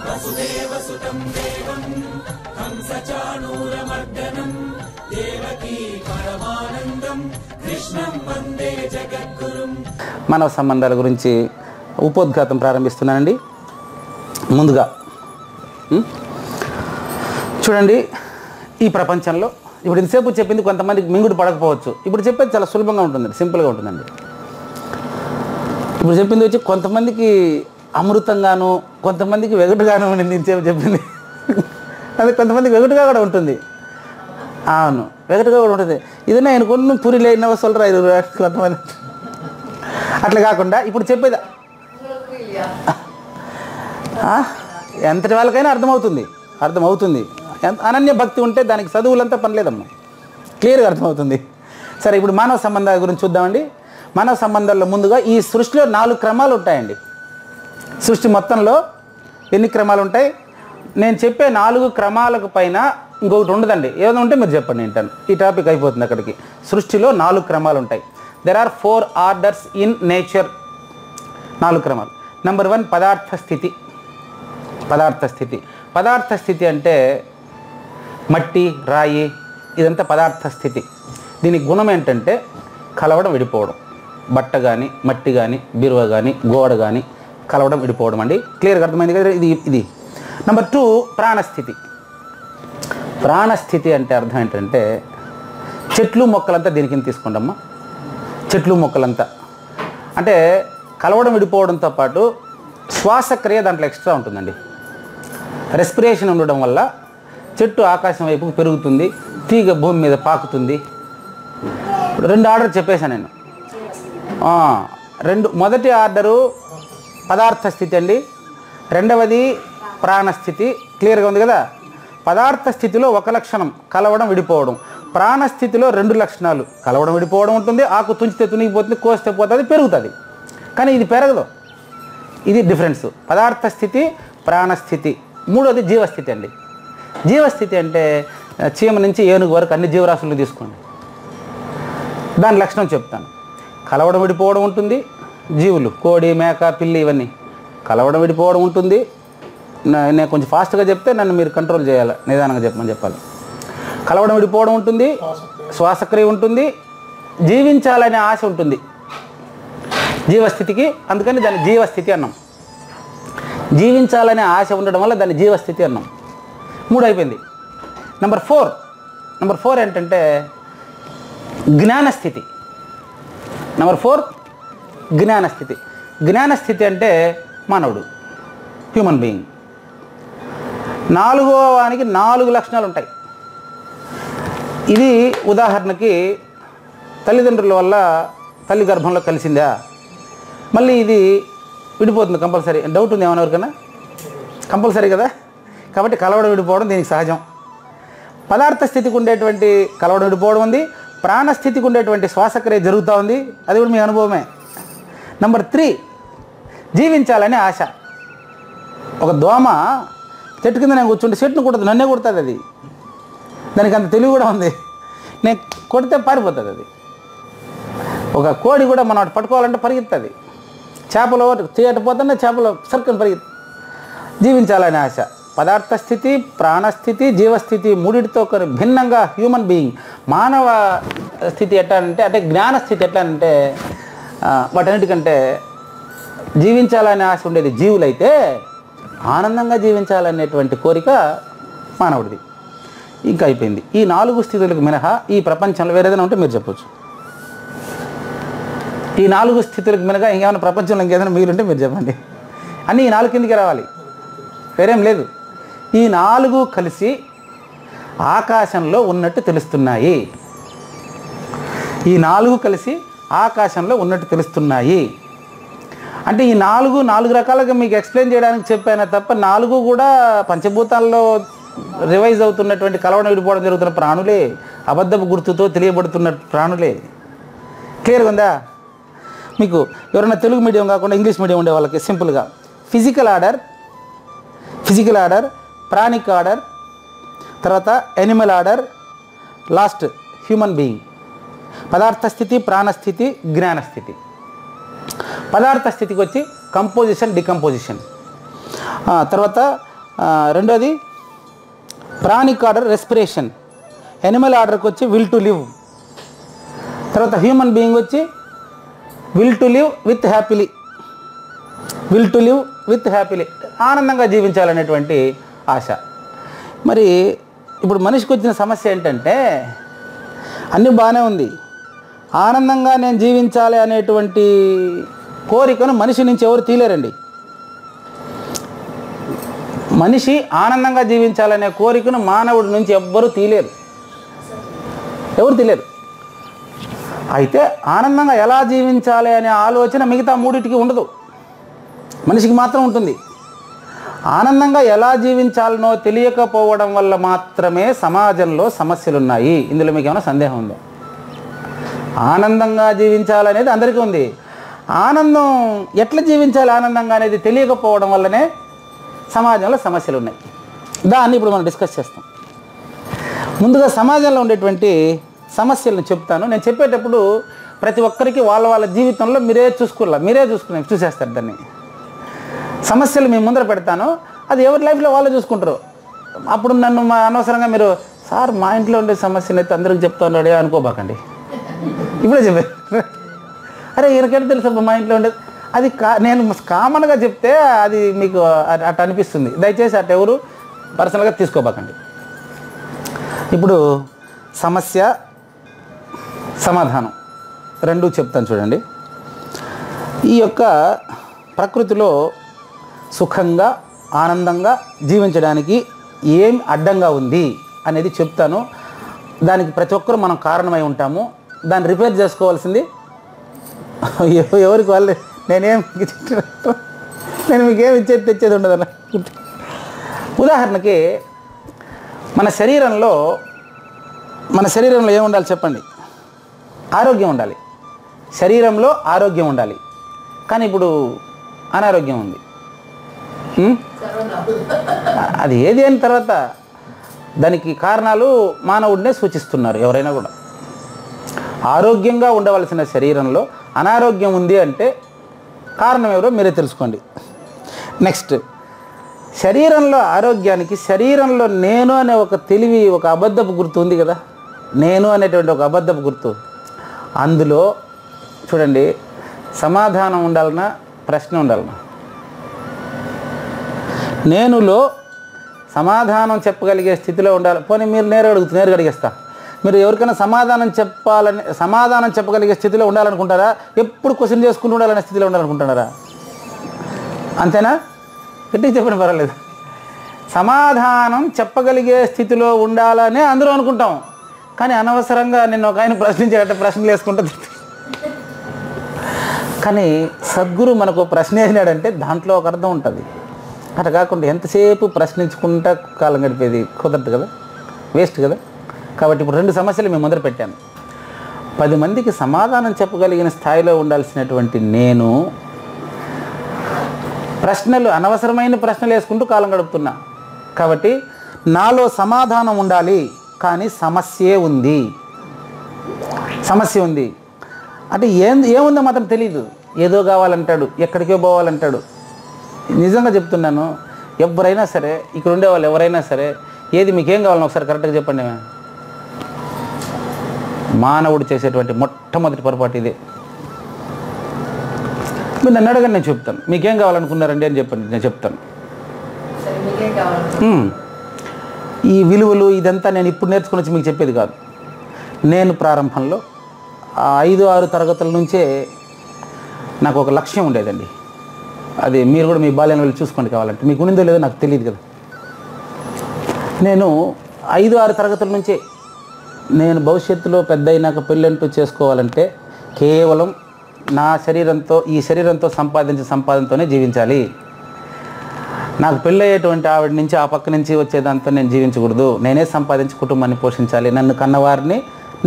వసుదేవసుతం దేవం కంసచాణూరమర్దనం దేవకీ పరమానందం కృష్ణం వందే జగద్గురుం. మానవ సంబంధాల గురించి ఉపోద్ఘాతం ప్రారంభిస్తున్నానండి. ముందుగా చూడండి, ఈ ప్రపంచంలో ఇప్పుడు ఇంతసేపు చెప్పింది కొంతమందికి మింగుడు పడకపోవచ్చు. ఇప్పుడు చెప్పేది చాలా సులభంగా ఉంటుందండి, సింపుల్గా ఉంటుందండి. ఇప్పుడు చెప్పింది వచ్చి కొంతమందికి అమృతంగాను, కొంతమందికి వెగటుగాను ఉండింది. ఇంతసేపు చెప్పింది అది కొంతమందికి వెగటుగా కూడా ఉంటుంది. అవును, వెగటుగా కూడా ఉంటుంది. ఇదన్నా ఆయన కొన్ని పూరి లేనవ సొల్లరా ఇది కొంతమంది. అట్లా కాకుండా ఇప్పుడు చెప్పేది ఎంతటి వాళ్ళకైనా అర్థమవుతుంది. అనన్య భక్తి ఉంటే దానికి చదువులంతా పనిలేదమ్మా, క్లియర్గా అర్థమవుతుంది. సరే, ఇప్పుడు మానవ సంబంధాల గురించి చూద్దామండి. మానవ సంబంధాల్లో ముందుగా ఈ సృష్టిలో 4 క్రమాలు ఉంటాయండి. సృష్టి మొత్తంలో ఎన్ని క్రమాలు ఉంటాయి? నేను చెప్పే 4 క్రమాలకు పైన ఇంకొకటి ఉండదండి. ఏదైనా ఉంటే మీరు చెప్పండి, వింటాను. ఈ టాపిక్ అయిపోతుంది అక్కడికి. సృష్టిలో 4 క్రమాలు ఉంటాయి. There are 4 orders in nature. 4 క్రమాలు. నెంబర్ 1 పదార్థ స్థితి. పదార్థ స్థితి అంటే మట్టి, రాయి, ఇదంతా పదార్థ స్థితి. దీని గుణం ఏంటంటే కలవడం, విడిపోవడం. బట్ట కానీ, మట్టి కానీ, బీరువా కానీ, గోడ కానీ కలవడం, విడిపోవడం అండి. క్లియర్గా అర్థమైంది కదా? ఇది. నెంబర్ 2 ప్రాణస్థితి. ప్రాణస్థితి అంటే అర్థం ఏంటంటే చెట్లు మొక్కలంతా దీని కింద తీసుకోండమ్మా. చెట్లు మొక్కలంతా అంటే కలవడం, విడిపోవడంతో పాటు శ్వాసక్రియ దాంట్లో ఎక్స్ట్రా ఉంటుందండి. రెస్పిరేషన్ ఉండడం వల్ల చెట్టు ఆకాశం వైపుకు పెరుగుతుంది, తీగ భూమి మీద పాకుతుంది. 2 ఆర్డర్ చెప్పేశాను నేను. మొదటి ఆర్డరు పదార్థ స్థితి అండి. రెండవది ప్రాణస్థితి. క్లియర్గా ఉంది కదా? పదార్థ స్థితిలో 1 లక్షణం కలవడం, విడిపోవడం. ప్రాణస్థితిలో 2 లక్షణాలు కలవడం, విడిపోవడం ఉంటుంది. ఆకు తుంచితే తునిగిపోతుంది, కోస్తే పోతుంది, పెరుగుతుంది. కానీ ఇది పెరగదు. ఇది డిఫరెన్స్. పదార్థ స్థితి, ప్రాణస్థితి. మూడోది జీవస్థితి అండి. జీవస్థితి అంటే చీమ నుంచి ఏనుగు వరకు అన్ని జీవరాశులను తీసుకోండి. దాని లక్షణం చెప్తాను. కలవడం, విడిపోవడం ఉంటుంది. జీవులు కోడి, మేక, పిల్లి ఇవన్నీ కలవడం, విడిపోవడం ఉంటుంది. నేను కొంచెం ఫాస్ట్గా చెప్తే నన్ను మీరు కంట్రోల్ చేయాలి, నిదానంగా చెప్పాలి. కలవడం, విడిపోవడం ఉంటుంది, శ్వాసక్రియ ఉంటుంది, జీవించాలనే ఆశ ఉంటుంది జీవస్థితికి. అందుకని దాన్ని జీవస్థితి అన్నాం. జీవించాలనే ఆశ ఉండడం వల్ల దాన్ని జీవస్థితి అన్నాం. 3 అయిపోయింది. నెంబర్ 4 ఏంటంటే జ్ఞానస్థితి. నెంబర్ 4 జ్ఞానస్థితి. జ్ఞానస్థితి అంటే మానవుడు, హ్యూమన్ బీయింగ్. 4వ వానికి 4 లక్షణాలు ఉంటాయి. ఇది ఉదాహరణకి తల్లిదండ్రుల వల్ల తల్లి గర్భంలో కలిసిందా, మళ్ళీ ఇది విడిపోతుంది కంపల్సరీ. డౌట్ ఉంది ఏమైనా ఎవరికైనా? కంపల్సరీ కదా. కాబట్టి కలవడం, విడిపోవడం దీనికి సహజం. పదార్థ స్థితికి ఉండేటువంటి కలవడం, విడిపోవడం ఉంది. ప్రాణస్థితికి ఉండేటువంటి శ్వాసక్రియ జరుగుతూ ఉంది. అది కూడా మీ అనుభవమే. నెంబర్ 3 జీవించాలనే ఆశ. ఒక దోమ చెట్టు కింద నేను కూర్చుంటే చెట్టును కొడుతుంది, నన్నే కొడుతుంది. అది దానికి అంత తెలివి కూడా ఉంది. నేను కొడితే పారిపోతుంది అది. ఒక కోడి కూడా మనం అటు పట్టుకోవాలంటే పరిగెత్తుంది. చేపలు చేయకపోతేనే చేపలు సర్కని పరిగెత్తుంది. జీవించాలనే ఆశ. పదార్థ స్థితి, ప్రాణస్థితి, జీవస్థితి మూడిటితో భిన్నంగా హ్యూమన్ బీయింగ్ మానవ స్థితి ఎట్లా అంటే జ్ఞానస్థితి ఎట్లా అంటే వాటన్నిటికంటే జీవించాలనే ఆశ ఉండేది జీవులైతే ఆనందంగా జీవించాలనేటువంటి కోరిక మానవుడిది. ఇంకా అయిపోయింది. ఈ 4 స్థితులకు మినహా ఈ ప్రపంచంలో వేరేదైనా ఉంటే మీరు చెప్పచ్చు. ఈ 4 స్థితులకు మినహా ఇంకేమైనా ప్రపంచంలో ఇంకేదైనా మిగిలింటే మీరు చెప్పండి. అన్నీ ఈ 4 కిందికి రావాలి, వేరేం లేదు. ఈ 4 కలిసి ఆకాశంలో ఉన్నట్టు తెలుస్తున్నాయి. ఈ 4 కలిసి ఆకాశంలో ఉన్నట్టు తెలుస్తున్నాయి. అంటే ఈ 4 రకాలుగా మీకు ఎక్స్ప్లెయిన్ చేయడానికి చెప్పాను తప్ప 4 కూడా పంచభూతాల్లో రివైజ్ అవుతున్నటువంటి కలవడం, విడిపోవడం జరుగుతున్న ప్రాణులే. అబద్ధపు గుర్తుతో తెలియబడుతున్న ప్రాణులే. క్లియర్గా ఉందా? మీకు ఎవరైనా తెలుగు మీడియం కాకుండా ఇంగ్లీష్ మీడియం ఉండే వాళ్ళకి సింపుల్గా ఫిజికల్ ఆర్డర్, ప్రాణిక్ ఆర్డర్, తర్వాత animal order, last human being. పదార్థ స్థితి, ప్రాణస్థితి, జ్ఞానస్థితి. పదార్థ స్థితికి వచ్చి కంపోజిషన్, డికంపోజిషన్, తర్వాత రెండోది ప్రాణిక్ ఆర్డర్ రెస్పిరేషన్, ఎనిమల్ ఆర్డర్కి వచ్చి విల్ టు లివ్, తర్వాత హ్యూమన్ బీయింగ్ వచ్చి will to live with happily, will to live with happily, ఆనందంగా జీవించాలనేటువంటి ఆశ. మరి ఇప్పుడు మనిషికి వచ్చిన సమస్య ఏంటంటే అన్నీ బాగానే ఉంది, ఆనందంగా నేను జీవించాలి అనేటువంటి కోరికను మనిషి నుంచి ఎవరు తీలేరండి. మనిషి ఆనందంగా జీవించాలనే కోరికను మానవుడి నుంచి ఎవ్వరూ తీలేరు, ఎవరు తీలేరు. అయితే ఆనందంగా ఎలా జీవించాలి అనే ఆలోచన మిగతా మూడింటికి ఉండదు, మనిషికి మాత్రం ఉంటుంది. ఆనందంగా ఎలా జీవించాలనో తెలియకపోవడం వల్ల మాత్రమే సమాజంలో సమస్యలు ఉన్నాయి. ఇందులో మీకు ఏమైనా సందేహం ఉందో? ఆనందంగా జీవించాలనేది అందరికీ ఉంది, ఆనందం ఎట్లా జీవించాలి ఆనందంగా అనేది తెలియకపోవడం వల్లనే సమాజంలో సమస్యలు ఉన్నాయి. దాన్ని ఇప్పుడు మనం డిస్కస్ చేస్తాం. ముందుగా సమాజంలో ఉండేటువంటి సమస్యలను చెప్తాను. నేను చెప్పేటప్పుడు ప్రతి ఒక్కరికి వాళ్ళ వాళ్ళ జీవితంలో మీరే చూసేస్తారు దాన్ని. సమస్యలు మీ ముందర పెడతాను, అది ఎవరి లైఫ్లో వాళ్ళు చూసుకుంటారు. అప్పుడు నన్ను అనవసరంగా మీరు సార్ మా ఇంట్లో ఉండే సమస్యను అయితే అందరికి చెప్తా ఉన్నాడే అనుకోబాకండి. ఇప్పుడే చెప్పారు, అరే ఈయనకైతే తెలుసు మా ఇంట్లో ఉండేది, అది నేను కామన్గా చెప్తే అది మీకు అటు అనిపిస్తుంది. దయచేసి అటు ఎవరు పర్సనల్గా తీసుకోబాకండి. ఇప్పుడు సమస్య సమాధానం రెండూ చెప్తాను చూడండి. ఈ యొక్క ప్రకృతిలో సుఖంగా ఆనందంగా జీవించడానికి ఏం అడ్డంగా ఉంది అనేది చెప్తాను. దానికి ప్రతి ఒక్కరూ మనం కారణమై ఉంటాము. దాన్ని రిపేర్ చేసుకోవాల్సింది ఎవరికి వాళ్ళే. నేను మీకేం తెచ్చేది ఉండదన్న. ఉదాహరణకి మన శరీరంలో ఏం ఉండాలి చెప్పండి? ఆరోగ్యం ఉండాలి. శరీరంలో ఆరోగ్యం ఉండాలి. కానీ ఇప్పుడు అనారోగ్యం ఉంది. అది ఏది అయిన తర్వాత దానికి కారణాలు మానవుడినే సూచిస్తున్నారు ఎవరైనా కూడా. ఆరోగ్యంగా ఉండవలసిన శరీరంలో అనారోగ్యం ఉంది అంటే కారణం ఎవరో మీరే తెలుసుకోండి. నెక్స్ట్, శరీరంలో ఆరోగ్యానికి శరీరంలో నేను అనే ఒక తెలివి, ఒక అబద్ధపు గుర్తు ఉంది కదా, నేను అనేటువంటి ఒక అబద్ధపు గుర్తు. అందులో చూడండి, సమాధానం ఉండాలన్నా ప్రశ్న ఉండాలన్నా? నేనులో సమాధానం చెప్పగలిగే స్థితిలో ఉండాలి. పోనీ మీరు నేరుగా అడిగేస్తా, మీరు ఎవరికైనా సమాధానం చెప్పగలిగే స్థితిలో ఉండాలనుకుంటారా? ఎప్పుడు క్వశ్చన్ చేసుకుంటూ ఉండాలనే స్థితిలో ఉండాలనుకుంటున్నారా? అంతేనా? గట్టిగా చెప్పండి, పర్వాలేదు. సమాధానం చెప్పగలిగే స్థితిలో ఉండాలనే అందరూ అనుకుంటాం. కానీ అనవసరంగా నిన్న ఒక ఆయన ప్రశ్నించేట ప్రశ్నలు వేసుకుంటుంది. కానీ సద్గురు మనకు ప్రశ్న వేసినాడంటే దాంట్లో ఒక అర్థం ఉంటుంది. అట్లా కాకుండా ఎంతసేపు ప్రశ్నించుకుంటా కాలం గడిపేది కుదరదు కదా, వేస్ట్ కదా. కాబట్టి ఇప్పుడు 2 సమస్యలు మేము ముందర పెట్టాను. 10 మందికి సమాధానం చెప్పగలిగిన స్థాయిలో ఉండాల్సినటువంటి నేను అనవసరమైన ప్రశ్నలు వేసుకుంటూ కాలం గడుపుతున్నా. కాబట్టి నాలో సమాధానం ఉండాలి, కానీ సమస్య ఉంది అంటే ఏముందో మాత్రం తెలియదు. ఏదో కావాలంటాడు, ఎక్కడికో పోవాలంటాడు. నిజంగా చెప్తున్నాను, ఎవరైనా సరే, ఇక్కడ ఉండేవాళ్ళు ఎవరైనా సరే, ఏది మీకేం కావాలని ఒకసారి కరెక్ట్గా చెప్పండి. మానవుడు చేసేటువంటి మొట్టమొదటి పొరపాటు ఇదే. మీరు నన్ను అడగండి, నేను చెప్తాను. మీకేం కావాలనుకున్నారండి అని చెప్పండి, నేను చెప్తాను. ఈ విలువలు ఇదంతా నేను ఇప్పుడు నేర్చుకుని వచ్చి మీకు చెప్పేది కాదు. నేను ప్రారంభంలో 5-6 తరగతుల నుంచే నాకు ఒక లక్ష్యం ఉండేదండి. అది మీరు కూడా మీ బాల్యంలో వెళ్ళి చూసుకోండి కావాలంటే. మీకు ఉండిందో లేదో నాకు తెలియదు కదా. నేను 5-6 తరగతుల నుంచే నేను భవిష్యత్తులో పెద్ద అయినాక పెళ్ళంటూ చేసుకోవాలంటే కేవలం ఈ శరీరంతో సంపాదనతోనే జీవించాలి. నాకు పెళ్ళయ్యేటువంటి ఆవిడ నుంచి, ఆ పక్క నుంచి వచ్చేదాంతో నేను జీవించకూడదు. నేనే సంపాదించి కుటుంబాన్ని పోషించాలి.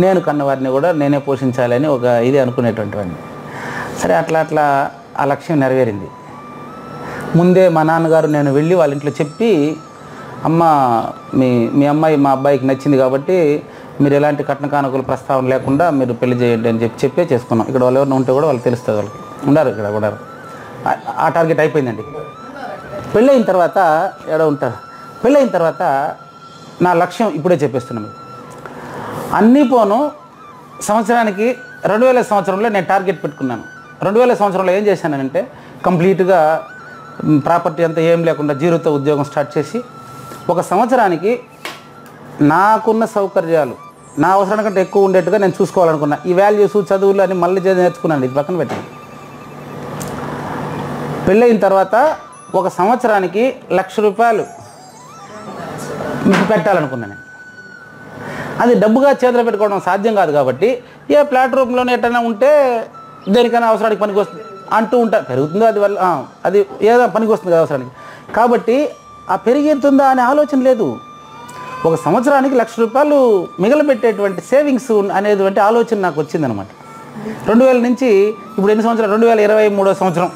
నేను కన్నవారిని కూడా నేనే పోషించాలి అని ఒక ఇది అనుకునేటువంటి వాడిని. సరే, అట్లా ఆ లక్ష్యం నెరవేరింది. ముందే మా నాన్నగారు నేను వెళ్ళి వాళ్ళ ఇంట్లో చెప్పి, అమ్మ మీ అమ్మాయి మా అబ్బాయికి నచ్చింది కాబట్టి మీరు ఎలాంటి కట్న కానుకల ప్రస్తావన లేకుండా మీరు పెళ్లి చేయండి అని చెప్పే చేసుకున్నాం. ఇక్కడ వాళ్ళు ఎవరైనా ఉంటే కూడా వాళ్ళు తెలుస్తుంది, వాళ్ళకి ఉన్నారు, ఇక్కడ ఉన్నారు. ఆ టార్గెట్ అయిపోయిందండి. పెళ్ళైన తర్వాత ఎక్కడ ఉంటారు, పెళ్ళైన తర్వాత నా లక్ష్యం ఇప్పుడే చెప్పేస్తున్నాను. అన్నీ పోను సంవత్సరానికి 2000 సంవత్సరంలో నేను టార్గెట్ పెట్టుకున్నాను. 2000 సంవత్సరంలో ఏం చేశానంటే కంప్లీట్గా ప్రాపర్టీ అంతా ఏం లేకుండా జీరోతో ఉద్యోగం స్టార్ట్ చేసి ఒక సంవత్సరానికి నాకున్న సౌకర్యాలు నా అవసరానికంటే ఎక్కువ ఉండేట్టుగా నేను చూసుకోవాలనుకున్నా. ఈ వాల్యూస్ చదువులు అని మళ్ళీ నేర్చుకున్నాను, ఇది పక్కన పెట్టాను. పెళ్ళైన తర్వాత ఒక సంవత్సరానికి ₹1,00,000 పెట్టాలనుకున్నాను. అది డబ్బుగా చేతిలో పెట్టుకోవడం సాధ్యం కాదు కాబట్టి ఏ ఫ్లాట్ రూమ్లోనే ఎట్టైనా ఉంటే దేనికైనా అవసరానికి పనికి వస్తుంది అంటూ ఉంటారు. పెరుగుతుందో అది వల్ల అది ఏదో పనికి వస్తుంది కదా అవసరానికి. కాబట్టి ఆ పెరిగేతుందా అనే ఆలోచన లేదు. ఒక సంవత్సరానికి ₹1,00,000 మిగలబెట్టేటువంటి సేవింగ్స్ అనేటువంటి ఆలోచన నాకు వచ్చిందనమాట. 2000 నుంచి ఇప్పుడు ఎన్ని సంవత్సరాలు, 2023 సంవత్సరం.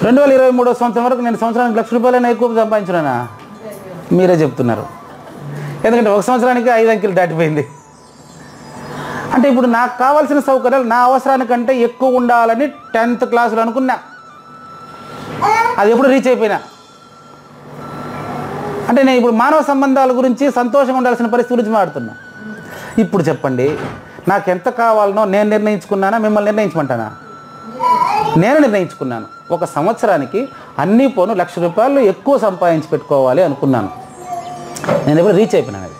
2023 సంవత్సరం వరకు నేను సంవత్సరానికి ₹1,00,000 ఎక్కువ సంపాదించున్నానా? మీరే చెప్తున్నారు. ఎందుకంటే ఒక సంవత్సరానికి 5 అంకెలు దాటిపోయింది. అంటే ఇప్పుడు నాకు కావాల్సిన సౌకర్యాలు నా అవసరానికంటే ఎక్కువ ఉండాలని 10th క్లాసులో అనుకున్నా. అది ఎప్పుడు రీచ్ అయిపోయినా. అంటే నేను ఇప్పుడు మానవ సంబంధాల గురించి సంతోషంగా ఉండాల్సిన పరిస్థితి గురించి మాట్లాడుతున్నా. ఇప్పుడు చెప్పండి, నాకు ఎంత కావాలనో నేను నిర్ణయించుకున్నానా, మిమ్మల్ని నిర్ణయించమంటానా? నేను నిర్ణయించుకున్నాను. ఒక సంవత్సరానికి అన్నీ పోను ₹1,00,000 ఎక్కువ సంపాదించి పెట్టుకోవాలి అనుకున్నాను. నేను ఎప్పుడు రీచ్ అయిపోయినాను. అది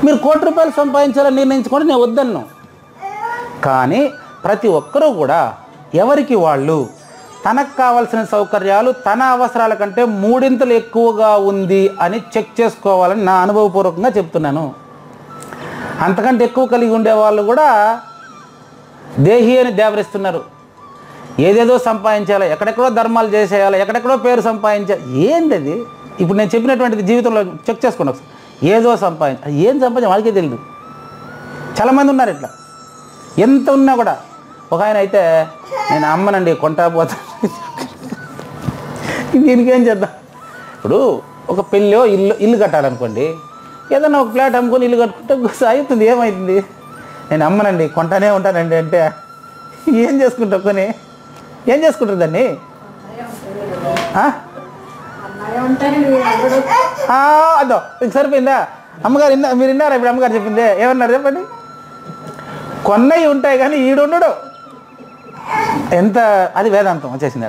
మీరు ₹1,00,00,000 సంపాదించాలని నిర్ణయించుకోండి, నేను వద్దన్ను. కానీ ప్రతి ఒక్కరూ కూడా ఎవరికి వాళ్ళు తనకు కావాల్సిన సౌకర్యాలు తన అవసరాల కంటే 3 ఎక్కువగా ఉంది అని చెక్ చేసుకోవాలని నా అనుభవపూర్వకంగా చెప్తున్నాను. అంతకంటే ఎక్కువ కలిగి ఉండేవాళ్ళు కూడా దేహి అని దేవరిస్తున్నారు. ఏదేదో సంపాదించాలి, ఎక్కడెక్కడో ధర్మాలు చేసేయాలి, ఎక్కడెక్కడో పేరు సంపాదించాలి. ఏంది అది? ఇప్పుడు నేను చెప్పినటువంటిది జీవితంలో చెక్ చేసుకోండి ఒకసారి. ఏదో సంపాదించాలి, ఏం సంపాదించాలి వాళ్ళకే తెలియదు. చాలామంది ఉన్నారు ఇట్లా. ఎంత ఉన్నా కూడా ఒక ఆయన అయితే నేను అమ్మనండి కొంటా పోతా, దీనికి ఏం చేద్దాం? ఇప్పుడు ఒక పెళ్ళో ఇల్లు కట్టాలనుకోండి, ఏదన్నా ఒక ఫ్లాట్ అమ్ముకొని ఇల్లు కట్టుకుంటే అవుతుంది, ఏమవుతుంది? నేను అమ్మనండి కొంటానే ఉంటానండి అంటే ఏం చేసుకుంటావు? కొని ఏం చేసుకుంటారు దాన్ని? అదో సరిపోయిందా? అమ్మగారు మీరు విన్నారా? ఇప్పుడు అమ్మగారు చెప్పిందే ఏమన్నారు చెప్పండి? కొన్నవి ఉంటాయి కానీ ఈడుండడు. ఎంత అది వేదాంతం వచ్చేసింది.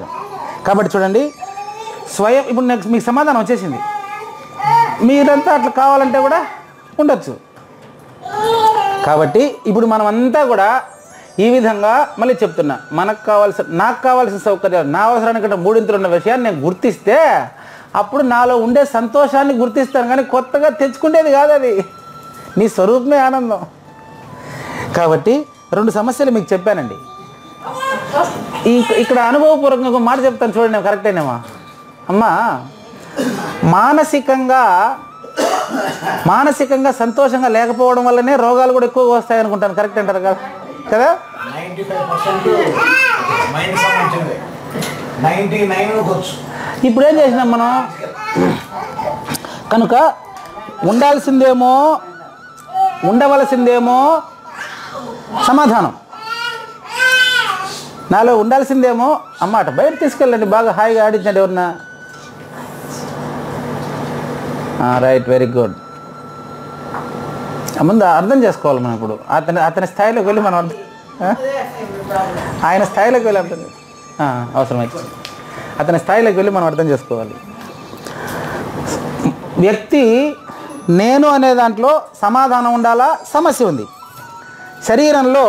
కాబట్టి చూడండి, స్వయం ఇప్పుడు నెక్స్ట్ మీకు సమాధానం వచ్చేసింది. మీరంతా అట్లా కావాలంటే కూడా ఉండొచ్చు. కాబట్టి ఇప్పుడు మనం అంతా కూడా ఈ విధంగా మళ్ళీ చెప్తున్నా, నాకు కావాల్సిన సౌకర్యాలు నా అవసరానికంటే 3 ఉన్న విషయాన్ని నేను గుర్తిస్తే అప్పుడు నాలో ఉండే సంతోషాన్ని గుర్తిస్తాను, కానీ కొత్తగా తెచ్చుకునేది కాదు. అది నీ స్వరూపమే ఆనందం. కాబట్టి 2 సమస్యలు మీకు చెప్పానండి. ఇక్కడ అనుభవపూర్వకంగా ఒక మాట చెప్తాను చూడండి, నేను కరెక్ట్ అయినామా అమ్మా? మానసికంగా సంతోషంగా లేకపోవడం వల్లనే రోగాలు కూడా ఎక్కువగా వస్తాయి అనుకుంటాను. కరెక్ట్ అంటారు కదా? 99 ఇప్పుడు ఏం చేసినాం మనం? కనుక ఉండవలసిందేమో సమాధానం, నాలో ఉండాల్సిందేమో అమ్మాట. బయట తీసుకెళ్ళండి, బాగా హాయిగా ఆడించండి ఎవరన్నా. Right, very good. ముందు అర్థం చేసుకోవాలి మనం. ఇప్పుడు అతని స్థాయిలోకి వెళ్ళి మనం ఆయన స్థాయిలోకి వెళ్ళి అర్థం అవసరమైతే అతని స్థాయిలోకి వెళ్ళి మనం అర్థం చేసుకోవాలి. వ్యక్తి నేను అనే దాంట్లో సమాధానం ఉండాలా, సమస్య ఉంది. శరీరంలో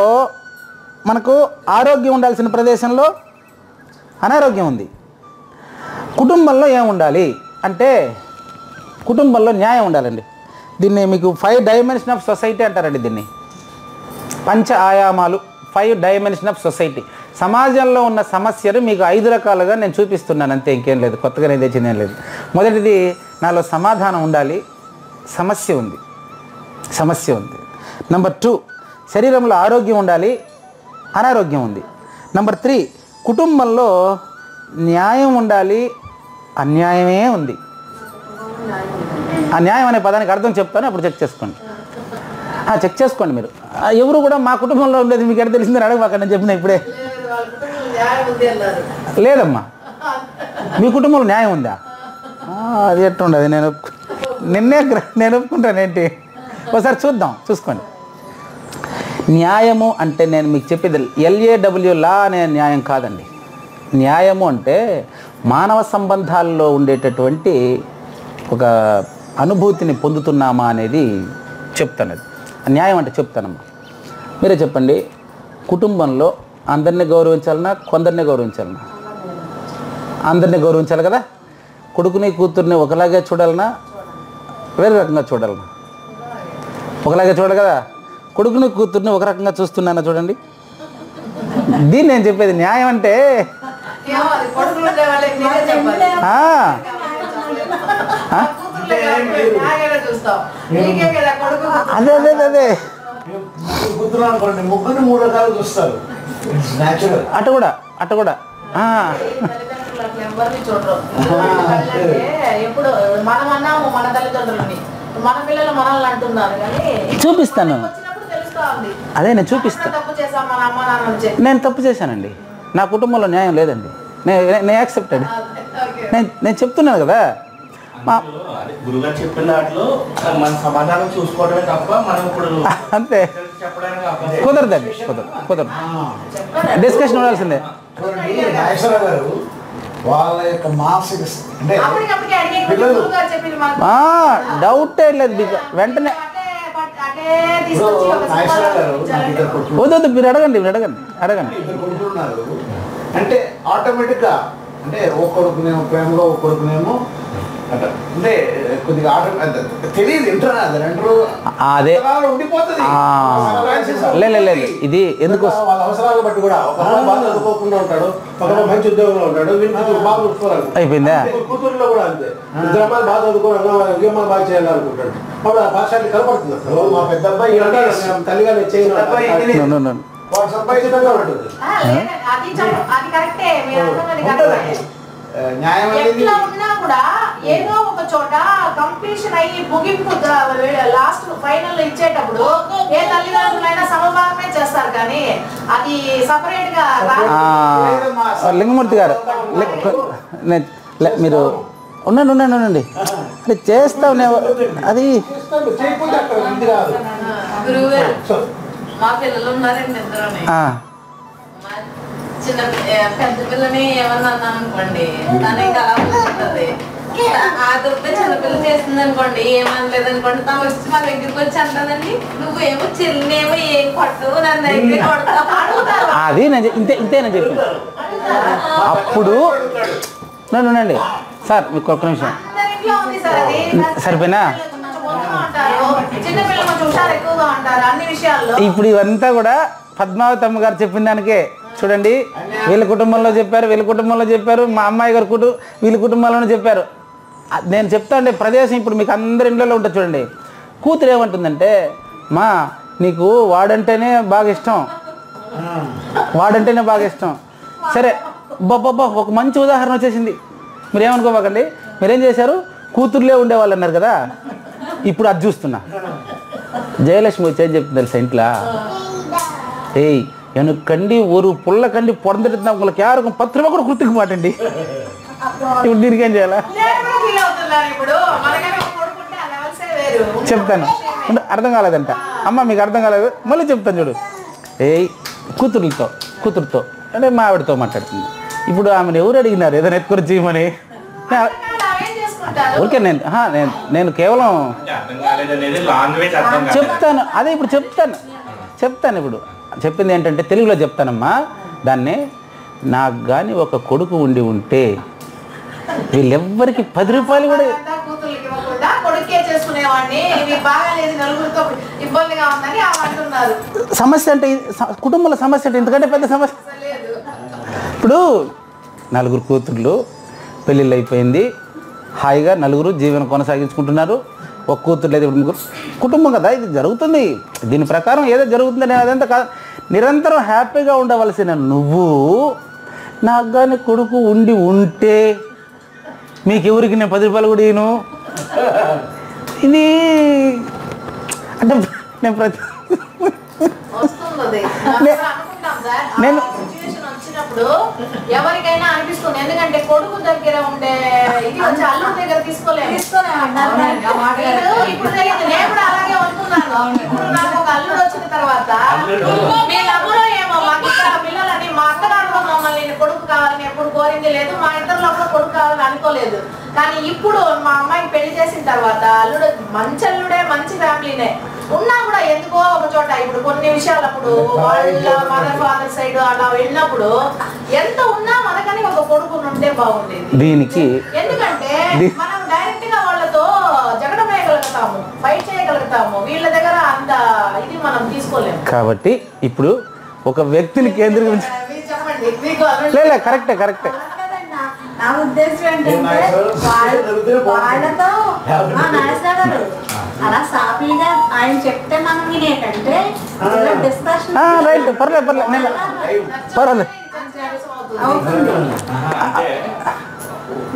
మనకు ఆరోగ్యం ఉండాల్సిన ప్రదేశంలో అనారోగ్యం ఉంది. కుటుంబంలో ఏం ఉండాలి అంటే కుటుంబంలో న్యాయం ఉండాలండి. దీన్ని మీకు 5 డైమెన్షన్ ఆఫ్ సొసైటీ అంటారండి. దీన్ని పంచ ఆయామాలు, 5 డైమెన్షన్ ఆఫ్ సొసైటీ. సమాజంలో ఉన్న సమస్యలు మీకు 5 రకాలుగా నేను చూపిస్తున్నాను, అంతే, ఇంకేం లేదు, కొత్తగా నేను తెచ్చిందేం లేదు. మొదటిది, నాలో సమాధానం ఉండాలి, సమస్య ఉంది. నెంబర్ 2, శరీరంలో ఆరోగ్యం ఉండాలి, అనారోగ్యం ఉంది. నెంబర్ 3, కుటుంబంలో న్యాయం ఉండాలి, అన్యాయమే ఉంది. ఆ న్యాయం అనే పదానికి అర్థం చెప్తాను, అప్పుడు చెక్ చేసుకోండి మీరు. ఎవరు కూడా మా కుటుంబంలో ఉండేది మీకు ఎక్కడ తెలిసిందని అడగమాకండి, నేను చెప్పిన ఇప్పుడే. లేదమ్మా, మీ కుటుంబంలో న్యాయం ఉందా? అది ఎట్టుండదు. నేను ఒప్పుకుంటానేంటి? ఒకసారి చూసుకోండి. న్యాయము అంటే నేను మీకు చెప్పేది LAW లా అనే న్యాయం కాదండి. న్యాయము అంటే మానవ సంబంధాల్లో ఉండేటటువంటి ఒక అనుభూతిని పొందుతున్నామా అనేది చెప్తాను. న్యాయం అంటే చెప్తానమ్మా. మీరే చెప్పండి, కుటుంబంలో అందరినీ గౌరవించాలన్నా కొందరిని గౌరవించాలన్నా? అందరినీ గౌరవించాలి కదా. కొడుకుని కూతుర్ని ఒకలాగే చూడాలన్నా వేరే రకంగా చూడాలన్నా? ఒకలాగే చూడాలి కదా. కొడుకుని కూతుర్ని ఒక రకంగా చూస్తున్నానా చూడండి. దీన్ని నేను చెప్పేది న్యాయం అంటే అదే అదే అదే ముగ్గురు 3 రకాలు చూస్తారు. అటు కూడా చూపిస్తాను. అదే నేను చూపిస్తాను. నేను తప్పు చేశానండి, నా కుటుంబంలో న్యాయం లేదండి, నేను యాక్సెప్టెడ్. నేను చెప్తున్నాను కదా. గురుగారు చెప్పిన దాంట్లో మన సమాధానం చూసుకోవడమే తప్ప మనం ఇప్పుడు అంతే కుదరదండి, కుదరదు. డిస్కషన్ ఉండాల్సిందే. నాగేశ్వరరావు గారు వాళ్ళ యొక్క మానసిక అంటే డౌటే లేదు వెంటనే. వద్దు, మీరు అడగండి. కొడుకున్నారు అంటే ఆటోమేటిక్గా అంటే ఒక కొడుకునేమో ప్రేమలో, ఒక కొడుకునేమో అంటే కొద్దిగా తెలియదు అదే. లేదు ఇది ఎందుకు వాళ్ళ అవసరాలను బట్టి కూడా బాగా చదువుకోకుండా ఉంటాడు, మంచి ఉద్యోగంలో ఉంటాడు, వీళ్ళు బాగా చూసుకోవాలి. అయిపోయిందా? కూతురులో కూడా అంతే. ఇద్దరు అమ్మాయిలు బాగా చదువుకోవాలి, ఇంకేమో బాగా చేయాలనుకుంటాడు. అప్పుడు ఆ పాఠశాల కనపడుతుంది. మా పెద్ద అబ్బాయి తల్లిగా నేను చేయను ఖచ్చితంగా ఉంటుంది. ఎట్లా ఉన్నా కూడా ఏదో ఒక చోట కంప్లీషన్ అయ్యి ముగింపు లాస్ట్ ఫైనల్ ఇచ్చేటప్పుడు ఏ తల్లిదండ్రులైనా సమభాగమే చేస్తారు, కానీ అది సపరేట్ గా. లింగమూర్తి గారు మీరు ఉండండి. చేస్తావు అది మా పిల్లలు ఉన్నారండి ఇద్దరుని. చిన్న పెద్ద పిల్లని ఏమన్నా అన్నాను అనుకోండి, తను ఇంకా అలా ఉంటుంది. ఆ దుప్ప చిన్నపిల్ల చేస్తుంది అనుకోండి, ఏమనలేదు అనుకోండి, తను వచ్చి మా దగ్గరికి వచ్చి అంటుందండి, నువ్వేమో చిన్నేమో ఏం కొట్టవు, నన్ను దగ్గర కొడతావు. అది ఇంతేనా చెప్పి అప్పుడు ఉండండి సార్, మీకు ఒక్క నిమిషం సరిపోయినా. చిన్నపిల్లలు కొంచెం హుషారు ఎక్కువగా ఉంటారు అన్ని విషయాల్లో. ఇప్పుడు ఇవంతా కూడా పద్మావతి అమ్మ గారు చెప్పిన దానికే. చూడండి, వీళ్ళ కుటుంబంలో చెప్పారు, మా అమ్మాయి గారు వీళ్ళ కుటుంబంలోనే చెప్పారు. నేను చెప్తా ఉండే ప్రదేశం ఇప్పుడు మీకు అందరి ఇళ్ళలో ఉంటుంది. చూడండి, కూతురు ఏమంటుందంటే, మా నీకు వాడంటేనే బాగా ఇష్టం. సరే బాబా, ఒక మంచి ఉదాహరణ వచ్చేసింది. మీరేమనుకోబాకండి. మీరేం చేశారు, కూతురులే ఉండేవాళ్ళు అన్నారు కదా, ఇప్పుడు అది చూస్తున్నా. జయలక్ష్మి వచ్చి ఏం చెప్తుంది తెలుసా ఇంట్లో, ఏయ్ ఎనుకండి ஒரு పుల్ల కండి పొందెడుతున్నా உங்களுக்கு யாருக்கும் 10 రూపాయలు కూడా గుర్తుకు మాటండి. ఇప్పుడు దీనికి ఏం చేయాలా చెప్తాను. అర్థం కాలేదంట అమ్మ, మీకు అర్థం కాలేదు, మళ్ళీ చెప్తాను చూడు. ఏయ్ కూతురుతో అంటే మా ఆవిడతో మాట్లాడుతుంది. ఇప్పుడు ఆమెను ఎవరు అడిగినారు ఏదైనా ఎత్తుకొని చేయమని? ఊరికే నేను కేవలం చెప్తాను. అదే ఇప్పుడు చెప్తాను. ఇప్పుడు చెప్పింది ఏంటంటే తెలుగులో చెప్తానమ్మా దాన్ని. నాకు కానీ ఒక కొడుకు ఉంటే వీళ్ళెవ్వరికి 10 రూపాయలు కూడా సమస్య అంటే కుటుంబంలో సమస్య అంటే ఎందుకంటే పెద్ద సమస్య. ఇప్పుడు 4 కూతుర్లు, పెళ్ళిళ్ళు అయిపోయింది, హాయిగా 4 జీవనం కొనసాగించుకుంటున్నారు. ఒక కూతురు లేదు, 3 కుటుంబం కదా, ఇది జరుగుతుంది. దీని ప్రకారం ఏదో జరుగుతుందని అదంతా కాదు. నిరంతరం హ్యాపీగా ఉండవలసిన నువ్వు నాకు కానీ కొడుకు ఉంటే మీకెవరికి నేను 10 రూపాయలు కూడా ఇయ్యను. ఇది అంటే నేను ఇప్పుడు ఎవరికైనా అనిపిస్తుంది, ఎందుకంటే కొడుకు దగ్గర ఉండే ఇది వచ్చి అల్లుడి దగ్గర తీసుకోలేము. ఇప్పుడు తెలియదు, నేను కూడా అలాగే అనుకున్నాను. ఇప్పుడు నాకు ఒక అల్లుడు వచ్చిన తర్వాత వీళ్ళెవరో ఏమో మాకు ఇక్కడ పిల్లలని మా అక్కడాంట్లో మమ్మల్ని కొడుకు కావాలని ఎప్పుడు కోరింది లేదు, మా ఇద్దరిలో కూడా కొడుకు కావాలని అనుకోలేదు. కానీ ఇప్పుడు మా అమ్మాయికి పెళ్లి చేసిన తర్వాత అల్లుడు మంచి అల్లుడే, మంచి ఫ్యామిలీనే ఉన్నా కూడా ఎందుకో ఒక చోట ఇప్పుడు కొన్ని విషయాలు అప్పుడు వాళ్ళ మదర్ ఫాదర్ సైడ్ అలా వెళ్ళినప్పుడు ఎంత ఉన్నా మనకని ఒక కొడుకు ఉంటే బాగుండేది. దీనికి ఎందుకంటే మనం డైరెక్ట్ గా వాళ్ళతో జగడం వేయగలుగుతాము, ఫైట్ చేయగలుగుతాము. వీళ్ళ దగ్గర అంత ఇది మనం తీసుకోలేము. కాబట్టి ఇప్పుడు ఒక వ్యక్తిని కేంద్రీకరించి చెప్పండి, మీకు లేదు కరెక్టే నా ఉద్దేశం ఏంటంటే వాళ్ళతో నాగేశ్వర గారు అలా సాఫీగా ఆయన చెప్తే మనం వినేటంటే డిస్కషన్ రైట్ పర్లేదు నేను పర్వాలేదు అవుతుంది.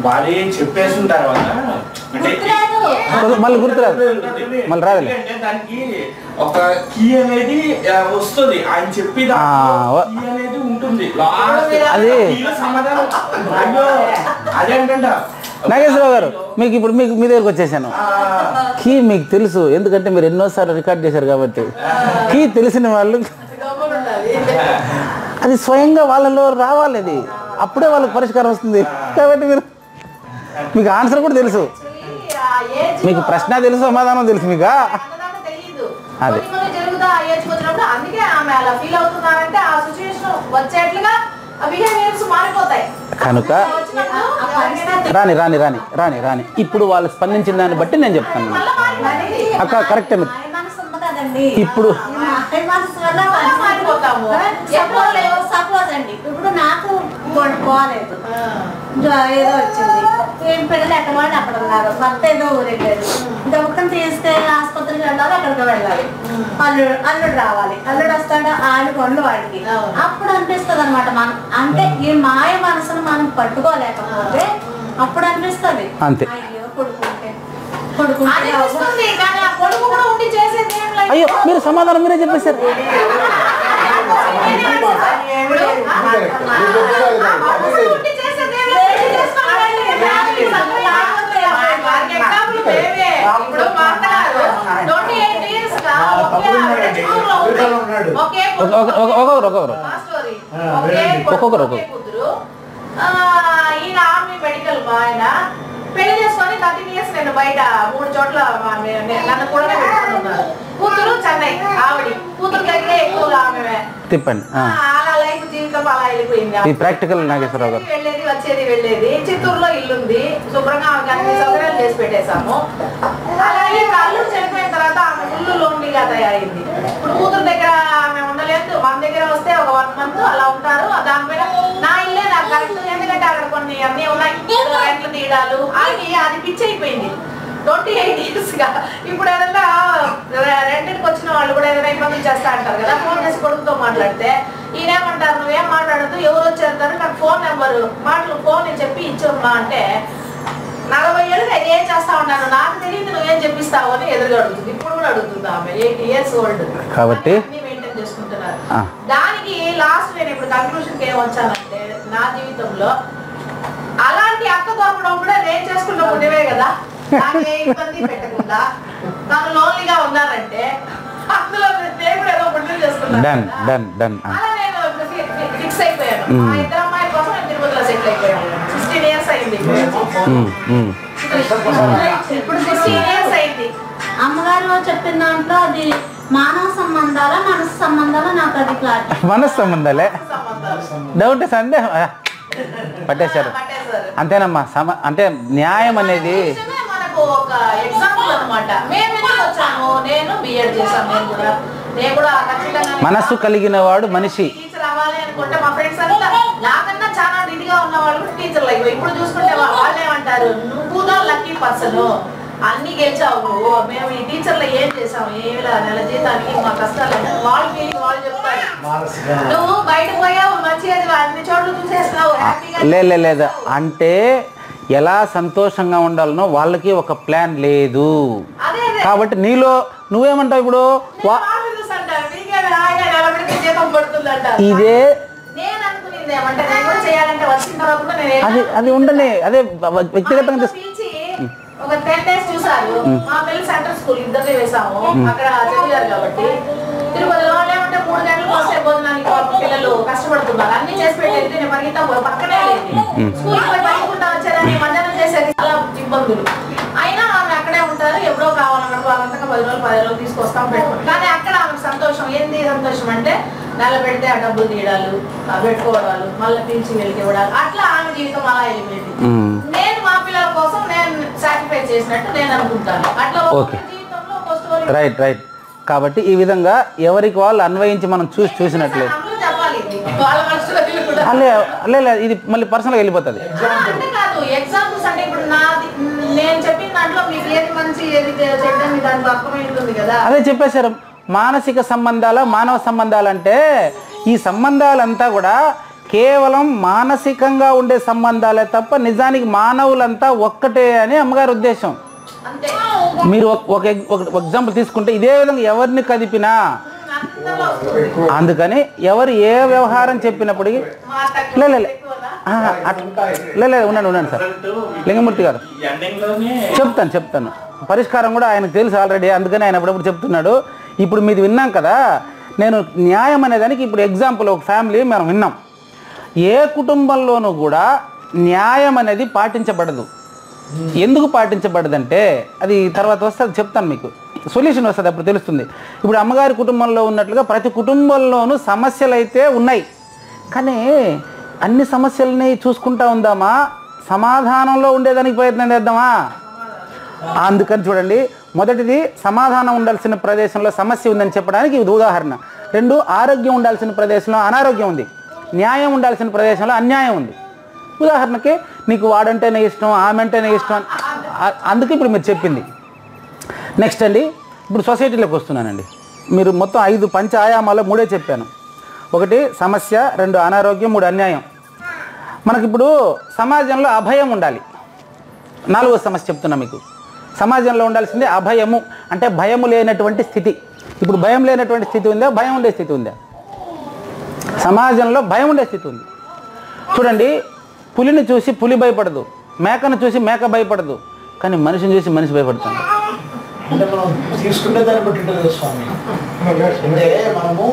వాళ్ళు చెప్పేసిన తర్వాత మళ్ళీ గుర్తురాదు, మళ్ళీ రాదులే. దానికి ఒక కీ అనేది వస్తుంది, ఆయన చెప్పి కీ అనేది ఉంటుంది. అది సమాధానం అయ్యో అదేంటంట నాగేశ్వరరావు గారు, మీకు ఇప్పుడు మీ దగ్గరకు వచ్చేసాను. కీ మీకు తెలుసు, ఎందుకంటే మీరు ఎన్నోసార్లు రికార్డ్ చేశారు కాబట్టి. కీ తెలిసిన వాళ్ళు అది స్వయంగా వాళ్ళలో రావాలి, అది అప్పుడే వాళ్ళకి పరిష్కారం వస్తుంది. కాబట్టి మీకు ఆన్సర్ కూడా తెలుసు, మీకు ప్రశ్న తెలుసు, సమాధానం తెలుసు మీకు. అదే జరుగుతా వచ్చినప్పుడు అందుకే ఆమె అలా ఫీల్ అవుతున్నారంటే ఆ సిచ్యువేషన్ వచ్చేట్లుగా బిహేవియర్స్ మారిపోతాయి కనుక రాని ఇప్పుడు వాళ్ళు స్పందించిన దాన్ని బట్టి నేను చెప్తాను అక్క. కరెక్టే. ఇప్పుడు సపోజ్ అండి, ఇప్పుడు నాకు పోలేదు, ఏదో వచ్చింది, ఏం పిల్లలు ఎక్కడ వాళ్ళు అక్కడ ఉన్నారు, భర్త ఏదో ఊరెళ్ళారు, దొక్కని తీస్తే ఆసుపత్రికి వెళ్ళాలి, అక్కడికి వెళ్ళాలి, అల్లుడు రావాలి, అల్లుడు వస్తాడు ఆడి పనులు వాడికి. అప్పుడు అనిపిస్తుంది అనమాట మనం, అంటే ఈ మాయ మనసును మనం పట్టుకోలేకపోతే అప్పుడు అనిపిస్తుంది అయ్యో అయ్యో మీరు సమాధానం మీరే చెప్పేశారు. ఒక్కొక్కరు ఈయన ఆర్మీ మెడికల్ ఆయన పెళ్లి చేసుకొని 13 years నేను బయట 3 చోట్ల నన్ను కూడా పెట్టుకున్నారు. కూతురు చెన్నై, ఆవిడ కూతురు దగ్గర ఎక్కువగా ఆమె తిప్పండి. అలా లైఫ్ జీవితం అలా వెళ్ళిపోయింది. ప్రాక్టికల్ నాగేశ్వరరావు గారు వెళ్ళేది చిత్తూరులో ఇల్లుంది, శుభ్రంగా ఆమెకి అన్ని సౌకర్యాలు చేసి పెట్టేశాము. అలాగే అల్లుడు చనిపోయిన తర్వాత ఆమె ఫుల్ లోన్లీగా తయారైంది. ఇప్పుడు కూతురు దగ్గర ఆమె ఉండలేదు, మన దగ్గర వస్తే ఒక 1 month అలా ఉంటారు. దానిపైన నా ఇల్లే నాకు కరెక్ట్, ఎందుకంటే అక్కడ కొన్ని అన్ని ఉన్నాయి, రెంట్లు తీయడాలు అది పిచ్చి అయిపోయింది 28 years గా. ఇప్పుడు ఏదన్నా రెంట్కి వచ్చిన వాళ్ళు కూడా ఏదైనా ఇబ్బంది చేస్తా అంటారు కదా, ఫోన్ చేసి కొడుకుతో మాట్లాడితే ఈయనేమంటారు, నువ్వేం మాట్లాడద్దు, ఎవరు వచ్చేస్తారు, నాకు ఫోన్ నెంబరు ఫోన్ చెప్పి ఇచ్చమ్మా అంటే 40 ఏళ్ళుగా ఏం చేస్తా ఉన్నాను నాకు తెలియదు, నువ్వేం చెప్పిస్తావు అని ఎదురుగా అడుగుతుంది. ఇప్పుడు కూడా అడుగుతుంది ఆమె, 8 years old కాబట్టి మెయింటైన్ చేసుకుంటున్నారు. దానికి లాస్ట్ నేను ఇప్పుడు కన్క్లూషన్కి ఏం వచ్చానంటే, నా జీవితంలో అలాంటి అక్క దొరకడం కూడా నేను చేసుకున్న పుణ్యమే కదా. నాకు ఏ ఇబ్బంది పెట్టకుండా తను లోన్లీగా ఉన్నారంటే అందులో దేవుడు ఏదో పుణ్యం చేసుకున్నాను. అలా నేను ఫిక్స్ అయిపోయాను. మా ఇద్దరు అమ్మాయిల కోసం నేను తిరుపతిలో సెటిల్ అయిపోయాను. 16 years అయింది. ఇప్పుడు 16 years అయింది. అమ్మగారు చెప్పిన దాంట్లో అది మానవ సంబంధాల మనసు సంబంధాలు నాకు అది క్లారిటీ. మనసు సంబంధాలే డౌట్ సందేహం పట్టేశారు అంతేనమ్మా. అంటే న్యాయం అనేది మనకు ఒక ఎగ్జాంపుల్ అన్నమాట. మేము ఎందుకు వచ్చాము, నేను బిఎడ్ చేశాను, నేను కూడా ఖచ్చితంగా మనస్సు కలిగిన వాడు మనిషి. టీచర్ అవ్వాలి అనుకుంటే మా ఫ్రెండ్స్ అంతా నాకన్నా చాలా ఇదిగా ఉన్న వాళ్ళు కూడా టీచర్లు అయిపోయి. ఇప్పుడు చూసుకుంటే వాళ్ళు ఏమంటారు, నువ్వు దా లక్కీ పర్సన్, అన్ని గెలిచావు నువ్వు, మేము ఈ టీచర్లో ఏం చేసాము, ఏమి నెల జీతానికి మా కష్టాలు వాళ్ళ ఫీలింగ్ వాళ్ళు చెప్తారు. నువ్వు బయట పోయావు మంచిగా అన్ని చోట్ల చూసేస్తావు హ్యాపీగా లేదు. అంటే ఎలా సంతోషంగా ఉండాలనో వాళ్ళకి ఒక ప్లాన్ లేదు. కాబట్టి నీలో నువ్వేమంటావు ఇప్పుడు ఇదే అనిపించింది ఏమంటే నేను కూడా చేయాలంటే వచ్చిన తర్వాత కూడా నేను అది ఉండని అదే వ్యక్తిగతంగా పిలిచి ఒక 10 days చూసారు. మా పిల్లలు సెంట్రల్ స్కూల్ ఇద్దరిని వేసాము అక్కడ చదివారు కాబట్టి. తిరుపతిలో ఏమంటే 3 గంటలకు వస్తే భోజనానికి పిల్లలు కష్టపడుతున్నారు. అన్ని చేసి పెట్టేది నేను పరిగెత్తా పక్కనే లేదు. స్కూల్కి పోయి పట్టుకుంటా వచ్చారని మధ్యాహ్నం చేసేది చాలా ఇబ్బందులు. అయినా ఆమె అక్కడే ఉంటారు. ఎప్పుడో కావాలన్నప్పుడు వాళ్ళంతగా 10 రోజులు తీసుకొస్తాం పెట్టుకుంటాం. కానీ అక్కడ ఆమెకు సంతోషం. ఏంది సంతోషం అంటే నెల పెడితే ఆ డబ్బులు తీయడాలు పెట్టుకోవడాలు మళ్ళీ పిలిచి వెళ్ళి ఇవ్వడాలు అట్లా ఆమె జీవితం అలా వెళ్ళిపోయింది. నేను మా పిల్లల కోసం నేను సాక్రిఫైస్ చేసినట్టు నేను అనుకుంటాను. అట్లా జీవితంలో ఒక స్టోరీ. రైట్. కాబట్టి ఈ విధంగా ఎవరికి వాళ్ళు అన్వయించి మనం చూసినట్లే చెప్పాలి. వాళ్ళ స్టోరీలు కూడా ఇది మళ్ళీ పర్సనల్గా వెళ్ళిపోతుంది. అంటే కాదు ఎగ్జాంపుల్స్ అంటే ఇప్పుడు నేను చెప్పిన దాంట్లో మీకు ఏది మంచి ఏది చెడ్డని దాంట్లో అర్థమై ఉంటుంది కదా. అదే చెప్పేశారు. మానసిక సంబంధాలు మానవ సంబంధాలు అంటే ఈ సంబంధాలంతా కూడా కేవలం మానసికంగా ఉండే సంబంధాలే తప్ప నిజానికి మానవులంతా ఒక్కటే అని అమ్మగారి ఉద్దేశం. మీరు ఒక ఎగ్జాంపుల్ తీసుకుంటే ఇదే విధంగా ఎవరిని కదిపినా అందుకని ఎవరు ఏ వ్యవహారం చెప్పినప్పటికీ ఉండండి సార్ లింగమూర్తి గారు చెప్తాను పరిష్కారం కూడా ఆయనకు తెలుసు ఆల్రెడీ. అందుకని ఆయన అప్పుడప్పుడు చెప్తున్నాడు. ఇప్పుడు మీది విన్నాం కదా. నేను న్యాయం అనేదానికి ఇప్పుడు ఎగ్జాంపుల్ ఒక ఫ్యామిలీ మనం విన్నాం. ఏ కుటుంబంలోనూ కూడా న్యాయం అనేది పాటించబడదు. ఎందుకు పాటించబడదంటే అది తర్వాత వస్తుంది, చెప్తాను మీకు సొల్యూషన్ వస్తుంది, అప్పుడు తెలుస్తుంది. ఇప్పుడు అమ్మగారి కుటుంబంలో ఉన్నట్లుగా ప్రతి కుటుంబంలోనూ సమస్యలు అయితే ఉన్నాయి. కానీ అన్ని సమస్యలని చూసుకుంటా ఉందామా, సమాధానంలో ఉండేదానికి ప్రయత్నం చేద్దామా? అందుకని చూడండి, మొదటిది సమాధానం ఉండాల్సిన ప్రదేశంలో సమస్య ఉందని చెప్పడానికి ఇది ఉదాహరణ. 2 ఆరోగ్యం ఉండాల్సిన ప్రదేశంలో అనారోగ్యం ఉంది. న్యాయం ఉండాల్సిన ప్రదేశంలో అన్యాయం ఉంది. ఉదాహరణకి నీకు వాడంటేనే ఇష్టం, ఆమె అంటేనే ఇష్టం, అందుకే ఇప్పుడు మీరు చెప్పింది. నెక్స్ట్ అండి, ఇప్పుడు సొసైటీలోకి వస్తున్నానండి. మీరు మొత్తం 5 పంచ ఆయామాల్లో 3 చెప్పాను. 1 సమస్య, 2 అనారోగ్యం, 3 అన్యాయం. మనకిప్పుడు సమాజంలో అభయం ఉండాలి. 4వ సమస్య చెప్తున్నా మీకు. సమాజంలో ఉండాల్సింది అభయము, అంటే భయము లేనటువంటి స్థితి. ఇప్పుడు భయం లేనటువంటి స్థితి ఉందా, భయం ఉండే స్థితి ఉందా? సమాజంలో భయం ఉండే స్థితి ఉంది. చూడండి, పులిని చూసి పులి భయపడదు, మేకను చూసి మేక భయపడదు, కానీ మనిషిని చూసి మనిషి భయపడుతుంది. అంటే మనం తీసుకునే దాన్ని బట్టి ఉంటుంది కదా స్వామి. అంటే మనము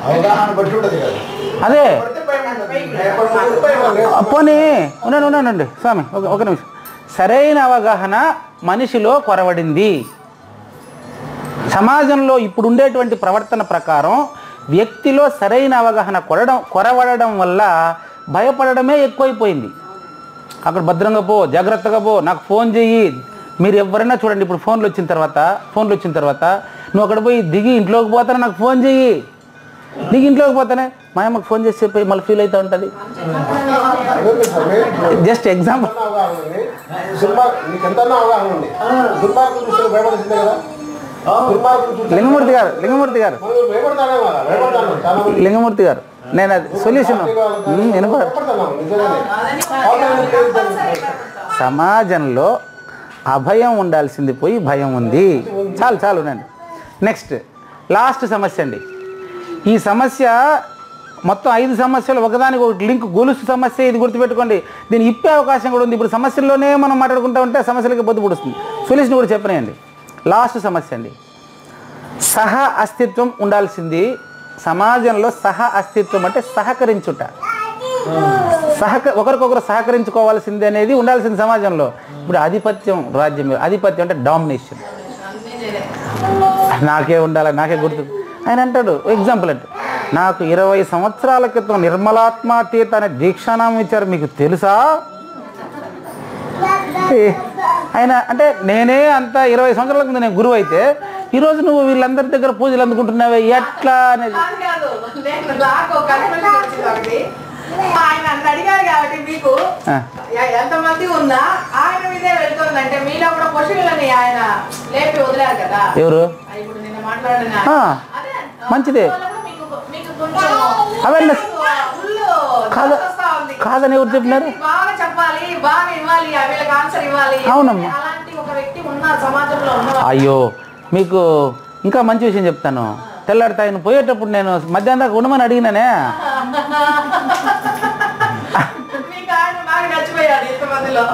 అవగాహన బట్టి ఉంటుంది కదా. అదే పోనీ ఉండండి స్వామి, ఒక నిమిషం. సరైన అవగాహన మనిషిలో కొరవడింది. సమాజంలో ఇప్పుడు ఉండేటువంటి ప్రవర్తన ప్రకారం వ్యక్తిలో సరైన అవగాహన కొరవడడం వల్ల భయపడడమే ఎక్కువైపోయింది. అక్కడ భద్రంగా పో, జాగ్రత్తగా పో, నాకు ఫోన్ చెయ్యి. మీరు ఎవరైనా చూడండి, ఇప్పుడు ఫోన్లు వచ్చిన తర్వాత నువ్వు అక్కడ పోయి దిగి ఇంట్లోకి పోతానే నాకు ఫోన్ చెయ్యి, దిగి ఇంట్లోకి పోతానే మా అమ్మకు ఫోన్ చేసి చెప్పి మళ్ళీ ఫీల్ అవుతూ ఉంటుంది. Just example. లింగమూర్తి గారు నేను అది సొల్యూషన్ సమాజంలో అభయం ఉండాల్సింది పోయి భయం ఉంది. చాలు ఉండండి. నెక్స్ట్ లాస్ట్ సమస్య అండి. ఈ సమస్య మొత్తం 5 సమస్యలు ఒకదానికి ఒకటి లింక్, గొలుసు సమస్య. ఇది గుర్తుపెట్టుకోండి, దీన్ని ఇప్పే అవకాశం కూడా ఉంది. ఇప్పుడు సమస్యల్లోనే మనం మాట్లాడుకుంటూ ఉంటే సమస్యలకి పొద్దు పుడుస్తుంది. సొల్యూషన్ కూడా చెప్పనేయండి. లాస్ట్ సమస్య అండి, సహ అస్తిత్వం ఉండాల్సింది సమాజంలో. సహ అస్తిత్వం అంటే సహకరించుట, ఒకరికొకరు సహకరించుకోవాల్సింది అనేది ఉండాల్సింది సమాజంలో. ఇప్పుడు ఆధిపత్యం, రాజ్యం, ఆధిపత్యం అంటే డామినేషన్. నాకే ఉండాలి, నాకే గుర్తు. ఆయన అంటాడు, ఎగ్జాంపుల్ అంటే, నాకు 20 సంవత్సరాల క్రితం నిర్మలాత్మాతీత అనే దీక్షానామం ఇచ్చారు, మీకు తెలుసా? ఆయన అంటే నేనే అంత 20 సంవత్సరాల కింద నేను గురువు అయితే ఈరోజు నువ్వు వీళ్ళందరి దగ్గర పూజలు అందుకుంటున్నావే ఎట్లా అనేది. ఆయన అడిగారు కాబట్టి మీకు ఎంతమంది ఉన్నా ఆయన మీదే వెళ్తుందంటే మీలో కూడా క్వశ్చన్లని ఆయన లేపి వదిలారు కదా. ఎవరు? ఇప్పుడు నిన్న మాట్లాడిన మంచిదే అవేర్నెస్ కాదని ఎవరు చెప్పినారు? బాగా చెప్పాలి, బాగా ఇవ్వాలి, వీళ్ళకి ఆన్సర్ ఇవ్వాలి. అవునమ్మా. అలాంటి ఒక వ్యక్తి ఉన్న సమాజంలో ఉన్న. అయ్యో, మీకు ఇంకా మంచి విషయం చెప్తాను. తెల్లారితే ఆయన పోయేటప్పుడు నేను మధ్యాహ్నం దాకా ఉండమని అడిగినానే.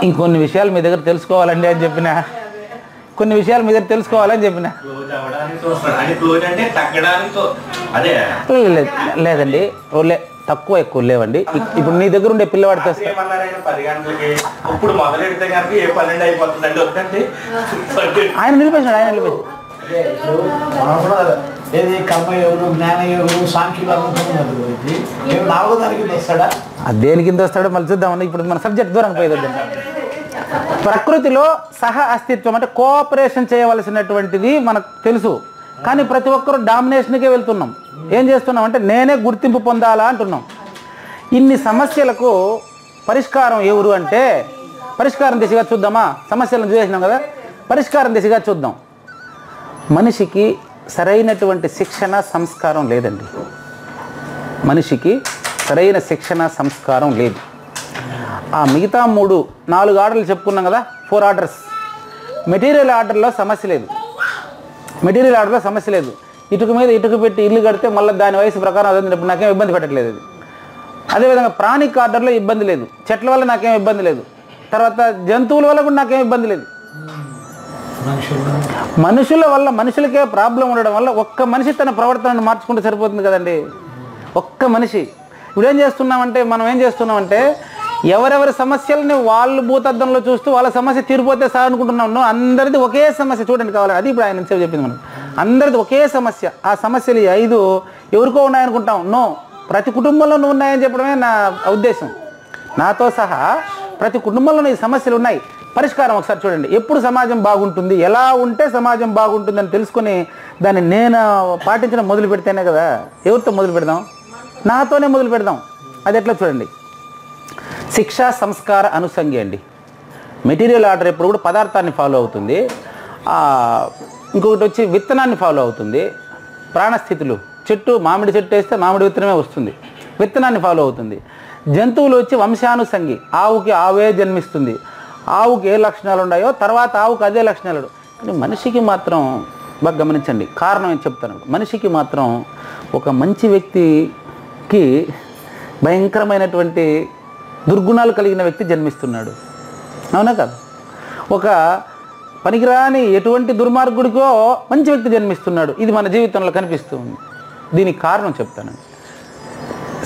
ఇంకొన్ని విషయాలు మీ దగ్గర తెలుసుకోవాలండి అని చెప్పిన, కొన్ని విషయాలు మీ దగ్గర తెలుసుకోవాలని చెప్పిన. లేదండి తక్కువ ఎక్కువ లేవండి. ఇప్పుడు నీ దగ్గర ఉండే పిల్లవాడితో 10 ఇప్పుడు మొదలెడితే కనుక ఏ 12 అయిపోతుందండి. వద్దండి ఆయన నిలిపేసాడు, ఆయన నిలిపేసాడు. ఏది కర్మ ఎవరు జ్ఞాన ఎవరు సాంఖ్యులు నాలుగోదానికి వస్తాడా? దేని కింద వస్తాడో మళ్ళీ చూద్దామని. ఇప్పుడు మన సబ్జెక్ట్ దూరం పోయేది. ప్రకృతిలో సహ అస్తిత్వం అంటే కోఆపరేషన్ చేయవలసినటువంటిది మనకు తెలుసు, కానీ ప్రతి ఒక్కరూ డామినేషన్కే వెళ్తున్నాం. ఏం చేస్తున్నాం అంటే నేనే గుర్తింపు పొందాలా అంటున్నాం. ఇన్ని సమస్యలకు పరిష్కారం ఎవరు అంటే పరిష్కారం దిశగా చూద్దామా? సమస్యలను చూసేసినాం కదా, పరిష్కారం దిశగా చూద్దాం. మనిషికి సరైనటువంటి శిక్షణ సంస్కారం లేదండి. మనిషికి సరైన శిక్షణ సంస్కారం లేదు. ఆ మిగతా 4 ఆర్డర్లు చెప్పుకున్నాం కదా, 4 ఆర్డర్స్. మెటీరియల్ ఆర్డర్లో సమస్య లేదు. మెటీరియల్ ఆర్డర్లో సమస్య లేదు. ఇటుక మీద ఇటుక పెట్టి ఇల్లు కడితే మళ్ళీ దాని వయసు ప్రకారం అదే, నాకేం ఇబ్బంది పెట్టట్లేదు అది. అదేవిధంగా ప్రాణిక్ ఆర్డర్లో ఇబ్బంది లేదు. చెట్ల వల్ల నాకేం ఇబ్బంది లేదు. తర్వాత జంతువుల వల్ల కూడా నాకేం ఇబ్బంది లేదు. మనుషుల వల్ల మనుషులకే ప్రాబ్లం ఉండడం వల్ల ఒక్క మనిషి తన ప్రవర్తనను మార్చుకుంటే సరిపోతుంది కదండి. ఒక్క మనిషి. ఇప్పుడు మనం ఏం చేస్తున్నామంటే ఎవరెవరి సమస్యలని వాళ్ళు భూతద్దంలో చూస్తూ వాళ్ళ సమస్య తీరిపోతే సార్ అనుకుంటున్నాం. అందరిది ఒకే సమస్య చూడండి కావాలి. అది ఇప్పుడు ఆయన నుంచి చెప్పింది మనం. అందరిది ఒకే సమస్య. ఆ సమస్యలు 5 ఎవరికో ఉన్నాయనుకుంటాం. ప్రతి కుటుంబంలోనూ ఉన్నాయని చెప్పడమే నా ఉద్దేశం. నాతో సహా ప్రతి కుటుంబంలోనూ ఈ సమస్యలు ఉన్నాయి. పరిష్కారం ఒకసారి చూడండి. ఎప్పుడు సమాజం బాగుంటుంది, ఎలా ఉంటే సమాజం బాగుంటుందని తెలుసుకొని దాన్ని నేను పాటించడం మొదలు పెడితేనే కదా. ఎవరితో మొదలు పెడదాం? నాతోనే మొదలు పెడదాం. అది ఎట్లా చూడండి. శిక్షా సంస్కార అనుసంగి అండి. మెటీరియల్ ఆర్డర్ ఎప్పుడు కూడా పదార్థాన్ని ఫాలో అవుతుంది. ఇంకొకటి వచ్చి విత్తనాన్ని ఫాలో అవుతుంది. ప్రాణస్థితులు మామిడి చెట్టు వేస్తే మామిడి విత్తనమే వస్తుంది, విత్తనాన్ని ఫాలో అవుతుంది. జంతువులు వచ్చి వంశానుసంగి. ఆవుకి ఆవే జన్మిస్తుంది. ఆవుకి ఏ లక్షణాలు ఉన్నాయో తర్వాత ఆవుకి అదే లక్షణాలు. కానీ మనిషికి మాత్రం బాగా గమనించండి, కారణం ఏం చెప్తాను. మనిషికి మాత్రం ఒక మంచి వ్యక్తికి భయంకరమైనటువంటి దుర్గుణాలు కలిగిన వ్యక్తి జన్మిస్తున్నాడు. అవునా కాదు? ఒక పనికిరాని ఎటువంటి దుర్మార్గుడికో మంచి వ్యక్తి జన్మిస్తున్నాడు. ఇది మన జీవితంలో కనిపిస్తుంది. దీనికి కారణం చెప్తాను.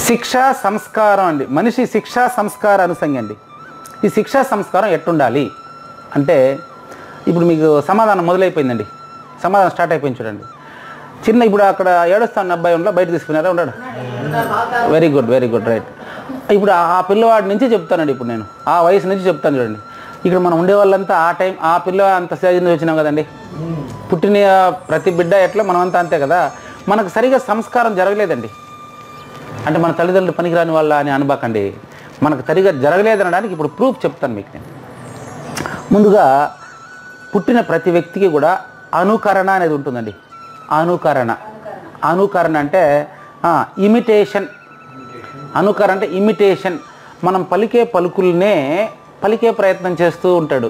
శిక్షా సంస్కారం అండి. మనిషి శిక్షా సంస్కార అనుసంగి అండి. ఈ శిక్షా సంస్కారం ఎట్టుండాలి అంటే ఇప్పుడు మీకు సమాధానం మొదలైపోయిందండి. సమాధానం స్టార్ట్ అయిపోయింది చూడండి. ఇప్పుడు అక్కడ ఏడుస్తాను అబ్బాయి ఉండలో బయట తీసుకున్నారా? ఉన్నాడు. Very good, very good, right. ఇప్పుడు ఆ పిల్లవాడి నుంచి చెప్తానండి. ఇప్పుడు నేను ఆ వయసు నుంచి చెప్తాను చూడండి. ఇక్కడ మనం ఉండేవాళ్ళంతా ఆ పిల్ల అంత స్టేజ్ నుంచి వచ్చినాం కదండి. పుట్టిన ప్రతి బిడ్డ ఎట్లా మనమంతా అంతే కదా. మనకు సరిగా సంస్కారం జరగలేదండి. అంటే మన తల్లిదండ్రులు పనికిరాని వాళ్ళ అని అనబాకండి. మనకు సరిగా జరగలేదనడానికి ఇప్పుడు ప్రూఫ్ చెప్తాను మీకు నేను. ముందుగా పుట్టిన ప్రతి వ్యక్తికి కూడా అనుకరణ అనేది ఉంటుందండి. అనుకరణ అంటే ఇమిటేషన్. అనుకరణ అంటే ఇమిటేషన్. మనం పలికే పలుకులనే పలికే ప్రయత్నం చేస్తూ ఉంటాడు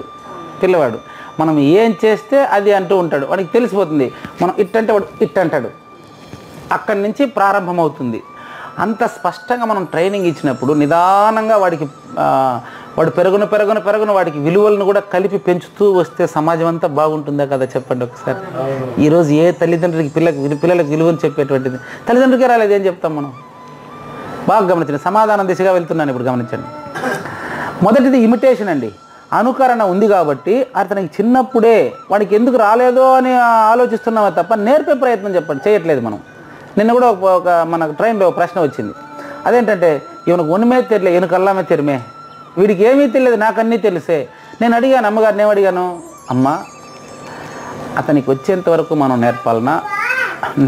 పిల్లవాడు. మనం ఏం చేస్తే అది అంటూ ఉంటాడు. వాడికి తెలిసిపోతుంది. మనం ఇట్టంటే వాడు ఇట్టంటాడు. అక్కడి నుంచి ప్రారంభమవుతుంది. అంత స్పష్టంగా మనం ట్రైనింగ్ ఇచ్చినప్పుడు నిదానంగా వాడు పెరుగున వాడికి విలువలను కూడా కలిపి పెంచుతూ వస్తే సమాజం అంతా బాగుంటుందా కదా చెప్పండి ఒకసారి. ఈరోజు ఏ తల్లిదండ్రులకి పిల్లలకు విలువను చెప్పేటువంటిది తల్లిదండ్రులకే రాలేదు. ఏం చెప్తాం మనం? బాగా గమనించండి. సమాధానం దిశగా వెళ్తున్నాను ఇప్పుడు గమనించండి. మొదటిది ఇమిటేషన్ అండి. అనుకరణ ఉంది కాబట్టి అతనికి చిన్నప్పుడే వాడికి ఎందుకు రాలేదో అని ఆలోచిస్తున్నామే తప్ప నేర్పే ప్రయత్నం చేయట్లేదు మనం. నిన్న కూడా ఒక మనకు ట్రైన్లో ప్రశ్న వచ్చింది. అదేంటంటే ఇవనకు ఒన్నమే తెలియదు, ఈయనకు అల్లామే తెరిమే, వీడికి ఏమీ తెలియదు, నాకు అన్నీ తెలిసే. నేను అడిగాను అమ్మగారిని, ఏమడిగాను, అమ్మ అతనికి వచ్చేంత వరకు మనం నేర్పాలనా,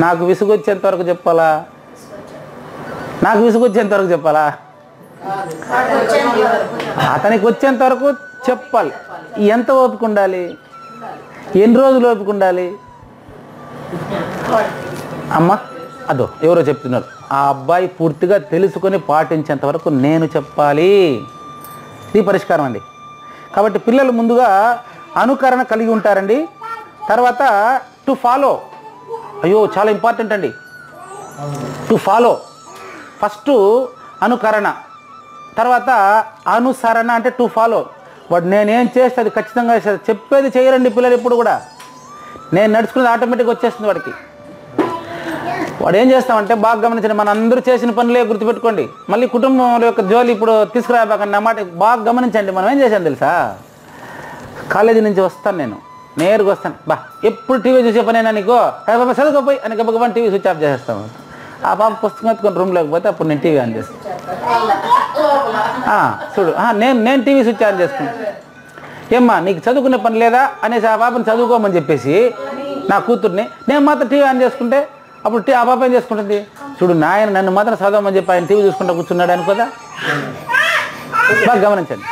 నాకు విసుగు వచ్చేంత వరకు చెప్పాలా, అతనికి వచ్చేంత వరకు చెప్పాలి. ఎంత ఓపిక ఉండాలి? ఎన్ని రోజులు ఓపిక ఉండాలి? అమ్మ అదో ఎవరో చెప్తున్నారు, ఆ అబ్బాయి పూర్తిగా తెలుసుకొని పాటించేంత వరకు నేను చెప్పాలి. ఇది పరిష్కారం అండి. కాబట్టి పిల్లలు ముందుగా అనుకరణ కలిగి ఉంటారండి. తర్వాత టు ఫాలో, చాలా ఇంపార్టెంట్ అండి. టు ఫాలో ఫస్ట్ అనుకరణ, తర్వాత అనుసరణ అంటే టు ఫాలో. వాడు నేనేం చేస్తే అది ఖచ్చితంగా చెప్పేది చేయరండి పిల్లలు ఎప్పుడు కూడా. నేను నడుచుకున్నది ఆటోమేటిక్గా వచ్చేస్తుంది వాడికి. వాడు ఏం చేస్తామంటే బాగా గమనించండి, మన అందరూ చేసిన పనులే గుర్తుపెట్టుకోండి. మళ్ళీ కుటుంబం యొక్క జోలి ఇప్పుడు తీసుకురాబాకండి అన్నమాట. బాగా గమనించండి. మనం ఏం చేశాను తెలుసా, కాలేజీ నుంచి వస్తాను, నేను నేరుగా వస్తాను, ఎప్పుడు టీవీ చూసే పనైనా నీకు బాబా చదువుకోపోయి అని గబగబని టీవీ స్విచ్ ఆఫ్ చేసేస్తాము. ఆ పాప పుస్తకం ఎత్తుకొని రూమ్ లేకపోతే అప్పుడు నేను టీవీ ఆన్ చేస్తాను. చూడు నేను టీవీ స్విచ్ ఆన్ చేసుకుంటాను. ఏమ్మా నీకు చదువుకునే పని లేదా అనేసి ఆ పాపని చదువుకోమని చెప్పేసి నా కూతుర్ని నేను మాత్రం టీవీ ఆన్ చేసుకుంటే అప్పుడు ఆ పాప ఏం చేసుకుంటుంది, చూడు నాయన నన్ను మాత్రం చదవమని చెప్పి ఆయన టీవీ చూసుకుంటూ కూర్చున్నాడు అనుకోదా. బాగా గమనించండి.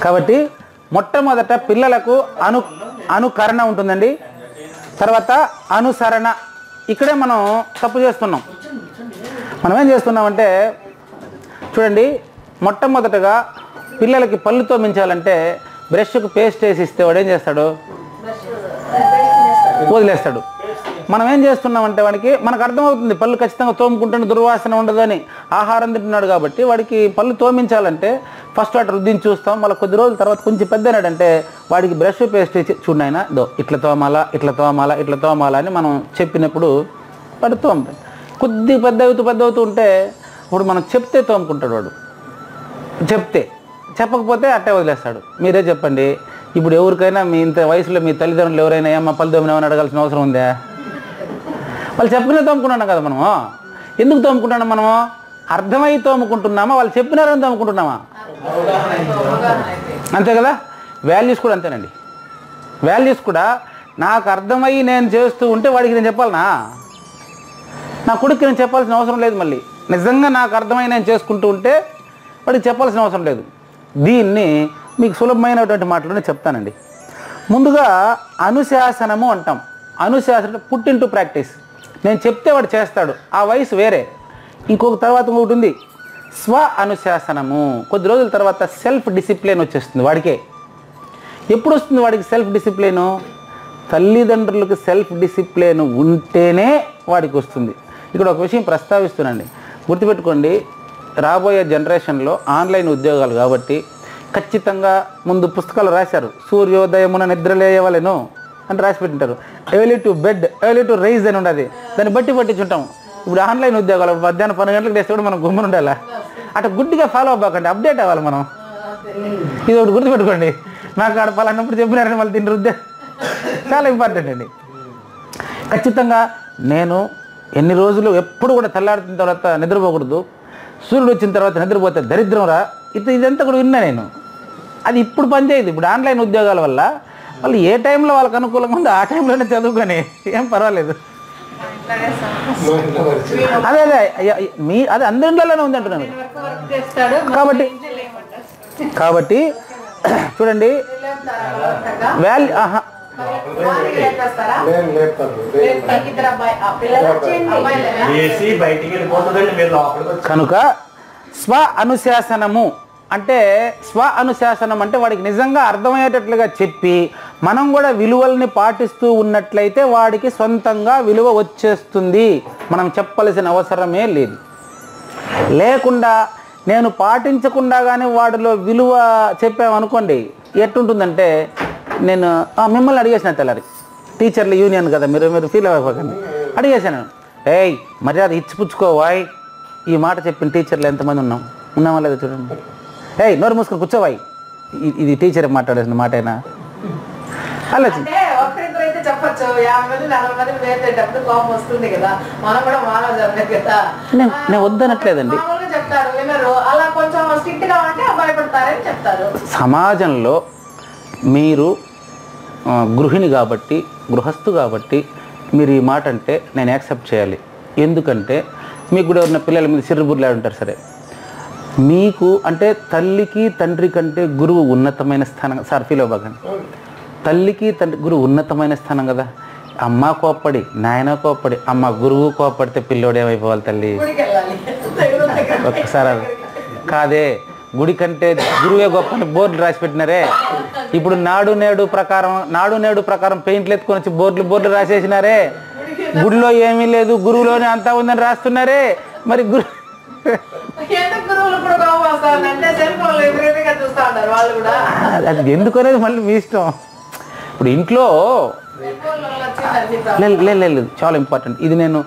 కాబట్టి మొట్టమొదట పిల్లలకు అనుకరణ ఉంటుందండి, తర్వాత అనుసరణ. ఇక్కడే మనం తప్పు చేస్తున్నాం. మనం ఏం చేస్తున్నామంటే చూడండి, మొట్టమొదటగా పిల్లలకి పళ్ళు తోమించాలంటే బ్రష్కు పేస్ట్ వేసి ఇస్తే వాడు ఏం చేస్తాడు, వదిలేస్తాడు. మనం ఏం చేస్తున్నామంటే వాడికి మనకు అర్థమవుతుంది పళ్ళు ఖచ్చితంగా తోముకుంటున్న దుర్వాసన ఉండదని. ఆహారం తింటున్నాడు కాబట్టి వాడికి పళ్ళు తోమించాలంటే ఫస్ట్ వాటి రుద్దిని చూస్తాం. మళ్ళీ కొద్ది రోజుల తర్వాత కొంచెం పెద్దనాడంటే వాడికి బ్రష్ పేస్ట్ ఇచ్చి చూడైనా ఇట్లా తోమాలా ఇట్లా తోమాలా ఇట్లా తోమాలా అని మనం చెప్పినప్పుడు వాడు తోముతాడు. కొద్ది పెద్ద అవుతూ ఉంటే ఇప్పుడు మనం చెప్తే తోముకుంటాడు వాడు. చెప్పకపోతే అట్టే వదిలేస్తాడు. మీరే చెప్పండి, ఇప్పుడు ఎవరికైనా మీ ఇంత వయసులో మీ తల్లిదండ్రులు ఎవరైనా ఏమన్నా పళ్ళు తోమినామని అడగాల్సిన అవసరం ఉందా? వాళ్ళు చెప్పుకునే తోముకుంటున్నాం కదా మనము. ఎందుకు తోముకుంటున్నాం మనము? అర్థమై తోముకుంటున్నామా, వాళ్ళు చెప్పినారని తోముకుంటున్నామా? అంతే కదా. వాల్యూస్ కూడా అంతేనండి. వాల్యూస్ కూడా నాకు అర్థమై నేను చేస్తూ ఉంటే వాడికి నేను చెప్పాలనా? నా కొడుక్కి నేను చెప్పాల్సిన అవసరం లేదు. మళ్ళీ నిజంగా నాకు అర్థమై నేను చేసుకుంటూ ఉంటే వాడికి చెప్పాల్సిన అవసరం లేదు. దీన్ని మీకు సులభమైనటువంటి మాటలోనే చెప్తానండి. ముందుగా అనుశాసనము అంటాం. అనుశాసనం పుట్ ఇంటూ ప్రాక్టీస్. నేను చెప్తే వాడు చేస్తాడు, ఆ వయసు వేరే. ఇంకొక తర్వాత ఇంకొకటి ఉంది, స్వ అనుశాసనము. కొద్ది రోజుల తర్వాత సెల్ఫ్ డిసిప్లిన్ వచ్చేస్తుంది వాడికే. ఎప్పుడు వస్తుంది వాడికి సెల్ఫ్ డిసిప్లిను? తల్లిదండ్రులకు సెల్ఫ్ డిసిప్లిన్ ఉంటేనే వాడికి వస్తుంది. ఇక్కడ ఒక విషయం ప్రస్తావిస్తున్నాండి, గుర్తుపెట్టుకోండి. రాబోయే జనరేషన్లో ఆన్లైన్ ఉద్యోగాలు కాబట్టి ఖచ్చితంగా ముందు పుస్తకాలు రాశారు, సూర్యోదయమున నిద్రలేయవలెను అని రాసి పెట్టింటారు. Early to bed early to rise అని ఉండదు. దాన్ని పట్టించుంటాం. ఇప్పుడు ఆన్లైన్ ఉద్యోగాలు మధ్యాహ్నం 12 గంటలకు చేస్తే కూడా మనం గుమ్మని ఉండాలా? అట్లా గుడ్డిగా ఫాలో అవ్వకండి, అప్డేట్ అవ్వాలి మనం. ఇది ఒకటి గుర్తుపెట్టుకోండి. నాకు ఆడ పలానప్పుడు చెప్పినారని మళ్ళీ తింటారు ఉద్యోగం. చాలా ఇంపార్టెంట్ అండి. ఖచ్చితంగా నేను ఎన్ని రోజులు ఎప్పుడు కూడా తెల్లారిన తర్వాత నిద్రపోకూడదు, సూర్యుడు వచ్చిన తర్వాత నిద్రపోతే దరిద్రం రా, ఇదంతా కూడా విన్నా నేను. అది ఇప్పుడు పనిచేయదు. ఇప్పుడు ఆన్లైన్ ఉద్యోగాల వల్ల వాళ్ళు ఏ టైంలో వాళ్ళకి అనుకూలంగా ఉందో ఆ టైంలోనే చదువుకొని ఏం పర్వాలేదు. అదే అది అందరిలోనే ఉంది అంటున్నాను. కాబట్టి చూడండి, కనుక స్వ అనుశాసనము అంటే వాడికి నిజంగా అర్థమయ్యేటట్లుగా చెప్పి మనం కూడా విలువల్ని పాటిస్తూ ఉన్నట్లయితే వాడికి సొంతంగా విలువ వచ్చేస్తుంది. మనం చెప్పాల్సిన అవసరమే లేదు. లేకుండా నేను పాటించకుండా కానీ వాడిలో విలువ చెప్పామనుకోండి, ఎట్టుంటుందంటే, నేను మిమ్మల్ని అడిగేసిన తెల్లారి, టీచర్ల యూనియన్ కదా, మీరు ఫీల్ అవ్వకండి, అడిగేసాను, ఏయ్ మర్యాద ఇచ్చిపుచ్చుకోవాయ్. ఈ మాట చెప్పిన టీచర్లు ఎంతమంది ఉన్నామా లేదా చూడండి. ఏయ్ నోరు మూసుకొని కూర్చోవాయి. ఇది టీచర్ మాట్లాడేసిన మాట అయినా ఆలోచన. చెప్పచ్చు 50 మంది 40 మంది వేసేటప్పుడు కోపం వస్తుంది కదా, మనం కూడా మానవ కదా. నేను వద్దనట్లేదండి, చెప్తారు వినరు, అలా కొంచెం స్ట్రిక్ట్ గా ఉంటే భయపడతారని చెప్తారు. సమాజంలో మీరు గృహిణి కాబట్టి, గృహస్థు కాబట్టి మీరు ఈ మాట అంటే నేను యాక్సెప్ట్ చేయాలి. ఎందుకంటే మీకు కూడా ఉన్న పిల్లల మీద సిర్రుబుర్లాడు ఉంటారు. సరే, మీకు అంటే తల్లికి తండ్రి కంటే గురువు ఉన్నతమైన స్థానం. సార్ ఫీల్ అవ్వకండి, తల్లికి తండ్రి గురువు ఉన్నతమైన స్థానం కదా. అమ్మ కోప్పడి నాయన కోప్పడి అమ్మ గురువు కోప్పడితే పిల్లోడు ఏమైపోవాలి తల్లి? ఒక్కసారి కాదే, గుడి కంటే గురువే గొప్ప అని బోర్డులు రాసి పెట్టినారే. ఇప్పుడు నాడు నేడు ప్రకారం పెయింట్లు ఎత్తుకొని వచ్చి బోర్డులు రాసేసినారే. గుడిలో ఏమీ లేదు, గురువులోనే అంతా ఉందని రాస్తున్నారే. మరి ఎందుకు గురువులు కూడా కోపం వస్తారు అంటే సెల్ ఫోన్లు విపరీతంగా చూస్తూ ఉంటారు వాళ్ళు కూడా. అది ఎందుకు అనేది మళ్ళీ మీ ఇష్టం. ఇప్పుడు ఇంట్లో సెల్ ఫోన్లో వచ్చింది లేదు చాలా ఇంపార్టెంట్. ఇది నేను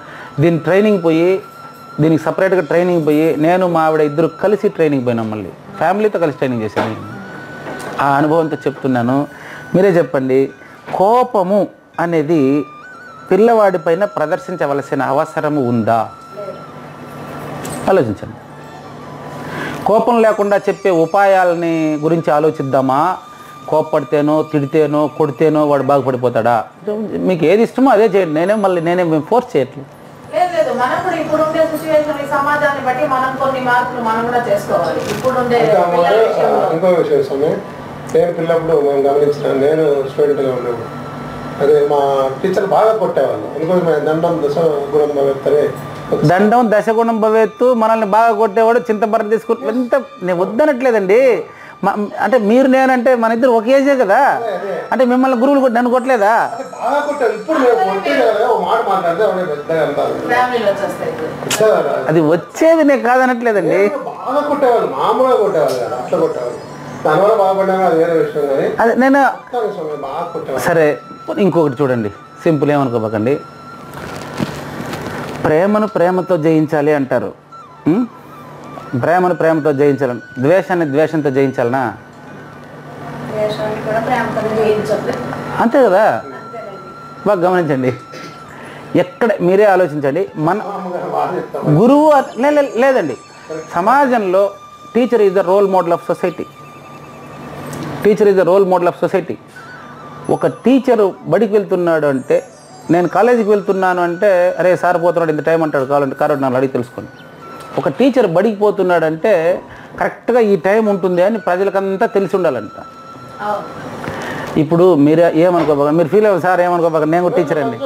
దీని ట్రైనింగ్ పోయి దీనికి సపరేట్గా ట్రైనింగ్ పోయి నేను మా ఆవిడ ఇద్దరు కలిసి ట్రైనింగ్ పోయినాం. మళ్ళీ ఫ్యామిలీతో కలిసి ట్రైనింగ్ చేశాను. ఆ అనుభవంతో చెప్తున్నాను. మీరే చెప్పండి, కోపము అనేది పిల్లవాడి పైన ప్రదర్శించవలసిన అవసరము ఉందా? ఆలోచించండి. కోపం లేకుండా చెప్పే ఉపాయాలని గురించి ఆలోచిద్దామా? కోప్పడితేనో తిడితేనో కొడితేనో వాడు బాగుపడిపోతాడా? మీకు ఏది ఇష్టమో అదే చేయండి. నేనేం ఫోర్స్ చేయట్లేదు. లేదు మనం కూడా ఇప్పుడు ఉండే సిచ్యువేషన్ ఈ సమాజాన్ని బట్టి మనం కొన్ని మార్పులు మనం కూడా చేసుకోవాలి. ఇప్పుడు ఉండే ఇంకో విషయం స్వామి, నేను పిల్లప్పుడు మేము గమనించినాను. నేను స్టూడెంట్గా ఉన్నప్పుడు అదే మా టీచర్ బాగా కొట్టేవాళ్ళు. ఎందుకంటే మేము దండం దశగుణం భవేత్తరే, దండం దశగుణం భవేత్తు, మనల్ని బాగా కొట్టేవాడు చింతపరం తీసుకుని ఎంత. నేను వద్దనట్లేదండి. అంటే మీరు నేనంటే మన ఇద్దరు ఒక ఏజే కదా. అంటే మిమ్మల్ని గురువులు కొట్టి నన్ను కొట్టలేదా? బాగా కొట్టారు. ఇప్పుడు మేము కొట్టే ఒక మాట మాట్లాడితే పెద్దగా అంటారు. అది వచ్చేది నేను కాదనట్లేదండి. బాగా కొట్టేవాళ్ళు, మామూలుగా కొట్టేవాళ్ళు కదా, అట్లా కొట్టేవాళ్ళు. దానివల్ల బాగుపడ్డా అది వేరే విషయం. కానీ అది నేను బాగా కొట్టేవాళ్ళు. సరే, ఇంకొకటి చూడండి, సింపుల్, ఏమనుకోకండి. ప్రేమను ప్రేమతో జయించాలి అంటారు. ప్రేమను ప్రేమతో జయించాలని, ద్వేషాన్ని ద్వేషంతో జయించాలనా? అంతే కదా. బాగా గమనించండి. ఎక్కడ మీరే ఆలోచించండి. మన గురువు లేదండి. సమాజంలో teacher is the role model of society. Teacher is the role model of society. ఒక టీచరు బడికి వెళ్తున్నాడు అంటే, నేను కాలేజీకి వెళ్తున్నాను అంటే, అరే సార్ పోతున్నాడు ఇంత టైం అంటాడు. కావాలంటే కాబట్టి నన్ను అడిగి తెలుసుకోండి. ఒక టీచర్ బడికి పోతున్నాడంటే కరెక్ట్గా ఈ టైం ఉంటుంది అని ప్రజలకంతా తెలిసి ఉండాలంట. ఇప్పుడు మీరు ఏమనుకోబాక, మీరు ఫీల్ అవ్వాలి సార్ ఏమనుకోబాక, నేను టీచర్ అండి.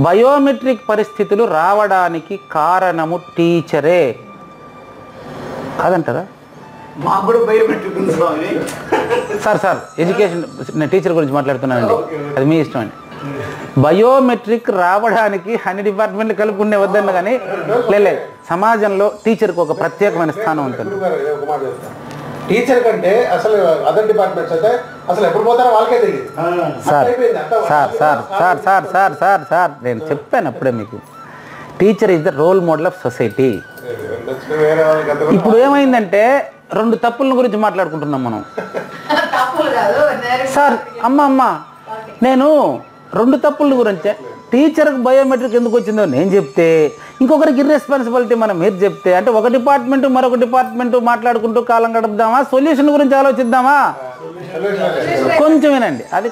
బయోమెట్రిక్ పరిస్థితులు రావడానికి కారణము టీచరే కాదంటారా? సార్ ఎడ్యుకేషన్, నేను టీచర్ గురించి మాట్లాడుతున్నానండి, అది మీ ఇష్టం అండి. బయోమెట్రిక్ రావడానికి అన్ని డిపార్ట్మెంట్లు కలుపుకునే వద్దన్న కానీ లేదు, సమాజంలో టీచర్కి ఒక ప్రత్యేకమైన స్థానం ఉంటుంది. టీచర్ కంటే అసలు అదర్ డిపార్ట్మెంట్స్ అయితే అసలు ఎప్పుడు పోతారో వాళ్ళకే తెలియదు. సార్ నేను చెప్పాను అప్పుడే మీకు, teacher is the role model of society. ఇప్పుడు ఏమైందంటే రెండు తప్పుల గురించి మాట్లాడుకుంటున్నాం మనం. సార్ అమ్మ నేను రెండు తప్పుల గురించే, టీచర్కి బయోమెట్రిక్ ఎందుకు వచ్చిందో నేను చెప్తే, ఇంకొకరికి ఇర్రెస్పాన్సిబిలిటీ మీరు చెప్తే, అంటే ఒక డిపార్ట్మెంట్ మరొక డిపార్ట్మెంట్ మాట్లాడుకుంటూ కాలం గడుపుదామా? సొల్యూషన్ గురించి ఆలోచిద్దామా? కొంచెం వినండి. అది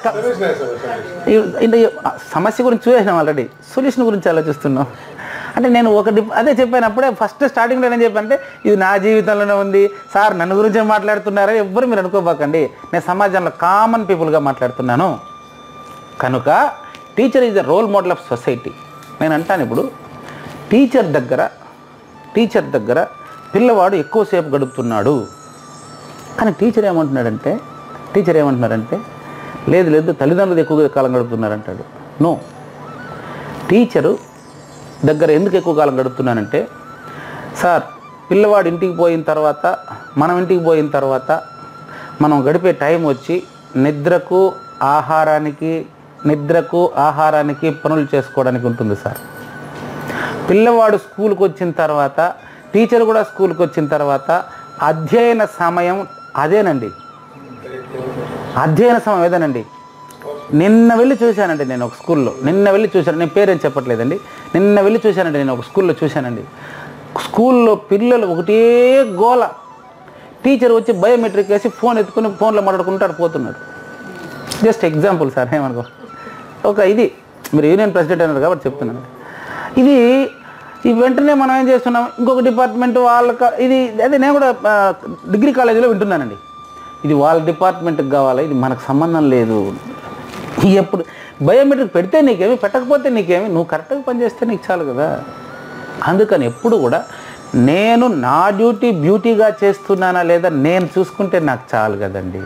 సమస్య గురించి చూసేసినాం ఆల్రెడీ, సొల్యూషన్ గురించి ఆలోచిస్తున్నాం. అంటే నేను అదే చెప్పాను అప్పుడే, ఫస్ట్ స్టార్టింగ్లో నేను చెప్పానంటే ఇది నా జీవితంలోనే ఉంది సార్, నన్ను గురించే మాట్లాడుతున్నారా ఎవ్వరు మీరు అనుకోబాకండి. నేను సమాజంలో కామన్ పీపుల్గా మాట్లాడుతున్నాను. కనుక teacher is the role model of society. నేను అంటాను ఇప్పుడు టీచర్ దగ్గర పిల్లవాడు ఎక్కువసేపు గడుపుతున్నాడు. కానీ టీచర్ ఏమంటున్నారంటే లేదు తల్లిదండ్రులు ఎక్కువ కాలం గడుపుతున్నారంటాడు. నో, టీచరు దగ్గర ఎందుకు ఎక్కువ కాలం గడుపుతున్నానంటే, సార్ పిల్లవాడు ఇంటికి పోయిన తర్వాత, మనం ఇంటికి పోయిన తర్వాత మనం గడిపే టైం వచ్చి నిద్రకు ఆహారానికి పనులు చేసుకోవడానికి ఉంటుంది సార్. పిల్లవాడు స్కూల్కి వచ్చిన తర్వాత, టీచర్ కూడా స్కూల్కి వచ్చిన తర్వాత అధ్యయన సమయం అదేనండి. నిన్న వెళ్ళి చూశానండి నేను ఒక స్కూల్లో, నేను పేరేం చెప్పట్లేదండి, నిన్న వెళ్ళి చూశానండి నేను ఒక స్కూల్లో చూశానండి. స్కూల్లో పిల్లలు ఒకటే గోల, టీచర్ వచ్చి బయోమెట్రిక్ వేసి ఫోన్ ఎత్తుకుని ఫోన్లో మాట్లాడుకుంటాడు పోతున్నాడు. జస్ట్ ఎగ్జాంపుల్ సార్, ఏమనుకో. ఇది మీరు యూనియన్ ప్రెసిడెంట్ అన్నారు కాబట్టి చెప్తున్నాను. ఈ వెంటనే మనం ఏం చేస్తున్నాం, ఇంకొక డిపార్ట్మెంట్ వాళ్ళకి అదే నేను కూడా డిగ్రీ కాలేజీలో వింటున్నానండి, ఇది వాళ్ళ డిపార్ట్మెంట్కి కావాలి, ఇది మనకు సంబంధం లేదు. ఎప్పుడు బయోమెట్రిక్ పెడితే నీకేమి, పెట్టకపోతే నీకేమి, నువ్వు కరెక్ట్గా పనిచేస్తే నీకు చాలు కదా. అందుకని ఎప్పుడు కూడా నేను నా డ్యూటీ బ్యూటీగా చేస్తున్నానా లేదా నేను చూసుకుంటే నాకు చాలు కదండి.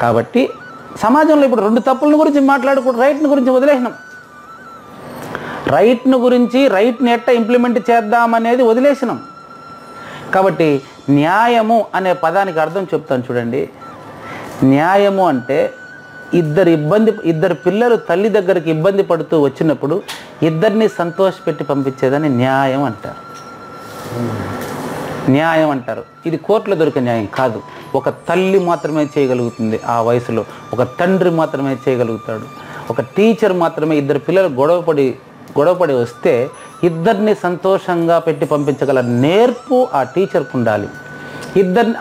కాబట్టి సమాజంలో ఇప్పుడు రెండు తప్పుల గురించి మాట్లాడుకుంటూ రైట్ని గురించి వదిలేసినాం. రైట్ను గురించి రైట్ని ఎట్ట ఇంప్లిమెంట్ చేద్దామనేది వదిలేసినాం. కాబట్టి న్యాయము అనే పదానికి అర్థం చెప్తాను చూడండి. న్యాయము అంటే ఇద్దరు పిల్లలు తల్లి దగ్గరికి ఇబ్బంది పడుతూ వచ్చినప్పుడు ఇద్దరిని సంతోషపెట్టి పంపించేదని న్యాయం అంటారు. న్యాయం అంటారు. ఇది కోర్టులో దొరికే న్యాయం కాదు. ఒక తల్లి మాత్రమే చేయగలుగుతుంది ఆ వయసులో, ఒక తండ్రి మాత్రమే చేయగలుగుతాడు. ఒక టీచర్ మాత్రమే ఇద్దరు పిల్లలు గొడవపడి వస్తే ఇద్దరిని సంతోషంగా పెట్టి పంపించగల నేర్పు ఆ టీచర్కు ఉండాలి.